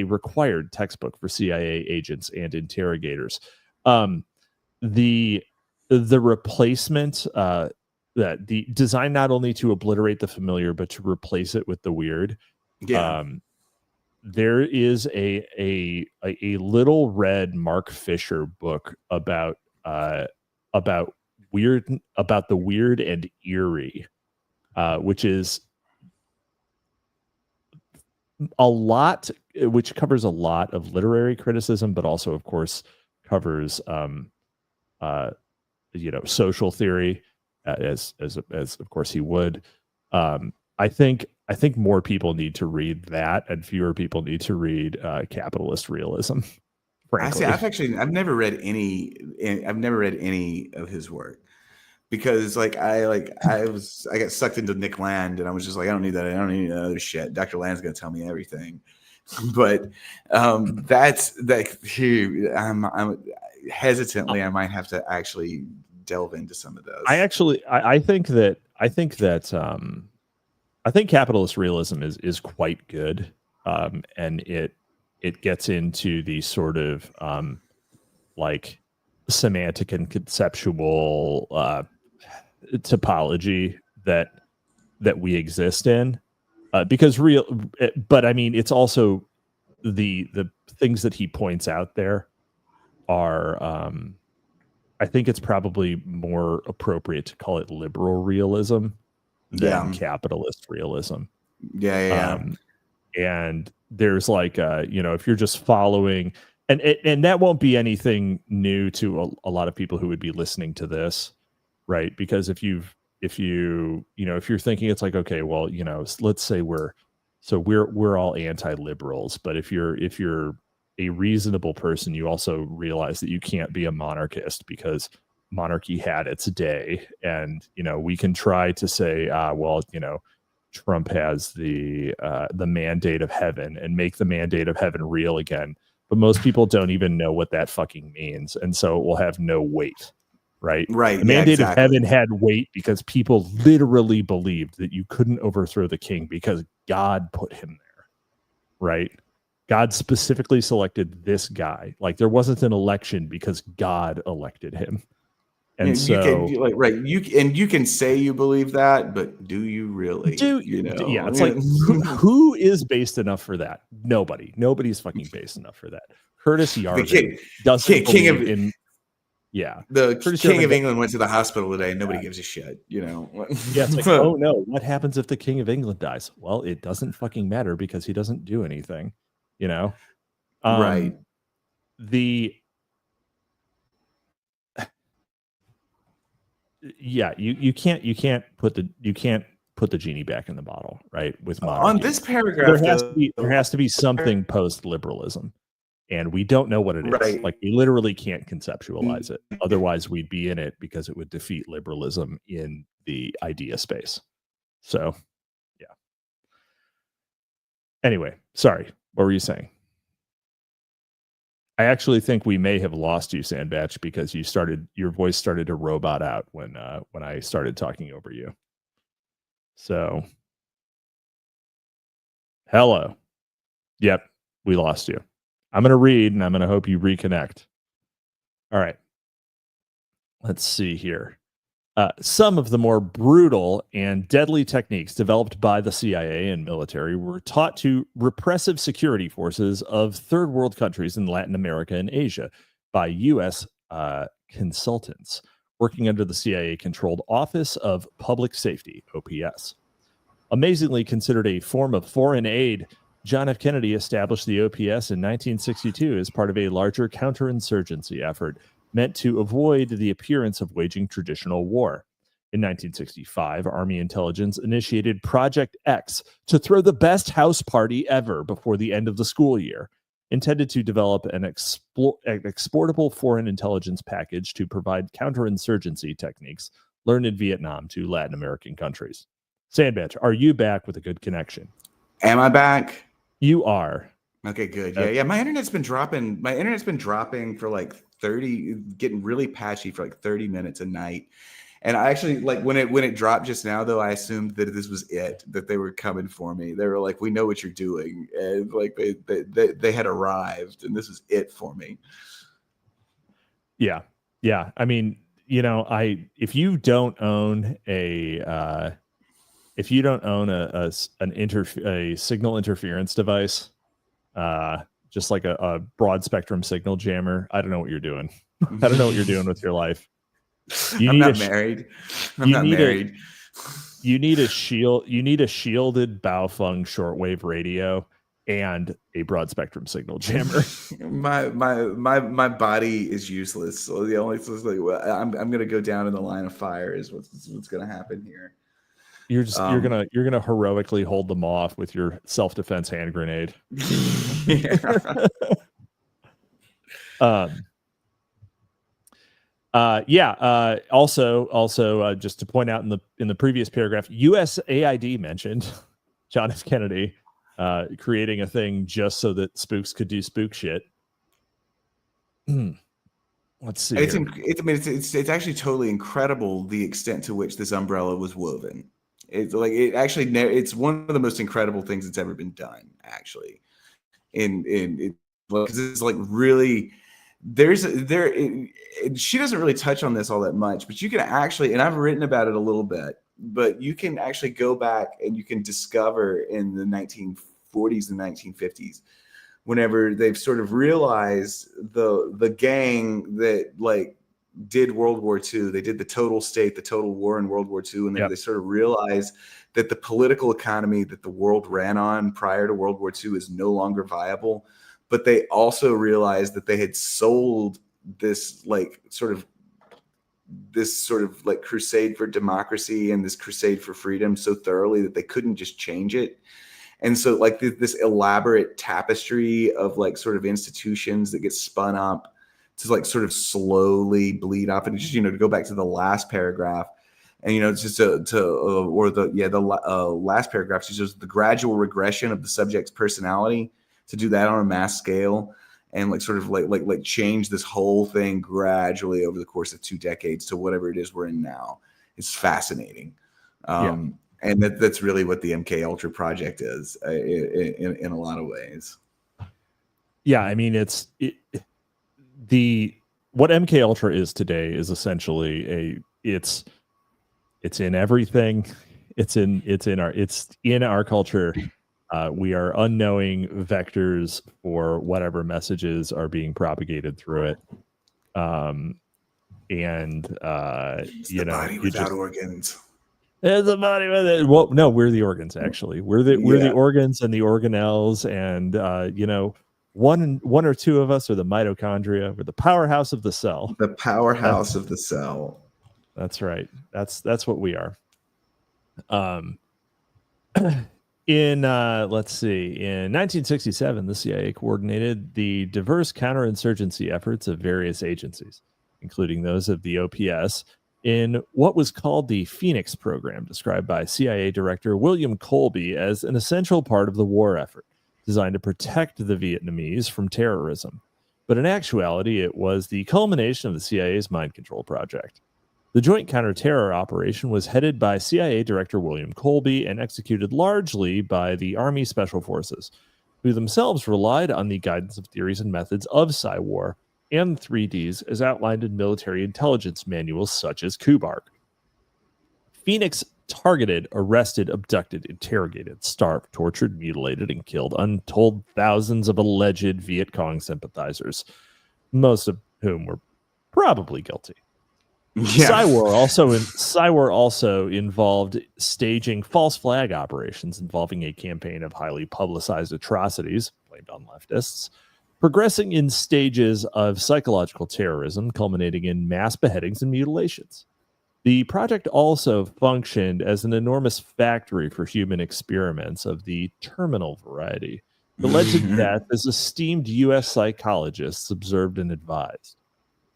required textbook for CIA agents and interrogators. The replacement that the design not only to obliterate the familiar but to replace it with the weird. Yeah. There is a little red Mark Fisher book about the weird and eerie, which is which covers a lot of literary criticism, but also, of course, covers social theory, as of course he would. I think more people need to read that, and fewer people need to read capitalist realism. Frankly, I've never read any of his work, because I got sucked into Nick Land, and I was just like, I don't need that. I don't need other shit. Dr. Land's gonna tell me everything. But that's I'm hesitantly I might have to actually delve into some of those. I think capitalist realism is quite good, and it gets into the sort of semantic and conceptual topology that we exist in, but I mean, it's also the things that he points out there are I think it's probably more appropriate to call it liberal realism than capitalist realism. And there's if you're just following, and that won't be anything new to a lot of people who would be listening to this, right? Because if you're thinking it's like, okay, well, let's say we're all anti-liberals, but if you're a reasonable person, you also realize that you can't be a monarchist because monarchy had its day, and we can try to say, Trump has the mandate of heaven and make the mandate of heaven real again, but most people don't even know what that fucking means, and so it will have no weight, right? The mandate of heaven had weight because people literally believed that you couldn't overthrow the king because God put him there, right? God specifically selected this guy. There wasn't an election because God elected him. And you can say you believe that, but do you really? Yeah, it's like who is based enough for that? Nobody's fucking based enough for that. Curtis Yarvin doesn't believe in Yeah. The Pretty sure King of England went to the hospital today. Nobody gives a shit, you know. Yeah, it's like, oh no, what happens if the King of England dies? Well, it doesn't fucking matter because he doesn't do anything, you know. Right. You can't put the genie back in the bottle, right? With monarchy. On this paragraph, there has to be something post liberalism, and we don't know what it is. Right. Like, we literally can't conceptualize it. Otherwise, we'd be in it because it would defeat liberalism in the idea space. So, yeah. Anyway, sorry. What were you saying? I actually think we may have lost you, Sandbatch, because your voice started to robot out when I started talking over you. So, hello. Yep, we lost you. I'm going to read, and I'm going to hope you reconnect. All right. Let's see here. Some of the more brutal and deadly techniques developed by the CIA and military were taught to repressive security forces of third world countries in Latin America and Asia by U.S. Consultants working under the CIA-controlled Office of Public Safety, OPS. Amazingly considered a form of foreign aid, John F. Kennedy established the OPS in 1962 as part of a larger counterinsurgency effort meant to avoid the appearance of waging traditional war. In 1965, Army intelligence initiated Project X to throw the best house party ever before the end of the school year, intended to develop an exportable foreign intelligence package to provide counterinsurgency techniques learned in Vietnam to Latin American countries. Sandbatch, are you back with a good connection? Am I back? You are. Okay, good. Yeah. My internet's been dropping for like 30, getting really patchy for like 30 minutes a night. And I actually, like, when it dropped just now, though, I assumed that this was it, that they were coming for me. They were like, "We know what you're doing," and like they had arrived, and this was it for me. Yeah. I mean, if you don't own a signal interference device, just like a broad spectrum signal jammer, I don't know what you're doing. I don't know what you're doing with your life. I'm not married. You need a shielded Baofeng shortwave radio and a broad spectrum signal jammer. my body is useless. So the only thing, like, I'm gonna go down in the line of fire is what's gonna happen here. You're gonna heroically hold them off with your self-defense hand grenade. Also, just to point out in the previous paragraph, USAID mentioned John F. Kennedy creating a thing just so that spooks could do spook shit. Let's see. It's actually totally incredible the extent to which this umbrella was woven. It's one of the most incredible things that's ever been done, actually. Because it's like really. She doesn't really touch on this all that much, but you can actually, and I've written about it a little bit, but you can actually go back and you can discover in the 1940s and 1950s, whenever they've sort of realized the gang that like did World War II, they did the total war in World War II, and then they sort of realized that the political economy that the world ran on prior to World War II is no longer viable. But they also realized that they had sold this sort of crusade for democracy and this crusade for freedom so thoroughly that they couldn't just change it. And so like this elaborate tapestry of like sort of institutions that get spun up to like sort of slowly bleed up. And just, to go back to the last paragraph, and it's just the last paragraph is just the gradual regression of the subject's personality, to do that on a mass scale and like sort of like change this whole thing gradually over the course of 2 decades to whatever it is we're in now. It's fascinating. And that's really what the MK Ultra project is in a lot of ways. Yeah. I mean, what MK Ultra is today is essentially it's in everything. It's in our culture. We are unknowing vectors for whatever messages are being propagated through it. and It's the body without organs. It's the body with it. Well, no, we're the organs. Actually, we're the organs and the organelles, and one or two of us are the mitochondria. We're the powerhouse of the cell. The powerhouse of the cell. That's right. That's what we are. Let's see. In 1967, the CIA coordinated the diverse counterinsurgency efforts of various agencies, including those of the OPS, in what was called the Phoenix program, described by CIA Director William Colby as an essential part of the war effort, designed to protect the Vietnamese from terrorism. But in actuality, it was the culmination of the CIA's mind control project. The joint counterterror operation was headed by CIA Director William Colby and executed largely by the Army Special Forces, who themselves relied on the guidance of theories and methods of PSYWAR and 3Ds as outlined in military intelligence manuals such as KUBARK. Phoenix targeted, arrested, abducted, interrogated, starved, tortured, mutilated, and killed untold thousands of alleged Viet Cong sympathizers, most of whom were probably guilty. Yeah. PSYWAR also involved staging false flag operations involving a campaign of highly publicized atrocities blamed on leftists, progressing in stages of psychological terrorism, culminating in mass beheadings and mutilations. The project also functioned as an enormous factory for human experiments of the terminal variety. The alleged death as esteemed U.S. psychologists observed and advised.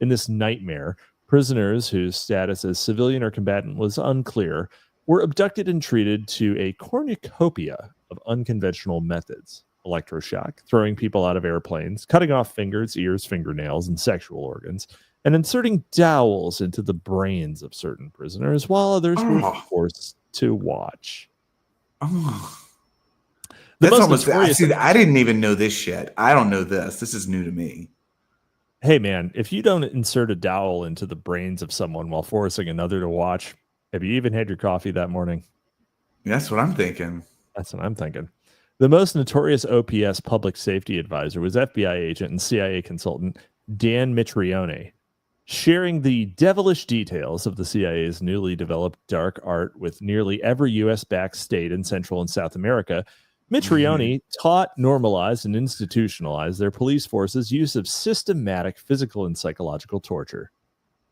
In this nightmare, prisoners whose status as civilian or combatant was unclear were abducted and treated to a cornucopia of unconventional methods. Electroshock, throwing people out of airplanes, cutting off fingers, ears, fingernails, and sexual organs, and inserting dowels into the brains of certain prisoners while others were forced to watch. That's almost. I didn't even know this shit. I don't know this. This is new to me. Hey, man, if you don't insert a dowel into the brains of someone while forcing another to watch, have you even had your coffee that morning? That's what I'm thinking. That's what I'm thinking. The most notorious OPS public safety advisor was FBI agent and CIA consultant Dan Mitrione, sharing the devilish details of the CIA's newly developed dark art with nearly every U.S.-backed state in Central and South America. Mitrione taught, normalized, and institutionalized their police forces' use of systematic physical and psychological torture.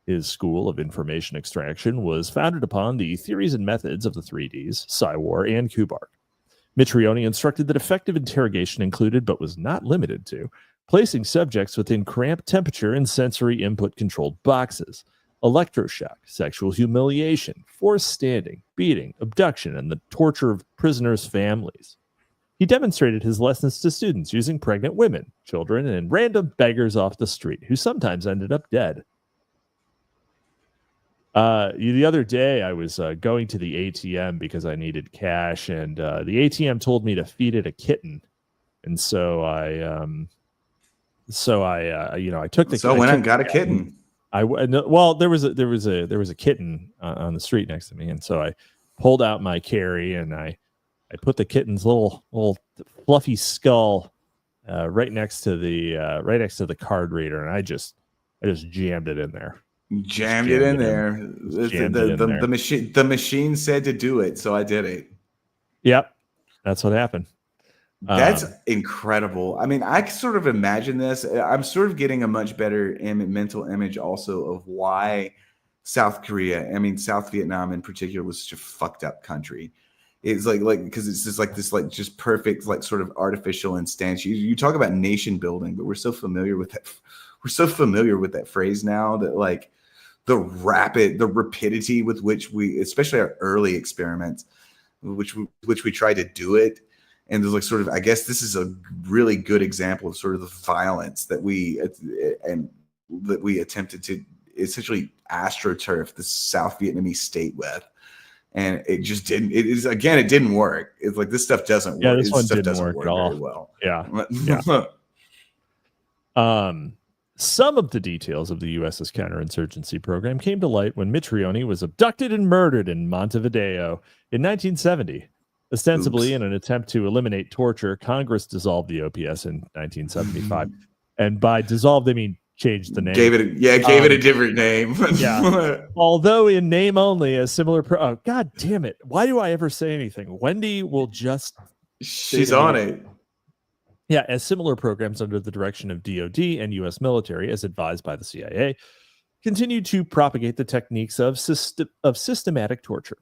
His school of information extraction was founded upon the theories and methods of the 3Ds, PSYWAR, and KUBARK. Mitrione instructed that effective interrogation included, but was not limited to, placing subjects within cramped temperature and sensory input-controlled boxes, electroshock, sexual humiliation, forced standing, beating, abduction, and the torture of prisoners' families. He demonstrated his lessons to students using pregnant women, children, and random beggars off the street who sometimes ended up dead. The other day, I was going to the ATM because I needed cash, and the ATM told me to feed it a kitten, and so I took the. So went and got a kitten. There was a kitten on the street next to me, and so I pulled out my carry and I put the kitten's little fluffy skull right next to the card reader, and I just jammed it in there. Jammed it in there. The machine said to do it, so I did it. Yep, that's what happened. That's incredible. I mean, I sort of imagine this. I'm sort of getting a much better mental image also of why South Vietnam in particular was such a fucked up country. It's like because it's just like this just perfect sort of artificial instance. You talk about nation building, but we're so familiar with that. We're so familiar with that phrase now that the rapidity with which we, especially our early experiments, which we tried to do it. And there's I guess this is a really good example of sort of the violence that we attempted to essentially astroturf the South Vietnamese state with. And it just didn't. It didn't work. It's like this stuff doesn't work. Yeah, this one didn't work at all. Very well. Yeah. Some of the details of the U.S.'s counterinsurgency program came to light when Mitrione was abducted and murdered in Montevideo in 1970. Ostensibly in an attempt to eliminate torture, Congress dissolved the OPS in 1975. And by dissolved, they mean changed the name. Gave it a different name. Yeah. Although in name only, a similar. Oh, God damn it! Why do I ever say anything? Wendy will just. She's on it. Yeah, as similar programs under the direction of DoD and U.S. military, as advised by the CIA, continue to propagate the techniques of systematic torture.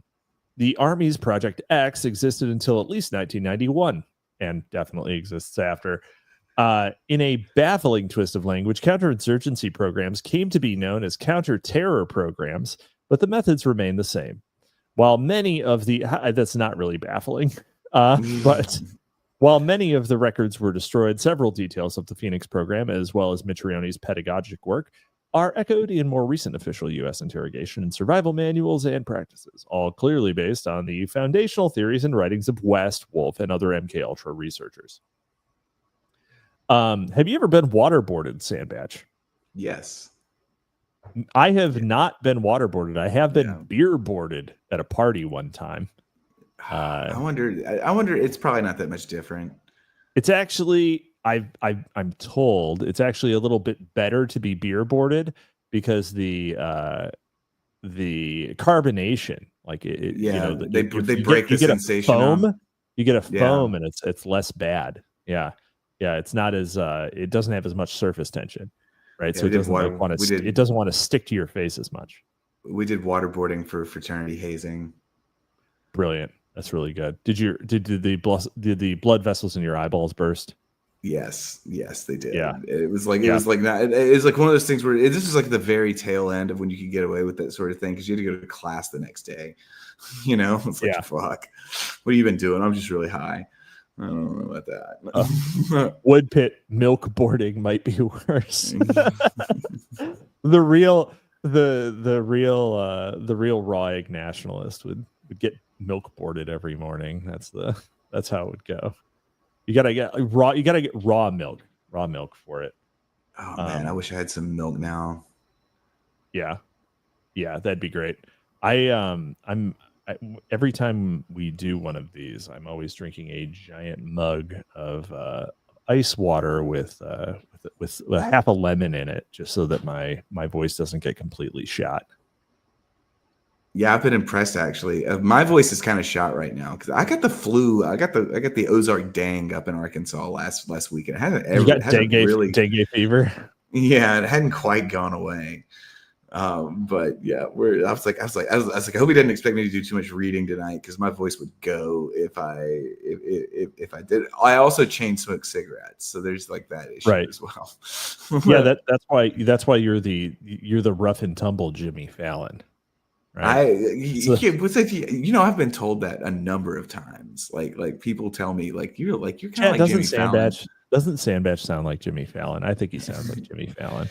The Army's Project X existed until at least 1991, and definitely exists after. In a baffling twist of language, counterinsurgency programs came to be known as counter-terror programs, but the methods remain the same. While many of the... That's not really baffling, but... While many of the records were destroyed, several details of the Phoenix program, as well as Mitrioni's pedagogic work, are echoed in more recent official U.S. interrogation and survival manuals and practices, all clearly based on the foundational theories and writings of West, Wolf, and other MKUltra researchers. Have you ever been waterboarded, Sandbatch? Yes. I have not been waterboarded. I have been beer boarded at a party one time. I wonder. It's probably not that much different. It's actually, I'm told it's actually a little bit better to be beer boarded because the carbonation, like it, they break the sensation. You get a foam, and it's less bad. Yeah, it's not as it doesn't have as much surface tension, right? So it doesn't want to. It doesn't want to stick to your face as much. We did waterboarding for fraternity hazing. Brilliant. That's really good. Did the blood vessels in your eyeballs burst? Yes, they did. Yeah. It was like one of those things where this is like the very tail end of when you could get away with that sort of thing because you had to go to class the next day. It's like fuck. What have you been doing? I'm just really high. I don't know about that. Wood pit milk boarding might be worse. the real raw egg nationalist would get milk boarded every morning. That's how it would go. You gotta get raw milk for it. Oh man, I wish I had some milk now. Yeah, that'd be great. Every time we do one of these, I'm always drinking a giant mug of ice water with half a lemon in it, just so that my voice doesn't get completely shot. Yeah, I've been impressed actually. My voice is kind of shot right now because I got the flu. I got the Ozark Dang up in Arkansas last weekend. It hasn't dengue fever. Yeah, it hadn't quite gone away. But yeah, I was like, I hope he didn't expect me to do too much reading tonight because my voice would go if I did. I also chain smoke cigarettes, so there's like that issue as well. Yeah, that's why you're the rough and tumble Jimmy Fallon. Right. I've been told that a number of times. Like people tell me you're kind of like Jimmy Fallon. Doesn't Sandbatch sound like Jimmy Fallon? I think he sounds like Jimmy Fallon.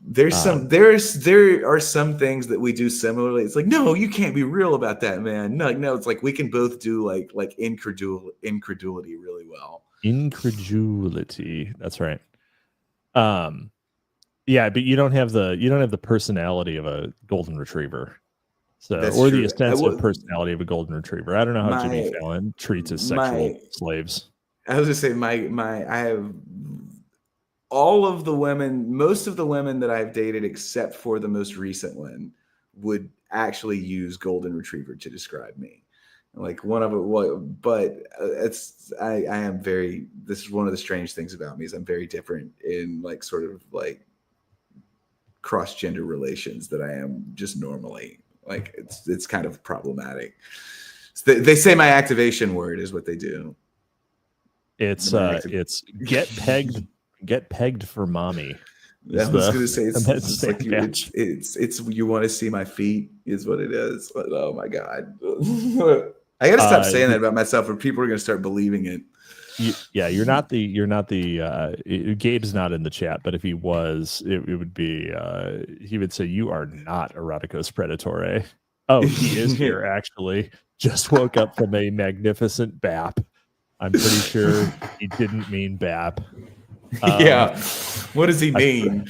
There are some things that we do similarly. It's like, no, you can't be real about that, man. No, it's like we can both do like incredulity really well. Incredulity. That's right. Yeah, but you don't have the personality of a golden retriever. So, the extensive personality of a golden retriever. I don't know how Jimmy Fallon treats his sexual slaves. I was just saying, I have all of the women, most of the women that I've dated, except for the most recent one, would actually use golden retriever to describe me. Like one of it, but I am very. This is one of the strange things about me is I'm very different in sort of cross gender relations that I am just normally. Like it's kind of problematic. So they say my activation word is what they do. It's get pegged for mommy. I was going to say it's you want to see my feet is what it is. But, oh my god, I got to stop saying that about myself, or people are going to start believing it. You're not the Gabe's not in the chat, but if he was, it would be he would say you are not eroticos preditore. Oh, he is here actually. Just woke up from a magnificent bap. I'm pretty sure he didn't mean bap. Yeah. What does he mean?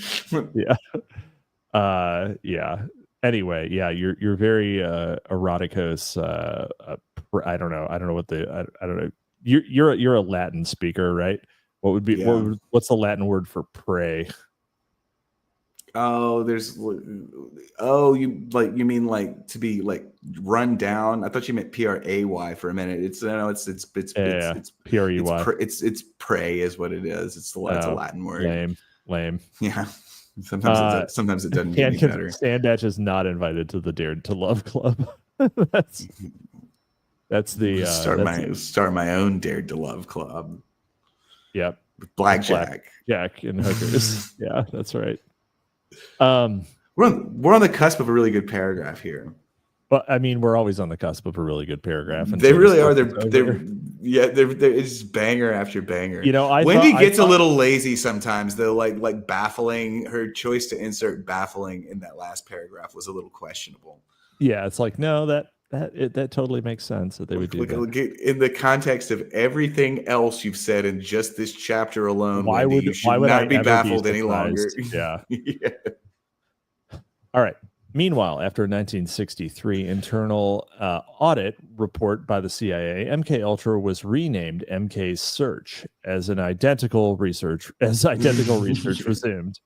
Yeah. Anyway, yeah, you're very eroticos. I don't know what I don't know. You're a Latin speaker, right? What would be what's the Latin word for pray? Oh, you mean like to be like run down? I thought you meant PRAY for a minute. It's PREY. It's prey is what it is. It's a Latin word. Lame. Yeah. Sometimes it doesn't get any better. Sandbatch is not invited to the Dare to Love Club. that's the start my own Dare to Love Club. Yep. With blackjack. Jack and hookers. Yeah, that's right. We're on the cusp of a really good paragraph here. Well, I mean, we're always on the cusp of a really good paragraph. They really are. They're it's banger after banger. You know, Wendy gets a little lazy sometimes, though. Like baffling. Her choice to insert baffling in that last paragraph was a little questionable. Yeah, it's like, no, that totally makes sense that they would do that. Look, in the context of everything else you've said in just this chapter alone, Wendy, you should not be baffled any longer. Yeah. Yeah. All right. Meanwhile, after a 1963 internal audit report by the CIA, MK Ultra was renamed MK Search as identical research resumed.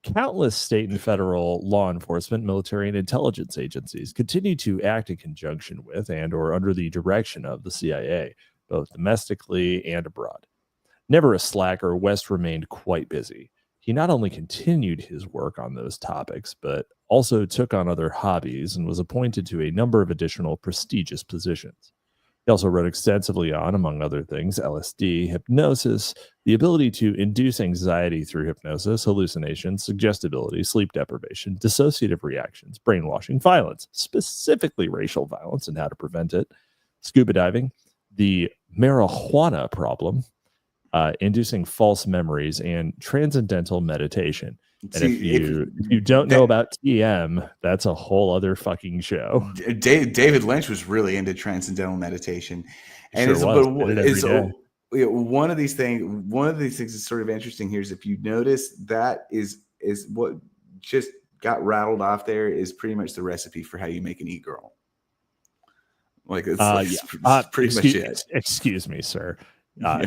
Countless state and federal law enforcement, military, and intelligence agencies continue to act in conjunction with and or under the direction of the CIA, both domestically and abroad. Never a slacker, West remained quite busy. He not only continued his work on those topics, but also took on other hobbies and was appointed to a number of additional prestigious positions. He also wrote extensively on, among other things, LSD, hypnosis, the ability to induce anxiety through hypnosis, hallucinations, suggestibility, sleep deprivation, dissociative reactions, brainwashing, violence, specifically racial violence and how to prevent it, scuba diving, the marijuana problem, inducing false memories, and transcendental meditation. And if you don't know about TM, that's a whole other fucking show. David Lynch was really into transcendental meditation, and one of these things is sort of interesting here is if you notice that is what just got rattled off there is pretty much the recipe for how you make an e-girl. Like it's pretty much it. Excuse me, sir.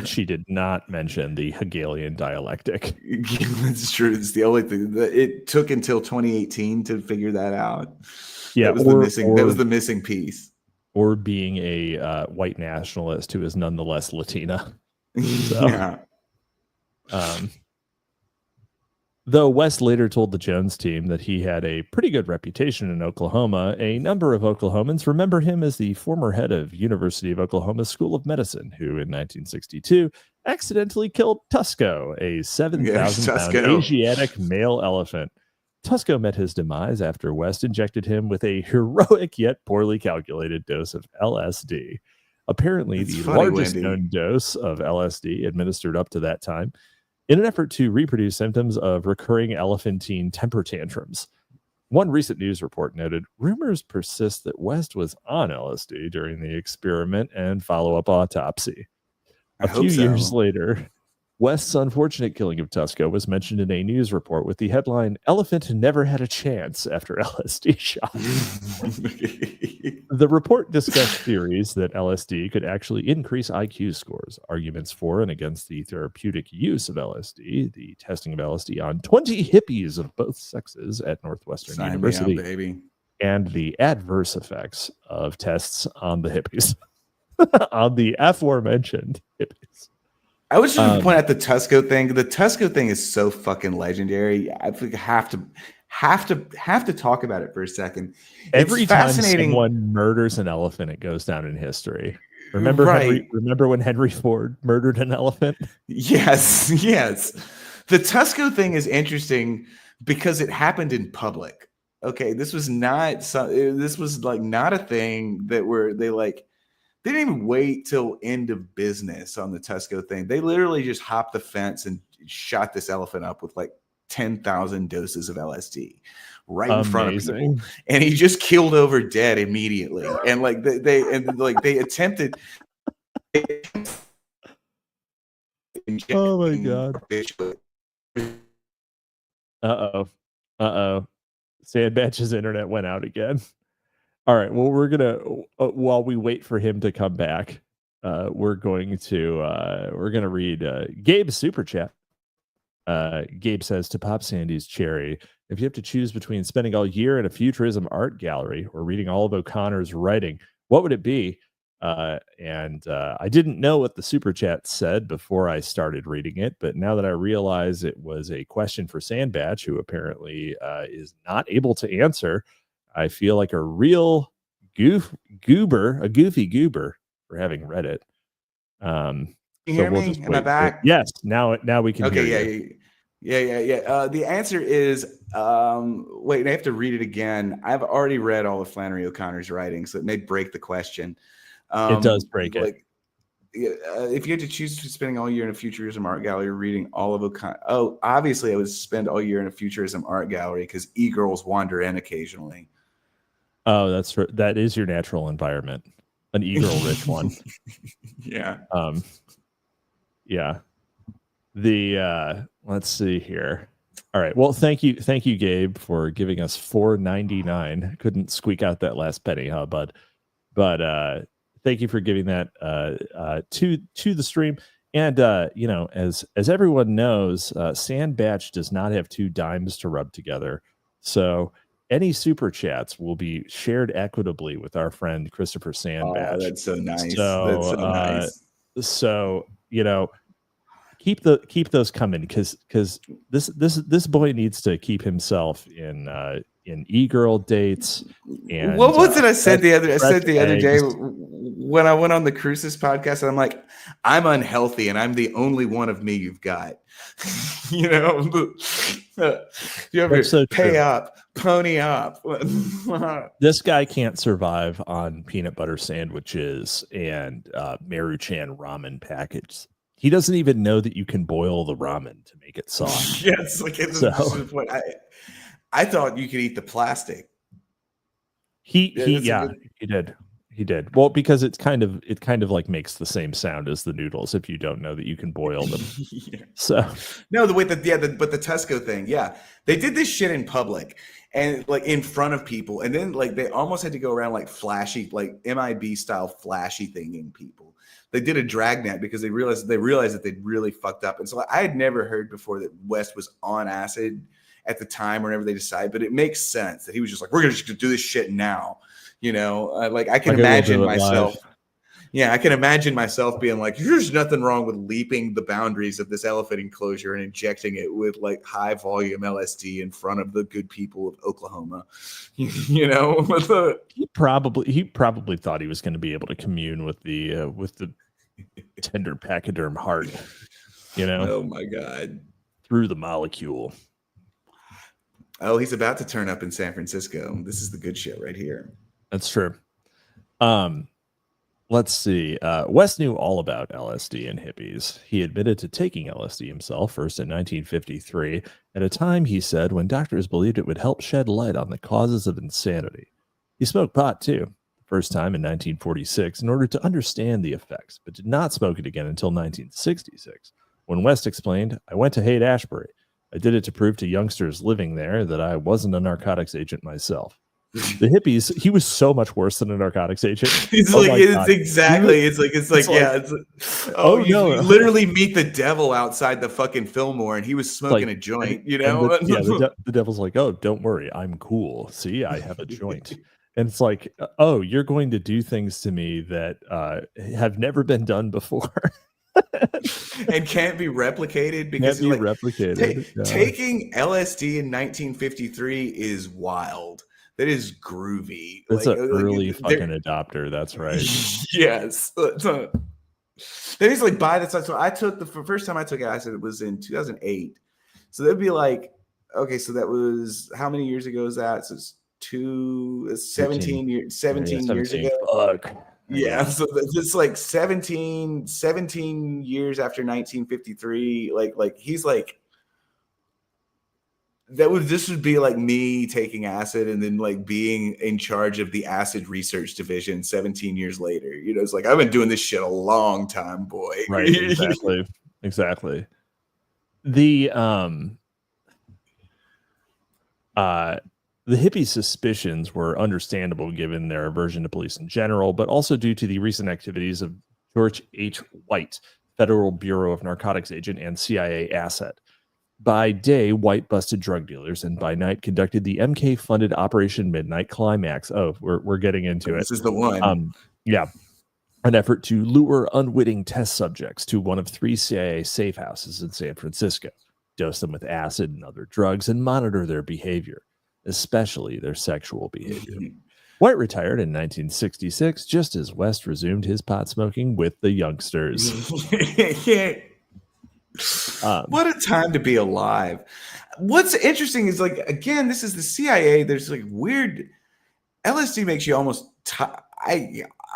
She did not mention the Hegelian dialectic. That's true. It's the only thing that it took until 2018 to figure that out. Yeah, that was the missing piece. Or being a white nationalist who is nonetheless Latina. So, yeah. Though West later told the Jones team that he had a pretty good reputation in Oklahoma, a number of Oklahomans remember him as the former head of University of Oklahoma School of Medicine, who in 1962 accidentally killed Tusco, a 7,000-pound Asiatic male elephant. Tusco met his demise after West injected him with a heroic yet poorly calculated dose of LSD. Apparently, the largest known dose of LSD administered up to that time, in an effort to reproduce symptoms of recurring elephantine temper tantrums. One recent news report noted, rumors persist that West was on LSD during the experiment and follow-up autopsy. A few years later, West's unfortunate killing of Tusco was mentioned in a news report with the headline, "Elephant never had a chance after LSD shot." The report discussed theories that LSD could actually increase IQ scores, arguments for and against the therapeutic use of LSD, the testing of LSD on 20 hippies of both sexes at Northwestern University, and the adverse effects of tests on the hippies, on the aforementioned hippies. I was just point out the Tusco thing. The Tusco thing is so fucking legendary. I think have to talk about it for a second. Every time someone murders an elephant, it goes down in history. Remember, right. Remember when Henry Ford murdered an elephant? Yes. The Tusco thing is interesting because it happened in public. Okay, this was not not a thing that they didn't even wait till end of business on the Tusco thing. They literally just hopped the fence and shot this elephant up with 10,000 doses of LSD right in front of people, and he just keeled over dead immediately. And they attempted. Oh my god! Uh-oh. Sandbatch's internet went out again. All right. Well, we're gonna while we wait for him to come back, we're gonna read Gabe's super chat. Gabe says, to pop Sandy's cherry, if you have to choose between spending all year in a futurism art gallery or reading all of O'Connor's writing, what would it be? And I didn't know what the super chat said before I started reading it, but now that I realize it was a question for Sandbatch, who apparently is not able to answer, I feel like a real goofy goober for having read it. You hear me? Am I back? Yes. Now we can hear you. Yeah. The answer is, wait, I have to read it again. I've already read all of Flannery O'Connor's writing, so it may break the question. It does break it. If you had to choose between spending all year in a futurism art gallery or reading all of O'Connor, obviously I would spend all year in a futurism art gallery because e-girls wander in occasionally. Oh, that is your natural environment, an e-girl rich one. Yeah. Yeah. Let's see here. All right. Well, thank you, Gabe, for giving us $4.99. Couldn't squeak out that last penny, huh, bud? But thank you for giving that to the stream. And as everyone knows, Sandbatch does not have two dimes to rub together. So any super chats will be shared equitably with our friend Christopher Sandbatch. Oh, that's so nice. So keep those coming because this boy needs to keep himself in e-girl dates. And what was it I said the other day when I went on the Cruises podcast? And I'm like, I'm unhealthy and I'm the only one of me you've got. You ever pay up, pony up. This guy can't survive on peanut butter sandwiches and Maruchan ramen packets. He doesn't even know that you can boil the ramen to make it soft. Yes, I thought you could eat the plastic. He did. Well, because it kind of like makes the same sound as the noodles if you don't know that you can boil them. Yeah. So no, but the Tesco thing, yeah, they did this shit in public and like in front of people, and then like they almost had to go around like flashy, like MIB style flashy thinging people. They did a dragnet because they realized that they'd really fucked up, and so I had never heard before that West was on acid at the time whenever they decide, but it makes sense that he was just like, we're gonna just do this shit now. I can imagine myself. Yeah, I can imagine myself being like, there's nothing wrong with leaping the boundaries of this elephant enclosure and injecting it with like high volume LSD in front of the good people of Oklahoma. He probably thought he was going to be able to commune with the tender pachyderm heart. Oh my God. Through the molecule. Oh, he's about to turn up in San Francisco. This is the good shit right here. That's true. Let's see. West knew all about LSD and hippies. He admitted to taking LSD himself first in 1953, at a time, he said, when doctors believed it would help shed light on the causes of insanity. He smoked pot, too, the first time in 1946 in order to understand the effects, but did not smoke it again until 1966, when West explained, I went to Haight-Ashbury. I did it to prove to youngsters living there that I wasn't a narcotics agent myself. The hippies, he was so much worse than a narcotics agent. You literally meet the devil outside the fucking Fillmore, and he was smoking a joint, the devil's like, oh, don't worry, I'm cool. See, I have a joint. And it's like, oh, you're going to do things to me that have never been done before. And can't be replicated because taking LSD in 1953 is wild. That is groovy. That's an early fucking adopter. That's right. Yes. That is like by the time. So I took the first time I took acid, it was in 2008. So that'd be like, okay, so that was how many years ago is that? So it's 17 years ago. Fuck. Yeah, so it's like 17 years after 1953. Like he's like. This would be like me taking acid and then like being in charge of the acid research division 17 years later. It's like I've been doing this shit a long time, boy. Right, exactly. The hippie suspicions were understandable given their aversion to police in general, but also due to the recent activities of George H. White, Federal Bureau of Narcotics agent and CIA asset. by day, White busted drug dealers, and by night conducted the MK-funded Operation Midnight Climax. Oh, we're getting into it. This is the one. Yeah. An effort to lure unwitting test subjects to one of 3 CIA safe houses in San Francisco, dose them with acid and other drugs, and monitor their behavior, especially their sexual behavior. White retired in 1966, just as West resumed his pot smoking with the youngsters. What a time to be alive. What's interesting is, like, again, this is the CIA. There's like weird LSD makes you almost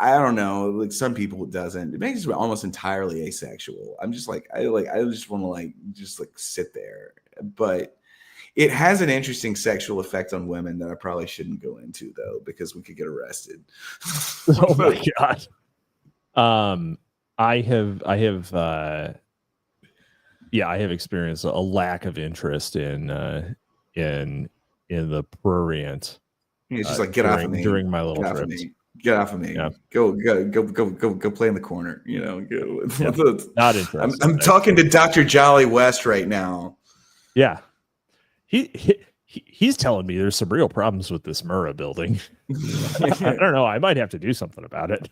I don't know, like some people it doesn't. It makes you almost entirely asexual. I'm just like I just want to just sit there. But it has an interesting sexual effect on women that I probably shouldn't go into, though, because we could get arrested. Oh my God. I have experienced a lack of interest in the prurient. It's just like, get off of me during my little trips. Get off of me. Yeah. Go play in the corner. Not interested. I'm talking to Dr. Jolly West right now. Yeah. He's telling me there's some real problems with this Murrah building. I don't know. I might have to do something about it.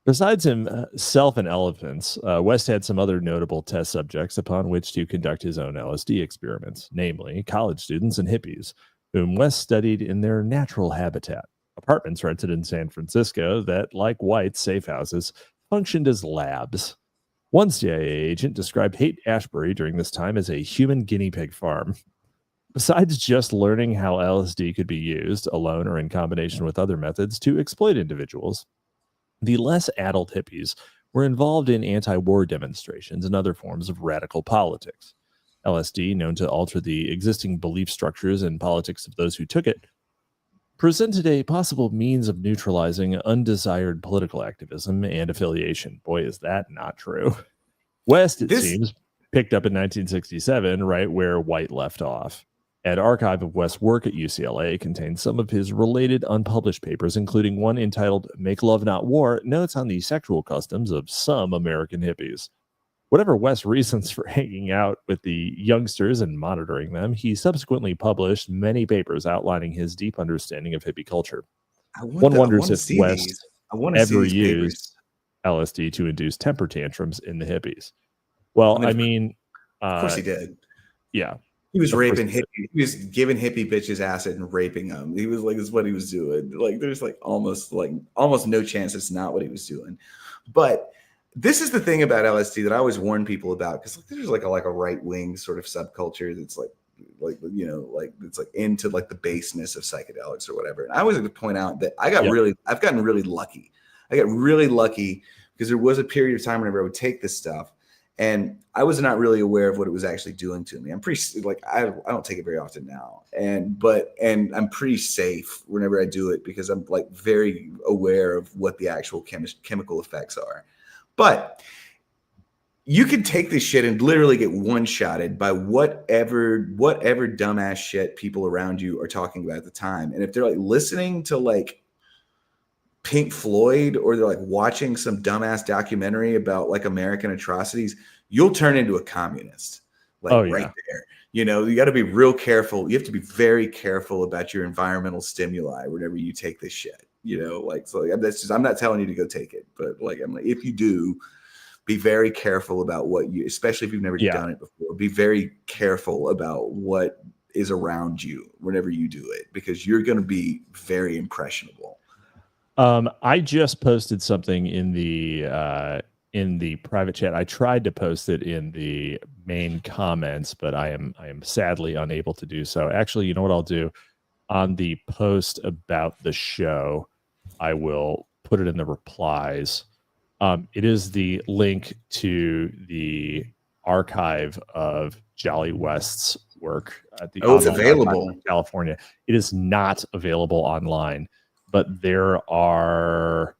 Besides himself and elephants, West had some other notable test subjects upon which to conduct his own LSD experiments, namely college students and hippies, whom West studied in their natural habitat, apartments rented in San Francisco that, like White's safe houses, functioned as labs. One CIA agent described Haight-Ashbury during this time as a human guinea pig farm. Besides just learning how LSD could be used, alone or in combination with other methods, to exploit individuals, the less adult hippies were involved in anti-war demonstrations and other forms of radical politics. LSD, known to alter the existing belief structures and politics of those who took it, presented a possible means of neutralizing undesired political activism and affiliation. Boy, is that not true. West, it seems, picked up in 1967, right where White left off. An archive of West's work at UCLA contains some of his related unpublished papers, including one entitled Make Love Not War, notes on the sexual customs of some American hippies. Whatever West's reasons for hanging out with the youngsters and monitoring them, he subsequently published many papers outlining his deep understanding of hippie culture. One wonders if West ever used LSD to induce temper tantrums in the hippies. Well, I mean, of course he did. Yeah. He was raping hippies. He was giving hippie bitches acid and raping them. He was like, "This is what he was doing." Like, there's almost no chance it's not what he was doing. But this is the thing about LSD that I always warn people about, because there's like a right wing sort of subculture that's it's into the baseness of psychedelics or whatever. And I always like to point out that I've gotten really lucky. I got really lucky because there was a period of time whenever I would take this stuff, and I was not really aware of what it was actually doing to me. I'm pretty I don't take it very often now, and I'm pretty safe whenever I do it because I'm very aware of what the actual chemical effects are. But you could take this shit and literally get one-shotted by whatever dumbass shit people around you are talking about at the time. And if they're listening to Pink Floyd, or they're watching some dumbass documentary about American atrocities, you'll turn into a communist. Right there. You got to be real careful. You have to be very careful about your environmental stimuli whenever you take this shit. That's just, I'm not telling you to go take it, but if you do, be very careful about what you, especially if you've never done it before, be very careful about what is around you whenever you do it, because you're going to be very impressionable. I just posted something in the private chat. I tried to post it in the main comments, but I am sadly unable to do so. Actually, you know what I'll do? On the post about the show, I will put it in the replies. It is the link to the archive of Jolly West's work at the it's available in California. It is not available online, but there are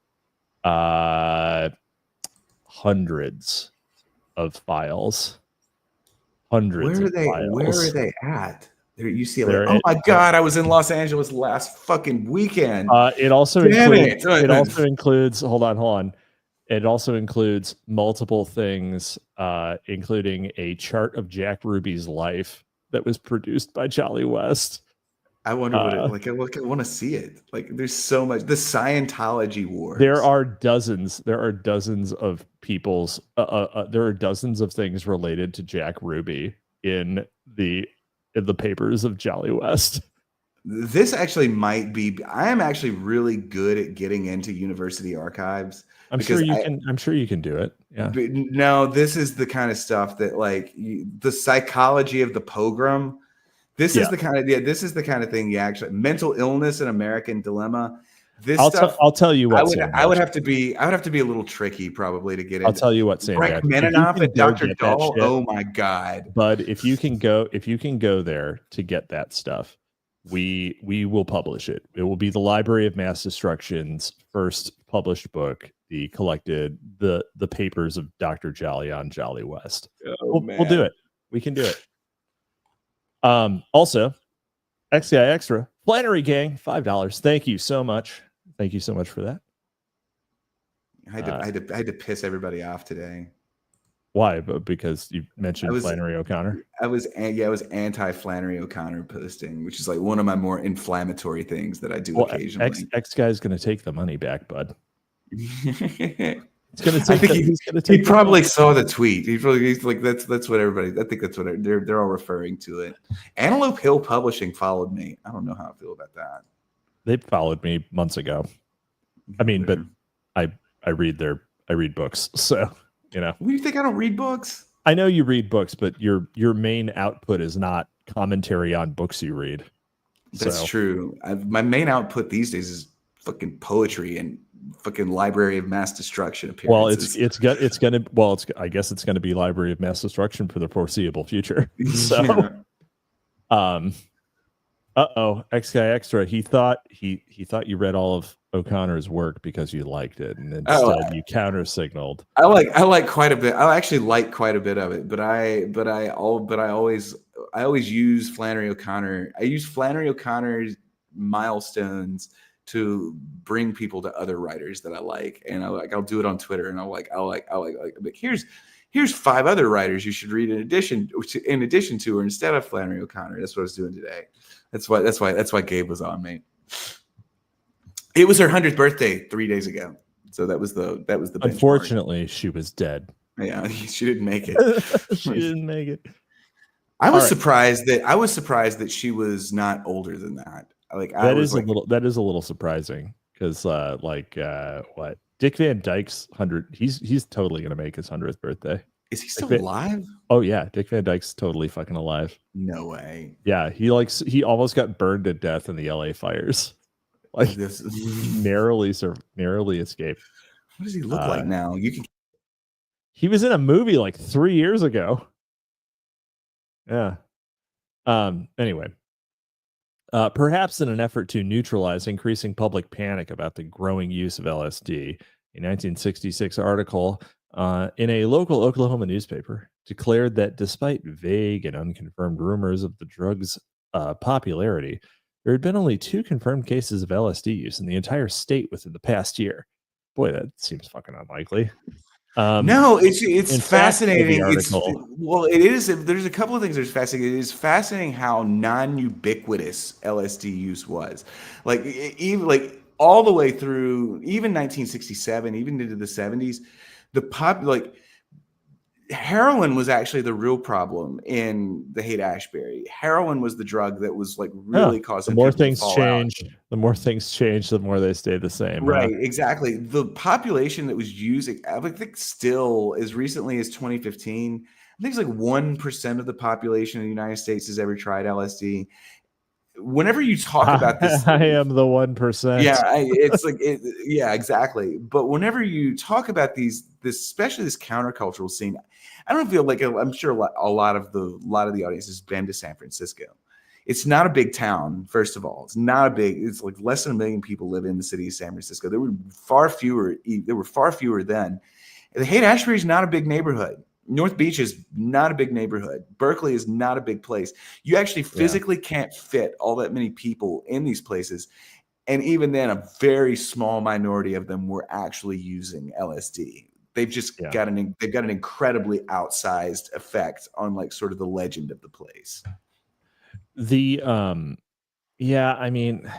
hundreds of files. Hundreds. Where are they at? They're at UCLA. Oh my God! I was in Los Angeles last fucking weekend. It also includes. Hold on. It also includes multiple things, including a chart of Jack Ruby's life that was produced by Jolly West. I wonder what it like. I want to see it. Like, there's so much. The Scientology wars. There are dozens. There are dozens of people's. There are dozens of things related to Jack Ruby in the papers of Jolly West. This actually might be. I am actually really good at getting into university archives. I'm sure you can. I'm sure you can do it. Yeah. No, this is the kind of stuff that, like, the psychology of the pogrom. This is the kind of This is the kind of thing you actually mental illness and American dilemma. This stuff. I'll tell you what. I would have to be a little tricky probably to get into. I'll tell you what, Sam. Rachmaninoff and Dr. Dahl. Oh my God. But if you can go there to get that stuff, we will publish it. It will be the Library of Mass Destruction's first published book, the papers of Dr. Jolly on Jolly West. We'll do it. We can do it. Also, XI Extra, Flannery Gang, $5. Thank you so much. Thank you so much for that. I had to piss everybody off today. Why? Because you mentioned Flannery O'Connor. I was anti-Flannery O'Connor posting, which is like one of my more inflammatory things that I do occasionally. X guy's going to take the money back, bud. He probably saw the tweet. He's like, that's what everybody. I think that's what they're all referring to it. Antelope Hill Publishing followed me. I don't know how I feel about that. They followed me months ago. I mean, but I read books, so you know. What do you think? I don't read books. I know you read books, but your main output is not commentary on books you read. That's true. My main output these days is fucking poetry and fucking Library of Mass Destruction appearances. Well, I guess it's gonna be Library of Mass Destruction for the foreseeable future. So X Guy Extra, he thought you read all of O'Connor's work because you liked it, and instead you counter signaled. I like quite a bit. I actually like quite a bit of it, but I always use Flannery O'Connor. I use Flannery O'Connor's milestones to bring people to other writers that I like, and I'll do it on Twitter, and I'll like here's 5 other writers you should read in addition to or instead of Flannery O'Connor. That's what I was doing today. That's why Gabe was on me. It was her 100th birthday 3 days ago, so that was the benchmark. Unfortunately, she was dead. Yeah, she didn't make it. She didn't make it. I was surprised that she was not older than that. That is a little surprising because what Dick Van Dyke's 100, he's totally gonna make his 100th birthday. Is he still alive? Oh yeah, Dick Van Dyke's totally fucking alive. No way. Yeah, he almost got burned to death in the LA fires. Like this narrowly escaped. What does he look like now? He was in a movie like 3 years ago. Yeah. Anyway. Perhaps in an effort to neutralize increasing public panic about the growing use of LSD, a 1966 article in a local Oklahoma newspaper declared that despite vague and unconfirmed rumors of the drug's popularity, there had been only 2 confirmed cases of LSD use in the entire state within the past year. Boy, that seems fucking unlikely. No, it's fascinating. It is. There's a couple of things that's fascinating. It is fascinating how non-ubiquitous LSD use was. Like even all the way through even 1967, even into the 70s, heroin was actually the real problem in the Haight-Ashbury. Heroin was the drug that was really causing. The more things change, the more they stay the same. Right, exactly. The population that was using, I think, still as recently as 2015, I think it's like 1% of the population in the United States has ever tried LSD. Whenever you talk about this, I am the 1%. Yeah, yeah, exactly. But whenever you talk about especially this countercultural scene, I don't feel like I'm sure a lot of the audience has been to San Francisco. It's not a big town, first of all. It's like less than 1 million people live in the city of San Francisco. There were far fewer then. The Haight-Ashbury is not a big neighborhood. North Beach is not a big neighborhood. Berkeley is not a big place. You actually physically can't fit all that many people in these places. And even then, a very small minority of them were actually using LSD. They've just got an incredibly outsized effect on like sort of the legend of the place. I mean,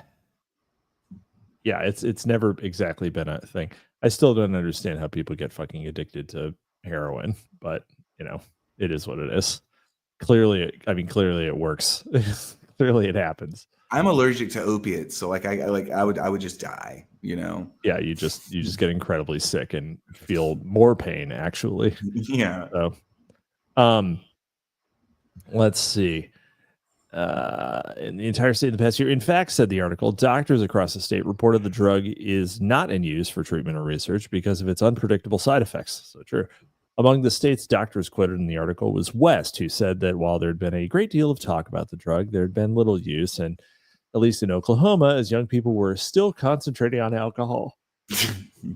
yeah, it's never exactly been a thing. I still don't understand how people get fucking addicted to heroin, but you know, it is what it is. Clearly it works. Clearly it happens. I'm allergic to opiates, so like I would just die, you know. Yeah, you just get incredibly sick and feel more pain actually. Yeah. So let's see. In the entire state in the past year, in fact, said the article, doctors across the state reported the drug is not in use for treatment or research because of its unpredictable side effects. So true. Among the state's doctors quoted in the article was West, who said that while there had been a great deal of talk about the drug, there had been little use, and at least in Oklahoma, as young people were still concentrating on alcohol.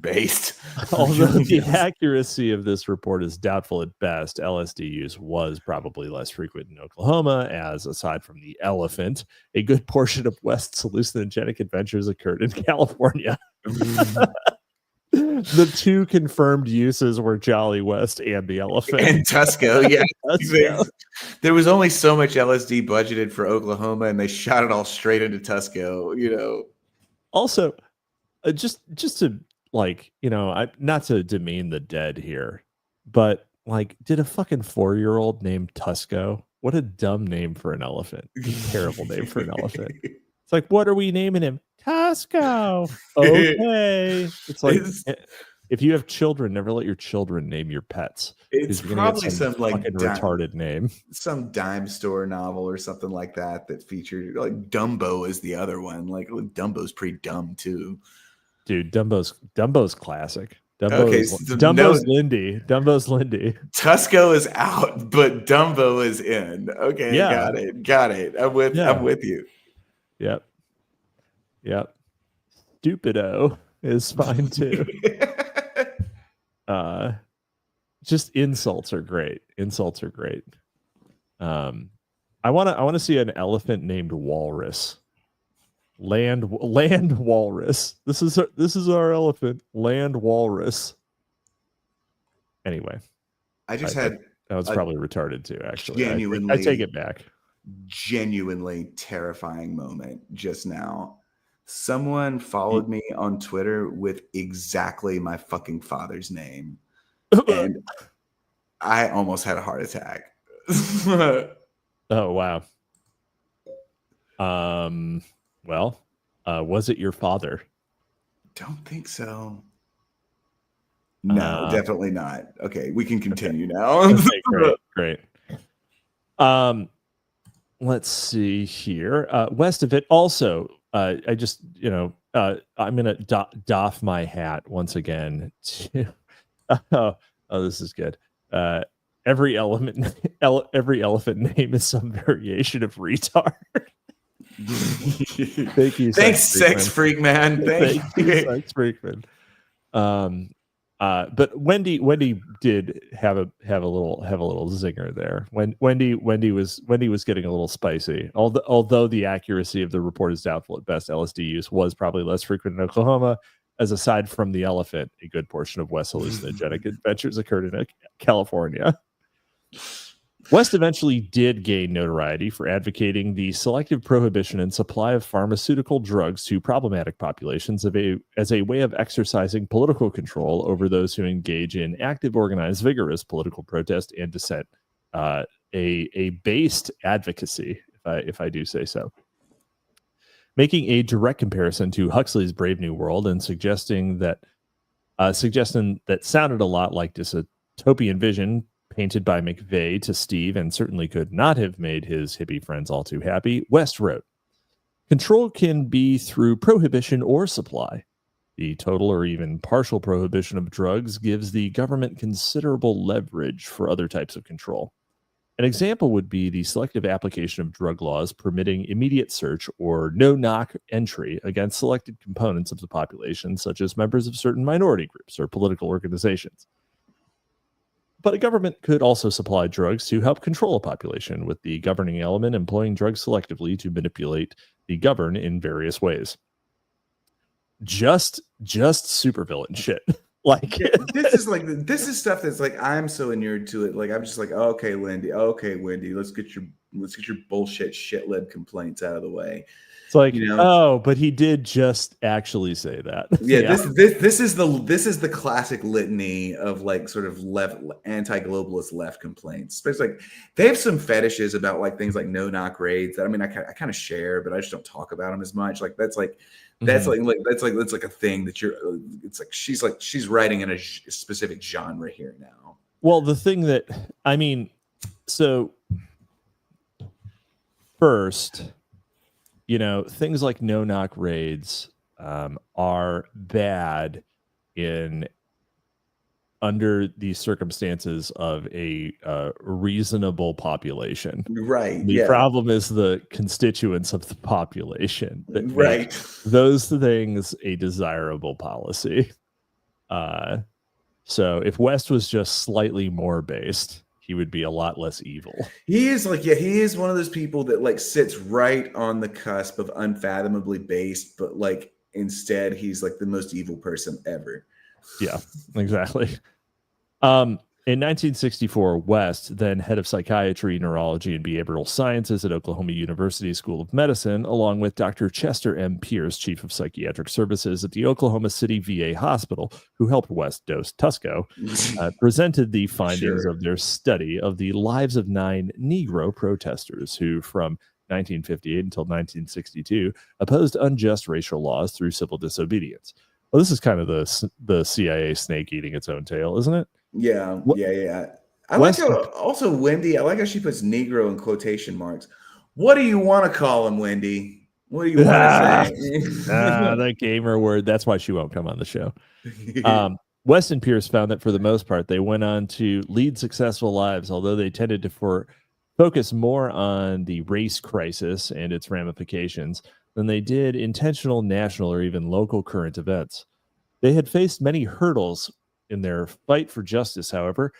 Based. Although the accuracy of this report is doubtful at best, LSD use was probably less frequent in Oklahoma, as aside from the elephant, a good portion of West's hallucinogenic adventures occurred in California. The two confirmed uses were Jolly West and the elephant. And Tusco, yeah. Tusco. There was only so much LSD budgeted for Oklahoma, and they shot it all straight into Tusco, you know. Also, just to like, you know, not to demean the dead here, but like, did a fucking 4-year-old named Tusco? What a dumb name for an elephant. Terrible name for an elephant. It's like, what are we naming him? Tusco. Okay. It's like, if you have children, never let your children name your pets. It's probably some like retarded name. Some dime store novel or something like that featured like Dumbo is the other one. Like Dumbo's pretty dumb too. Dude, Dumbo's classic. Dumbo's Lindy. Dumbo's Lindy. Tusco is out, but Dumbo is in. Okay, yeah. Got it. I'm with you. Yep. Stupido is fine too. Just insults are great. I want to see an elephant named Walrus. Land Walrus. This is our elephant. Land Walrus. Anyway, that was probably retarded too. Actually, I take it back. Genuinely terrifying moment just now. Someone followed me on Twitter with exactly my fucking father's name, and I almost had a heart attack. Oh wow. Well, was it your father? Don't think so. No, definitely not. Okay, we can continue now. Okay, great. Let's see here. West of it, also, I just, I'm going to doff my hat once again. Oh, this is good. Every elephant name is some variation of retard. Thank you. Thanks, sex freak man. Thank you, sex freak man. But Wendy did have a little zinger there. When Wendy was getting a little spicy. Although the accuracy of the report is doubtful at best, LSD use was probably less frequent in Oklahoma, as aside from the elephant, a good portion of West's hallucinogenic adventures occurred in California. West eventually did gain notoriety for advocating the selective prohibition and supply of pharmaceutical drugs to problematic populations as a way of exercising political control over those who engage in active, organized, vigorous political protest and dissent. A based advocacy, if I do say so. Making a direct comparison to Huxley's Brave New World and suggesting that sounded a lot like dystopian vision painted by McVeigh to Steve, and certainly could not have made his hippie friends all too happy, West wrote, "Control can be through prohibition or supply. The total or even partial prohibition of drugs gives the government considerable leverage for other types of control. An example would be the selective application of drug laws permitting immediate search or no-knock entry against selected components of the population, such as members of certain minority groups or political organizations. But a government could also supply drugs to help control a population, with the governing element employing drugs selectively to manipulate the governed in various ways. just supervillain shit. Like this is stuff that's like I'm so inured to it. Like I'm just like, okay, Wendy, let's get your bullshit shit-led complaints out of the way. It's like, oh, but he did just actually say that. Yeah, this is the classic litany of like sort of anti-globalist left complaints. Especially like they have some fetishes about like things like no-knock raids that I mean I kind of share, but I just don't talk about them as much. Like that's like a thing that it's like she's writing in a specific genre here now. Well, the thing that I mean, so first, things like no-knock raids are bad under the circumstances of a reasonable population. Right. The problem is the constituents of the population that make those things a desirable policy. So if West was just slightly more based, he would be a lot less evil. He is one of those people that like sits right on the cusp of unfathomably based, but like instead he's like the most evil person ever. Yeah, exactly. In 1964, West, then head of psychiatry, neurology, and behavioral sciences at Oklahoma University School of Medicine, along with Dr. Chester M. Pierce, chief of psychiatric services at the Oklahoma City VA Hospital, who helped West dose Tusco, presented the findings of their study of the lives of 9 Negro protesters who, from 1958 until 1962, opposed unjust racial laws through civil disobedience. Well, this is kind of the CIA snake eating its own tail, isn't it? Yeah. I like how also Wendy, I like how she puts Negro in quotation marks. What do you want to call him, Wendy? What do you want to say? The gamer word. That's why she won't come on the show. West and Pierce found that for the most part, they went on to lead successful lives, although they tended to focus more on the race crisis and its ramifications than they did intentional national or even local current events. They had faced many hurdles in their fight for justice, however,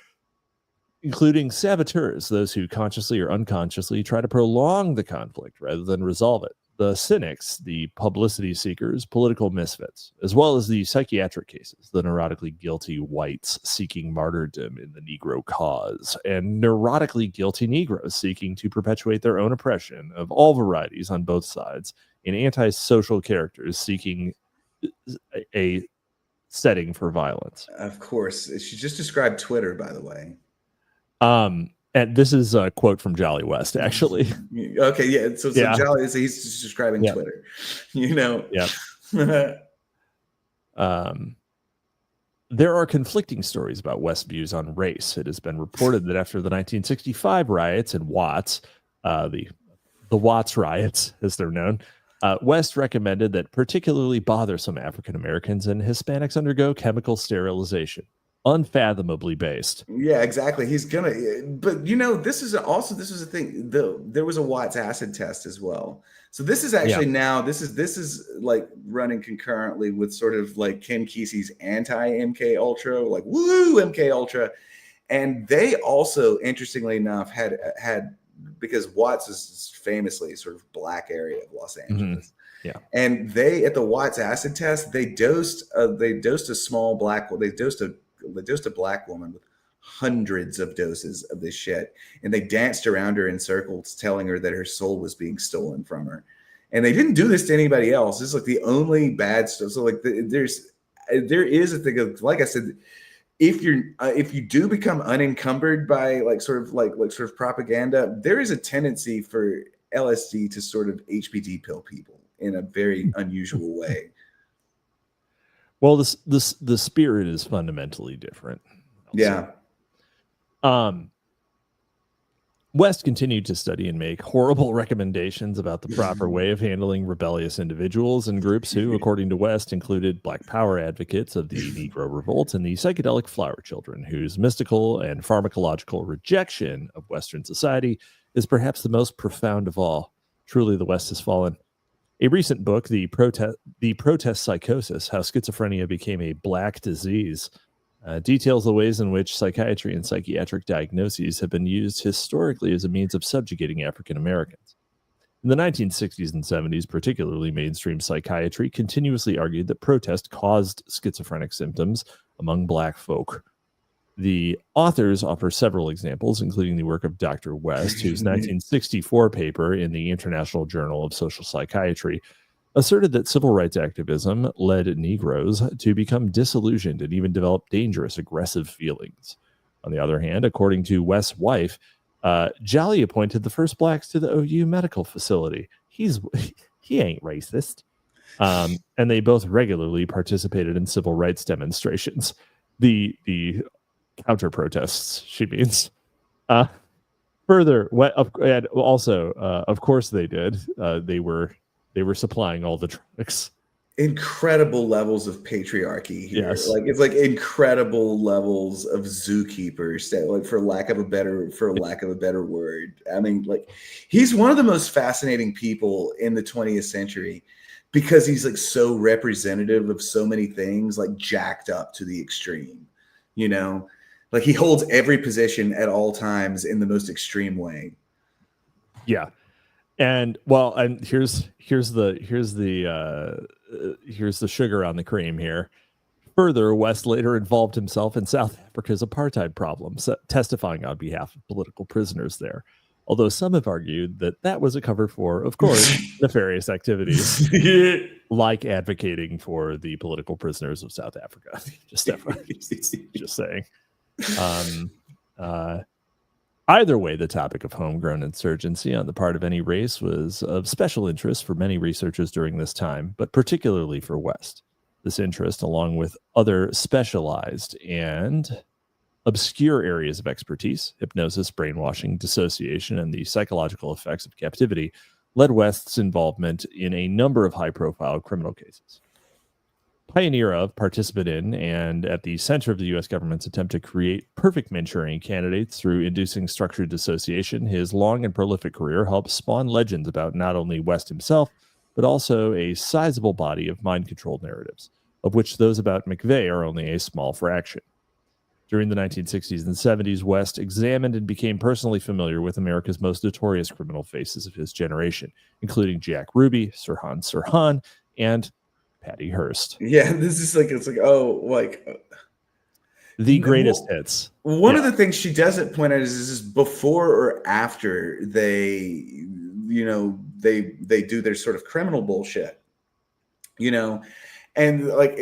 including saboteurs, those who consciously or unconsciously try to prolong the conflict rather than resolve it, the cynics, the publicity seekers, political misfits, as well as the psychiatric cases, the neurotically guilty whites seeking martyrdom in the Negro cause, and neurotically guilty Negroes seeking to perpetuate their own oppression of all varieties on both sides, and antisocial characters seeking a setting for violence. Of course. She just described Twitter, by the way. And this is a quote from Jolly West, actually. Okay, yeah. So Jolly, he's just describing Twitter. Yeah. There are conflicting stories about West's views on race. It has been reported that after the 1965 riots in Watts, the Watts riots, as they're known, West recommended that particularly bothersome African Americans and Hispanics undergo chemical sterilization. Unfathomably based. Yeah, exactly. He's gonna, but this was a thing. There was a Watts acid test as well. So this is actually now this is like running concurrently with sort of like Ken Kesey's anti-MK Ultra, like woo MK Ultra, and they also, interestingly enough, had because Watts is famously sort of black area of Los Angeles. Mm-hmm. Yeah. And they, at the Watts acid test, they dosed a black woman with hundreds of doses of this shit. And they danced around her in circles, telling her that her soul was being stolen from her. And they didn't do this to anybody else. This is like the only bad stuff. So like there is a thing of, like I said, if you do become unencumbered by like sort of propaganda, there is a tendency for LSD to sort of HPD pill people in a very unusual way. Well, the spirit is fundamentally different. Yeah. West continued to study and make horrible recommendations about the proper way of handling rebellious individuals and groups who, according to West, included Black Power advocates of the Negro Revolt and the psychedelic flower children, whose mystical and pharmacological rejection of Western society is perhaps the most profound of all. Truly, the West has fallen. A recent book, The Protest Psychosis, How Schizophrenia Became a Black Disease, details the ways in which psychiatry and psychiatric diagnoses have been used historically as a means of subjugating African Americans. In the 1960s and 70s, particularly mainstream psychiatry continuously argued that protest caused schizophrenic symptoms among Black folk. The authors offer several examples, including the work of Dr. West, whose 1964 paper in the International Journal of Social Psychiatry asserted that civil rights activism led Negroes to become disillusioned and even develop dangerous, aggressive feelings. On the other hand, according to West's wife, Jolly appointed the first Blacks to the OU medical facility. He ain't racist. And they both regularly participated in civil rights demonstrations. The counter protests, she means. Further, and also, of course, they did. They were supplying all the drugs. Incredible levels of patriarchy here. Yes. Like it's like incredible levels of zookeepers that, like, for lack of a better word. I mean, like, he's one of the most fascinating people in the 20th century because he's like so representative of so many things, like jacked up to the extreme, you know, like he holds every position at all times in the most extreme way. Yeah. And well, and here's the sugar on the cream here. Further, West later involved himself in South Africa's apartheid problems, testifying on behalf of political prisoners there. Although some have argued that was a cover for, of course, nefarious activities like advocating for the political prisoners of South Africa. Just saying. Either way, the topic of homegrown insurgency on the part of any race was of special interest for many researchers during this time, but particularly for West. This interest, along with other specialized and obscure areas of expertise, hypnosis, brainwashing, dissociation, and the psychological effects of captivity, led West's involvement in a number of high-profile criminal cases. Pioneer of, participant in, and at the center of the U.S. government's attempt to create perfect Manchurian candidates through inducing structured dissociation, his long and prolific career helped spawn legends about not only West himself, but also a sizable body of mind-controlled narratives, of which those about McVeigh are only a small fraction. During the 1960s and 70s, West examined and became personally familiar with America's most notorious criminal faces of his generation, including Jack Ruby, Sirhan Sirhan, and Patty Hearst. Yeah, this is like, it's like, oh, like the greatest hits. One of the things she doesn't point out is before or after they, you know, they do their sort of criminal bullshit, you know, and like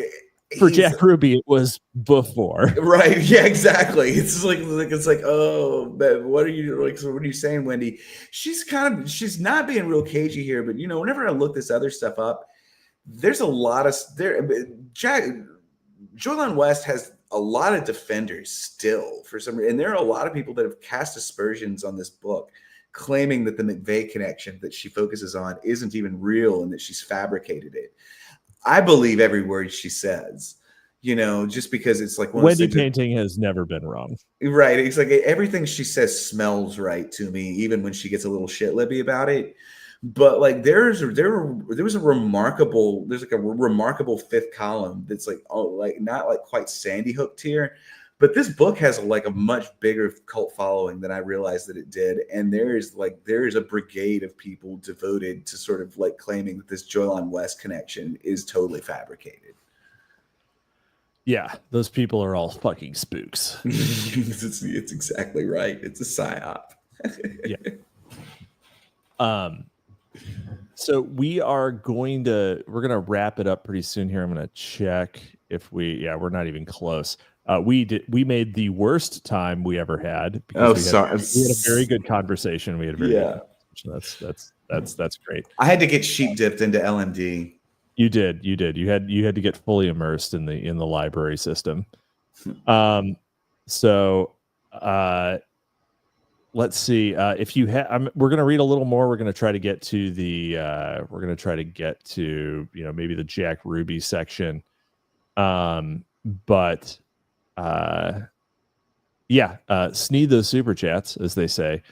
for Jack Ruby, it was before, right? Yeah, exactly. It's like it's like, oh, but what are you like? So what are you saying, Wendy? She's not being real cagey here, but you know, whenever I look this other stuff up, there's a lot of Joyland West has a lot of defenders still for some reason, and there are a lot of people that have cast aspersions on this book, claiming that the McVeigh connection that she focuses on isn't even real and that she's fabricated it. I believe every word she says, you know, just because it's like Wendy Painting has never been wrong, right? It's like everything she says smells right to me, even when she gets a little shit lippy about it. But like there was a remarkable fifth column that's like, oh, like not like quite Sandy Hook tier, but this book has like a much bigger cult following than I realized that it did. And there is a brigade of people devoted to sort of like claiming that this Joyland West connection is totally fabricated. Yeah, those people are all fucking spooks. It's exactly right. It's a psyop. Yeah. So we're going to wrap it up pretty soon here. I'm going to check if we're not even close. We made the worst time we ever had. Sorry. We had a very good conversation. We had a very good conversation. That's great. I had to get sheep dipped into LMD. You did. You had to get fully immersed in the library system. Let's see. If you have, we're going to read a little more. We're going to try to get to maybe the Jack Ruby section. Sneed those super chats, as they say.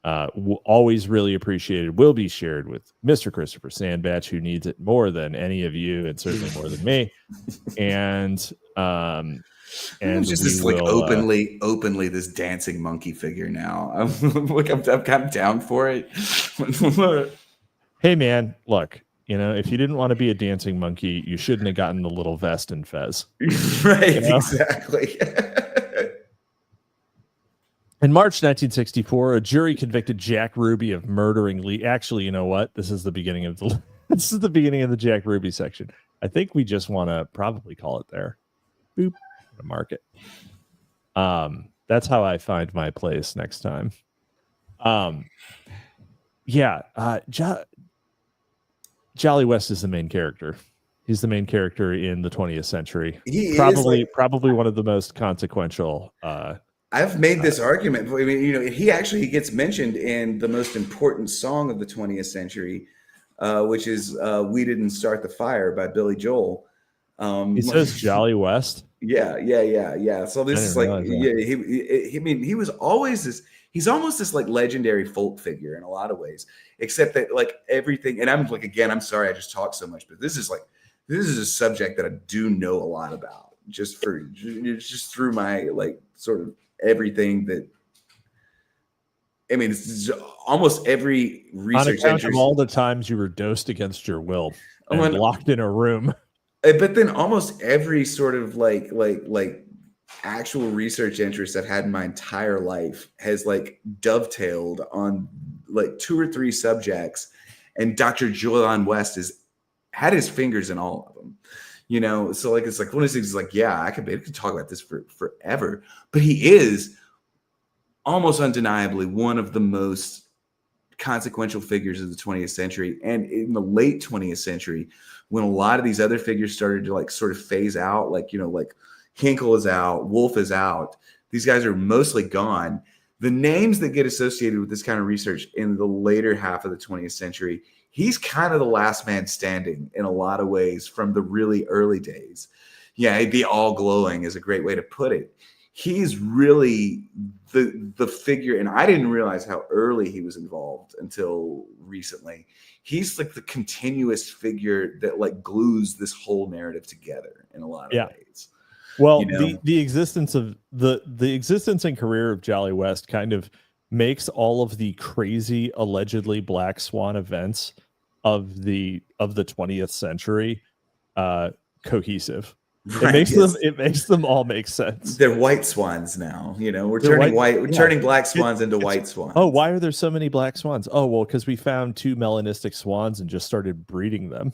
Always really appreciated. Will be shared with Mr. Christopher Sandbatch, who needs it more than any of you, and certainly more than me. And just this like openly this dancing monkey figure now. I'm down for it. Hey, man, look, if you didn't want to be a dancing monkey, you shouldn't have gotten the little vest and fez. Right, exactly. In March 1964, a jury convicted Jack Ruby of murdering Lee. Actually, you know what? This is the beginning of the Jack Ruby section. I think we just want to probably call it there. Boop. Mark it. That's how I find my place next time. Jolly West is the main character. He's the main character in the 20th century. Probably one of the most consequential. I've made this argument. I mean, he gets mentioned in the most important song of the 20th century, which is "We Didn't Start the Fire" by Billy Joel. He says Jolly West. Yeah. So this is like, he was always this. He's almost this like legendary folk figure in a lot of ways, except that like everything. And I'm like, again, I'm sorry I just talked so much, but this is a subject that I do know a lot about just through my like sort of everything that. I mean, it's almost every research on account of all the times you were dosed against your will and locked in a room. But then almost every sort of like actual research interest I've had in my entire life has like dovetailed on like 2 or 3 subjects, and Dr. Julian West had his fingers in all of them, so like it's like one of these things is like, yeah, I could talk about this for forever, but he is almost undeniably one of the most consequential figures of the 20th century. And in the late 20th century, when a lot of these other figures started to like sort of phase out, like like Hinkle is out, Wolf is out, these guys are mostly gone. The names that get associated with this kind of research in the later half of the 20th century, he's kind of the last man standing in a lot of ways from the really early days. Yeah, he'd be all glowing is a great way to put it. He's really the figure, and I didn't realize how early he was involved until recently. He's like the continuous figure that like glues this whole narrative together in a lot of ways. Well, the existence of the existence and career of Jolly West kind of makes all of the crazy allegedly black swan events of the 20th century cohesive. Right, it makes them all make sense. They're white swans now. We're turning black swans into white swans. Oh, why are there so many black swans? Oh, well, because we found 2 melanistic swans and just started breeding them.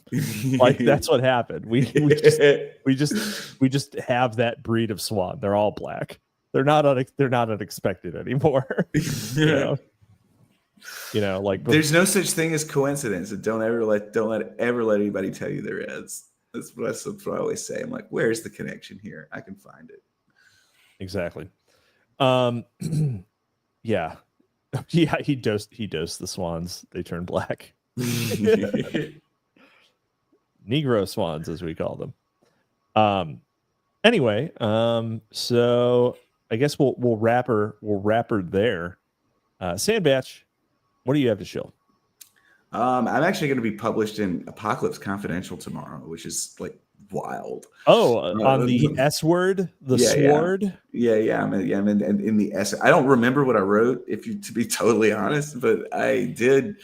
Like that's what happened. We just have that breed of swan. They're all black. They're not unexpected anymore. Like there's no such thing as coincidence. And don't ever let anybody tell you there is. That's what I always say. I'm like, where's the connection here? I can find it. Exactly. Yeah. He dosed the swans. They turn black. Negro swans, as we call them. Anyway, so I guess we'll wrap her there. Sandbatch, what do you have to show? I'm actually going to be published in Apocalypse Confidential tomorrow, which is like wild. Oh, on the S word, the sword. Yeah. I'm in the S. I don't remember what I wrote, to be totally honest, but I did.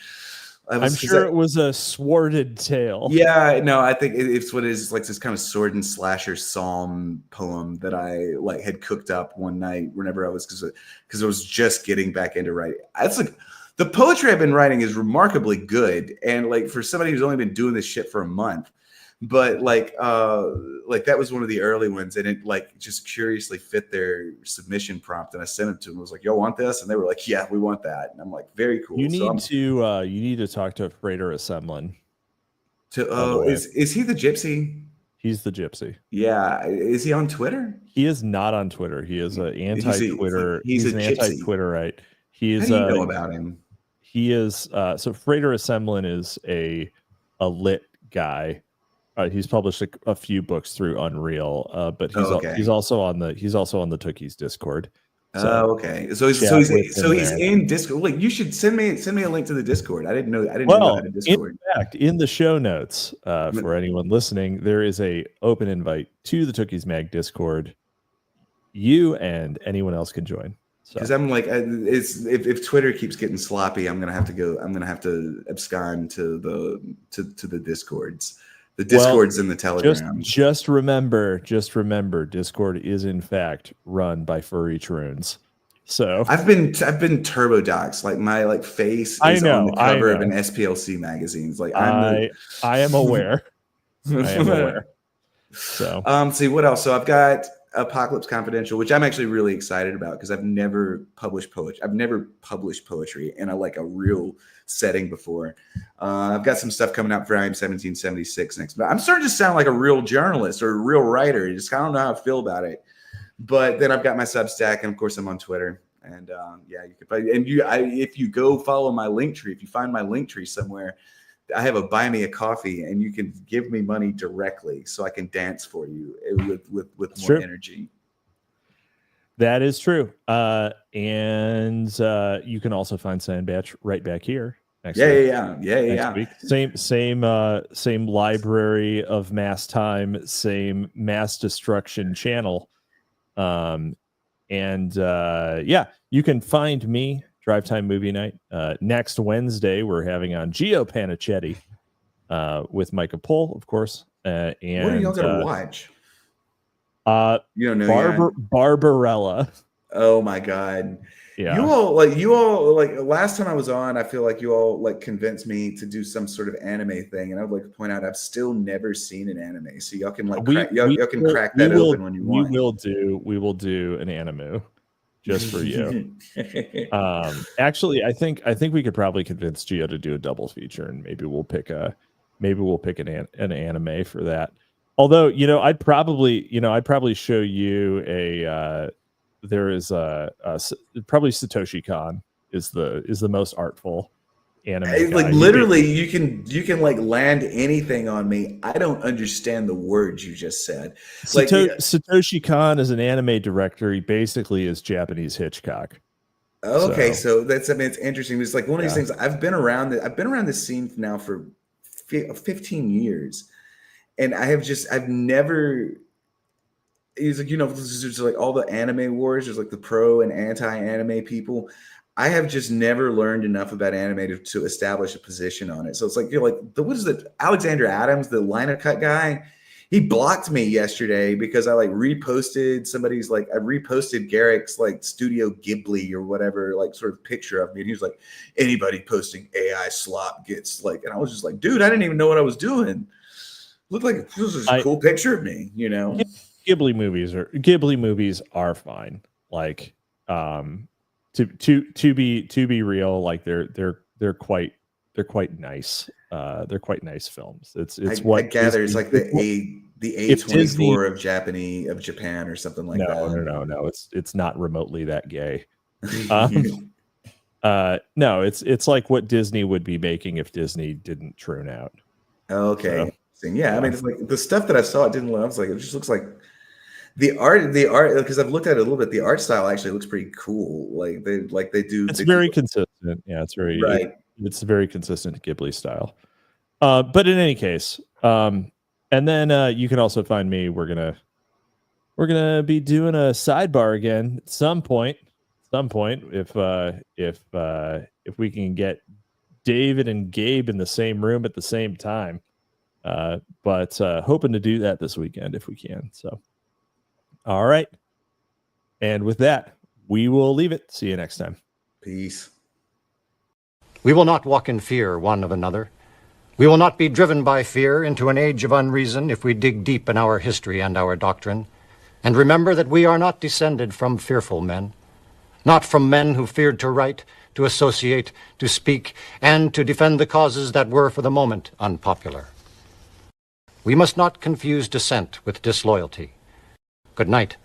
I'm sure it was a sworded tale. Yeah, no, I think it's what it is. It's like this kind of sword and slasher psalm poem that I like had cooked up one night whenever I was because I was just getting back into writing. It's like. The poetry I've been writing is remarkably good, and like for somebody who's only been doing this shit for a month, but like that was one of the early ones, and it like just curiously fit their submission prompt, and I sent it to them. I was like, "Yo, want this?" And they were like, "Yeah, we want that." And I'm like, "Very cool." You need to talk to Frater Assemblin. Is he the gypsy? He's the gypsy. Yeah, is he on Twitter? He is not on Twitter. He is an anti-Twitter. He's an anti-Twitterite. He is. How do you know about him? He is so Frater Assemblin is a lit guy. He's published a few books through Unreal, but he's also on the Tookies Discord. So, okay. So he's in Discord. Wait, you should send me a link to the Discord. I didn't know how to Discord. In fact, in the show notes for anyone listening, there is a open invite to the Tookies Mag Discord. You and anyone else can join. So because I'm like, if Twitter keeps getting sloppy, I'm gonna have to abscond to the Discords, and the Telegrams. Just remember, Discord is in fact run by furry troons. So I've been turbo doxxed. Like my face is on the cover of an SPLC magazine. It's like I am aware. I am aware. So see what else. So I've got Apocalypse Confidential, which I'm actually really excited about because I've never published poetry. I've never published poetry in a real setting before. I've got some stuff coming out for IM 1776 next. But I'm starting to sound like a real journalist or a real writer. I don't know how I feel about it. But then I've got my Substack, and of course I'm on Twitter. And yeah, you can find, and if you go follow my link tree, if you find my link tree somewhere, I have a buy me a coffee, and you can give me money directly so I can dance for you with more energy. That is true. And you can also find Sandbatch right back here next week. Yeah. Week. Same library of mass time, same mass destruction channel. And yeah, you can find me Drive Time Movie Night. Next Wednesday, we're having on Gio Panichetti with Micah Pohl, of course. And what are y'all gonna watch? You don't know Barbarella. Oh my God. Yeah. You all last time I was on, I feel like you all convinced me to do some sort of anime thing. And I would like to point out I've still never seen an anime. So y'all can crack that open when you want. We will do an anime just for you. Actually, I think we could probably convince Gio to do a double feature, and maybe we'll pick an anime for that. Although, I'd probably show you there is probably Satoshi Kon is the most artful anime. Literally, you can land anything on me. I don't understand the words you just said. Satoshi Kon is an anime director. He basically is Japanese Hitchcock. Okay, so it's interesting. It's like one of these things. I've been around this scene now for 15 years, and I've never. He's like, there's all the anime wars. There's the pro and anti-anime people. I have just never learned enough about anime to establish a position on it. So it's what is it? Alexander Adams, the liner cut guy, he blocked me yesterday because I reposted somebody's I reposted Garrick's Studio Ghibli or whatever sort of picture of me, and he was like, anybody posting AI slop gets and I was just like, dude, I didn't even know what I was doing. Looked like it was a cool picture of me, Ghibli movies are fine. To be real, they're quite nice. They're quite nice films. It's what I gather it's the A24 of Japan or something like that. No. It's not remotely that gay. No, it's like what Disney would be making if Disney didn't troon out. Okay. So, yeah, I mean, it's the stuff that I saw, it didn't look. I was like, it just looks like the art, because I've looked at it a little bit. The art style actually looks pretty cool. They do. It's very consistent. Yeah, it's very right. It's very consistent Ghibli style. But in any case, and then you can also find me. We're gonna be doing a sidebar again at some point. If we can get David and Gabe in the same room at the same time. But hoping to do that this weekend if we can. So, all right. And with that, we will leave it. See you next time. Peace. We will not walk in fear one of another. We will not be driven by fear into an age of unreason if we dig deep in our history and our doctrine, and remember that we are not descended from fearful men, not from men who feared to write, to associate, to speak, and to defend the causes that were for the moment unpopular. We must not confuse dissent with disloyalty. Good night.